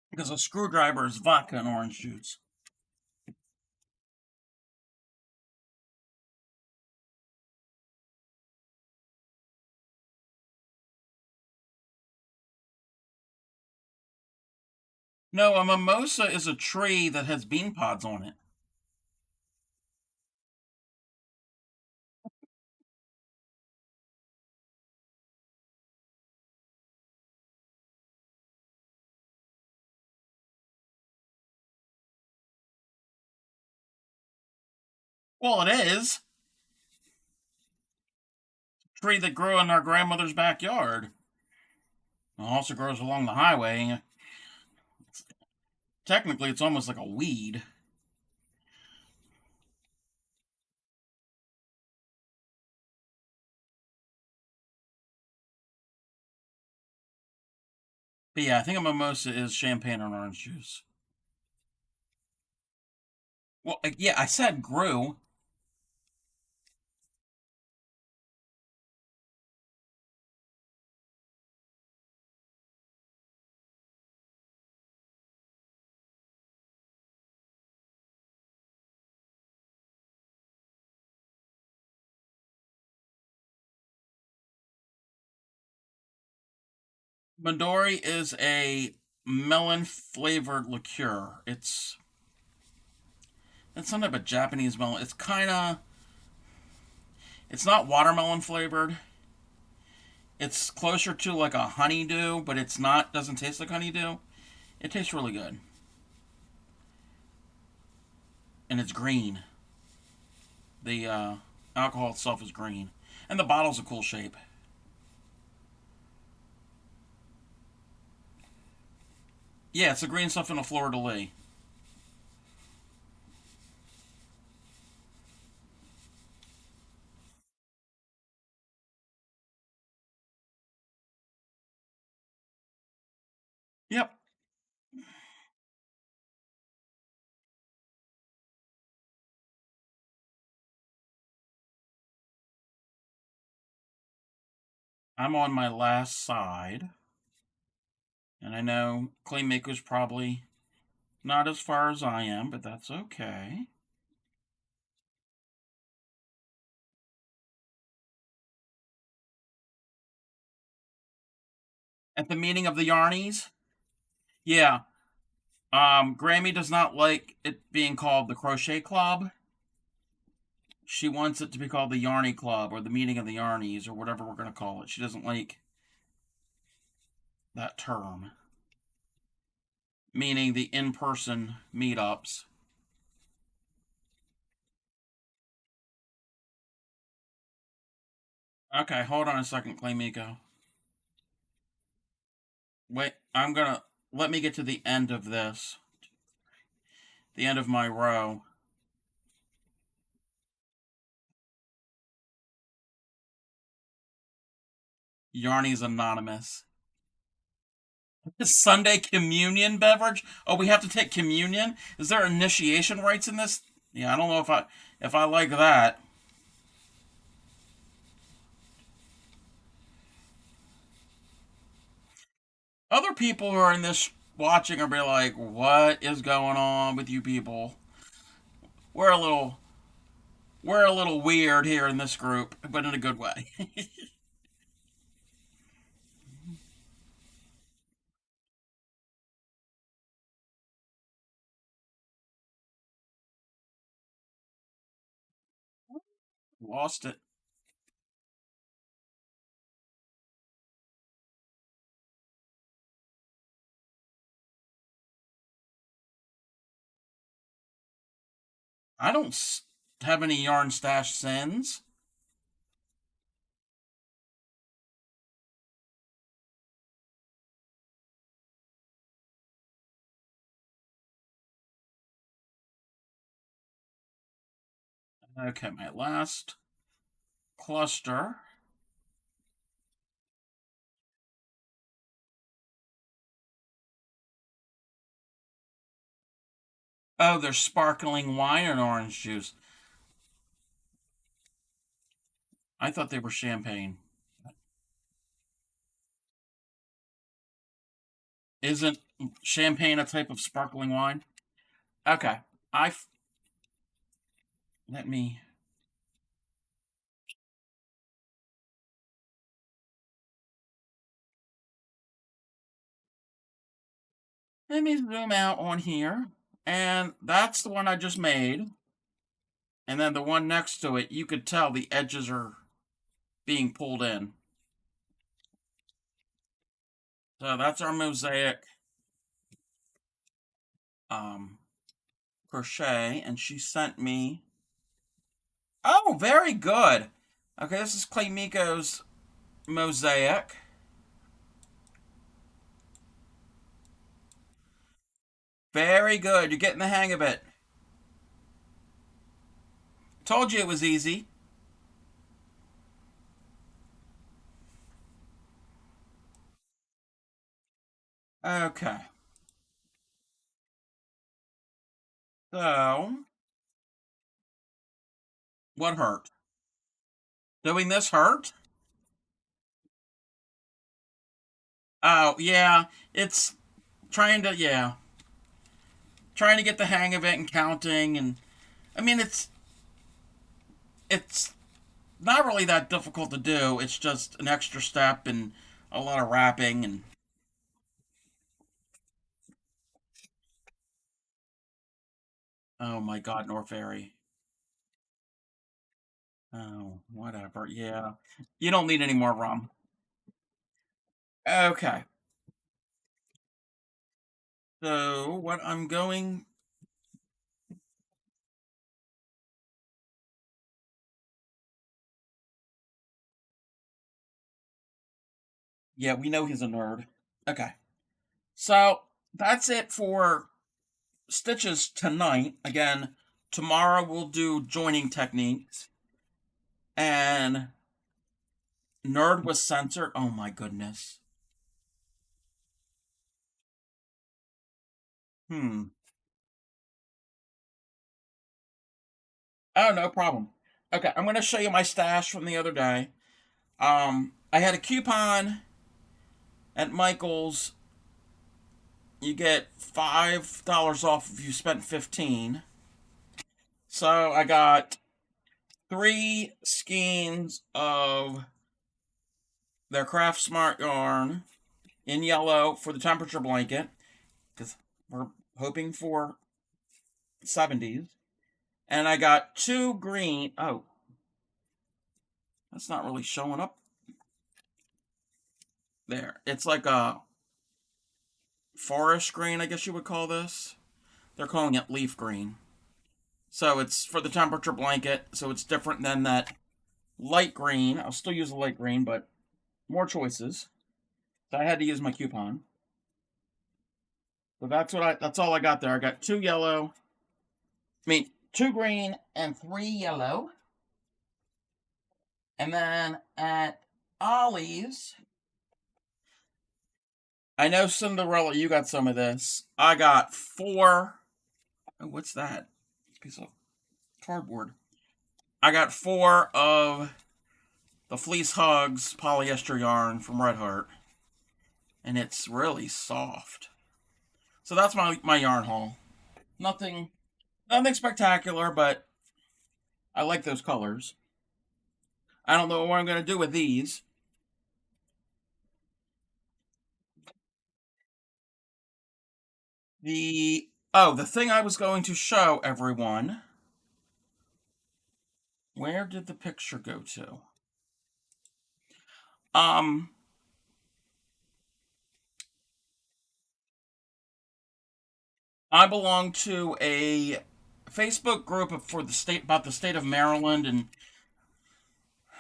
A: Because a screwdriver is vodka and orange juice. No, a mimosa is a tree that has bean pods on it. Well, it is. hickory that grew in our grandmother's backyard. It also grows along the highway. Technically, it's almost like a weed. But yeah, I think a mimosa is champagne and orange juice. Well, yeah, I said grew. Midori is a melon flavored liqueur. It's not a Japanese melon. It's not watermelon flavored. It's closer to like a honeydew, but it's not. Doesn't taste like honeydew. It tastes really good, and it's green. The alcohol itself is green, and the bottle's a cool shape. Yeah, it's the green stuff in a fleur de lis. Yep, I'm on my last side, and I know Claymaker's probably not as far as I am, but that's okay. At the meeting of the Yarnies, yeah. Grammy does not like it being called the Crochet Club. She wants it to be called the Yarny Club or the Meeting of the Yarnies or whatever we're going to call it. She doesn't like that term, meaning the in person meetups. Okay, hold on a second, Claymiko. Wait, let me get to the end of this, the end of my row. Yarny's Anonymous. Sunday communion beverage? Oh, we have to take communion? Is there initiation rites in this? Yeah, I don't know if I like that. Other people who are in this watching are be like, "What is going on with you people? We're a little we're a little weird here in this group, but in a good way." Lost it. I don't have any yarn stash sins. Okay, my last cluster. Oh, there's sparkling wine and orange juice. I thought they were champagne. Isn't champagne a type of sparkling wine? Okay. I let me let me zoom out on here. And that's the one I just made. And then the one next to it, you could tell the edges are being pulled in. So that's our mosaic um, crochet. And she sent me. Oh, very good. Okay, this is Clay Miko's Mosaic. Very good. You're getting the hang of it. Told you it was easy. Okay. So, what hurt? Doing this hurt? Oh, yeah. It's yeah, trying to get the hang of it and counting. And I mean, it's not really that difficult to do. It's just an extra step and a lot of wrapping. And oh my God, Norfairy. Oh, whatever. Yeah. You don't need any more rum. Okay. So, what I'm going. Yeah, we know he's a nerd. Okay. So, that's it for stitches tonight. Again, tomorrow we'll do joining techniques. And nerd was censored. Oh my goodness. Hmm. Oh, no problem. Okay, I'm going to show you my stash from the other day. I had a coupon at Michael's. You get $5 off if you spent 15. So I got 3 skeins of their Craft Smart yarn in yellow for the temperature blanket because we're hoping for 70s. And I got 2 green. Oh, that's not really showing up there. It's like a forest green, I guess you would call this. They're calling it leaf green. So it's for the temperature blanket. So it's different than that light green. I'll still use the light green, but more choices. So I had to use my coupon. So that's all I got there. I got 2 yellow. I mean 2 green and 3 yellow. And then at Ollie's, I know Cinderella, you got some of this. I got 4. Oh, what's that? Piece of cardboard. I got 4 of the Fleece Hugs polyester yarn from Red Heart, and it's really soft. So that's my yarn haul. Nothing nothing spectacular, but I like those colors. I don't know what I'm gonna do with these. The thing I was going to show everyone. Where did the picture go to? Um, I belong to a Facebook group for the state about the state of Maryland and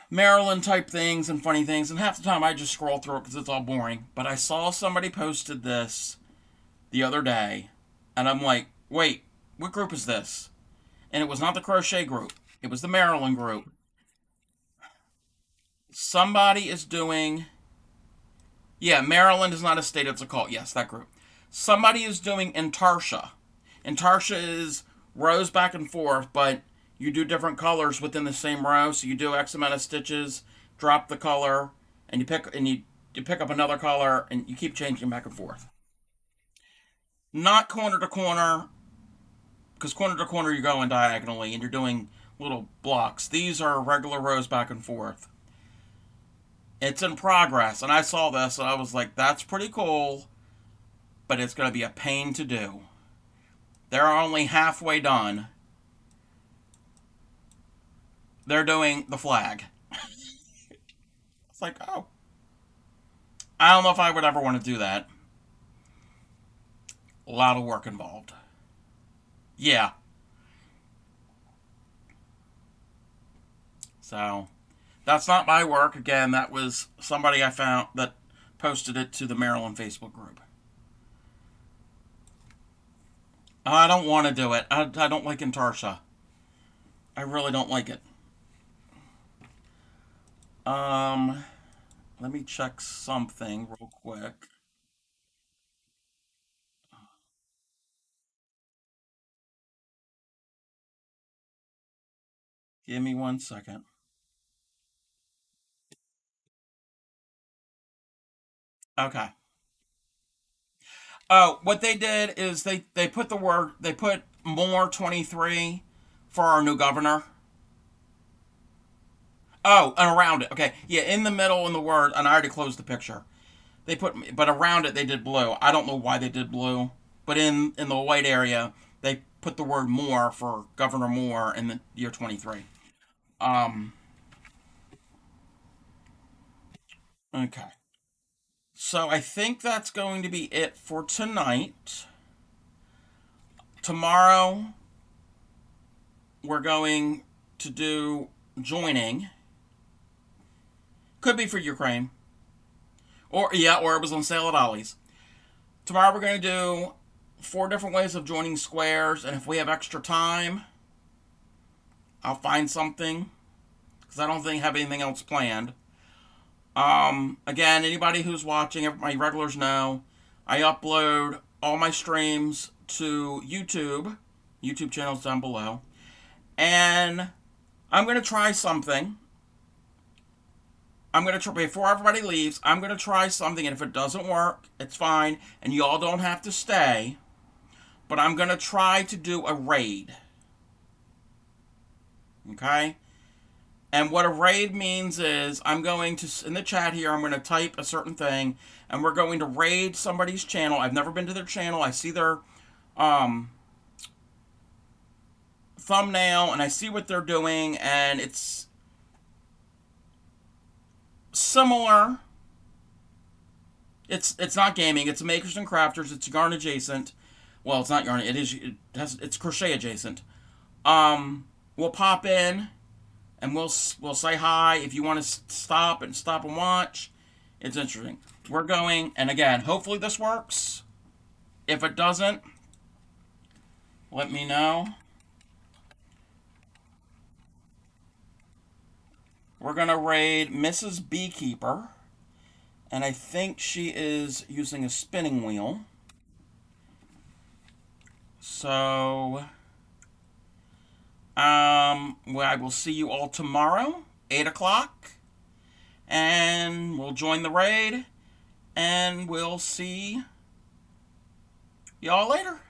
A: Maryland type things and funny things, and half the time I just scroll through it because it's all boring. But I saw somebody posted this the other day, and I'm like, wait, what group is this? And it was not the crochet group, it was the Maryland group. Somebody is doing, yeah, Maryland is not a state, it's a cult. Yes, that group. Somebody is doing Intarsha. Intarsha is rows back and forth, but you do different colors within the same row. So you do X amount of stitches, drop the color, and you pick up another color, and you keep changing back and forth. Not corner to corner, because corner to corner you're going diagonally and you're doing little blocks. These are regular rows back and forth. It's in progress, and I saw this and I was like, that's pretty cool, but it's going to be a pain to do. They're only halfway done. They're doing the flag. It's like, oh, I don't know if I would ever want to do that. A lot of work involved. Yeah. So That's not my work. Again, that was somebody I found that posted it to the Maryland Facebook group. I don't want to do it. I don't like Intarsha. I really don't like it. Um, Let me check something real quick. Give me 1 second. Okay. Oh, what they did is they put they put more 23 for our new governor. Oh, and around it. Okay. Yeah, in the middle in the word, and I already closed the picture. They put, but around it they did blue. I don't know why they did blue, but in the white area they put the word more for Governor Moore in the year 23. Um. Okay. So I think that's going to be it for tonight. Tomorrow we're going to do joining. Could be for Ukraine. Or yeah, or it was on sale at Ollie's. Tomorrow we're going to do 4 different ways of joining squares, and if we have extra time, I'll find something because I don't think I have anything else planned. Again, anybody who's watching, my regulars know, I upload all my streams to YouTube. YouTube channel's down below, and I'm going to try something. I'm going to try, before everybody leaves, I'm going to try something, and if it doesn't work, it's fine, and you all don't have to stay, but I'm going to try to do a raid. Okay? And what a raid means is I'm going to, in the chat here, I'm going to type a certain thing, and we're going to raid somebody's channel. I've never been to their channel. I see their um, thumbnail, and I see what they're doing, and it's similar. It's not gaming. It's makers and crafters. It's yarn adjacent. Well, it's not yarn. It's crochet adjacent. We'll pop in and we'll say hi if you want to stop and watch. It's interesting. We're going, and again, hopefully this works. If it doesn't, let me know. We're gonna raid Mrs. Beekeeper, and I think she is using a spinning wheel. So, well, I will see you all tomorrow, 8 o'clock, and we'll join the raid, and we'll see y'all later.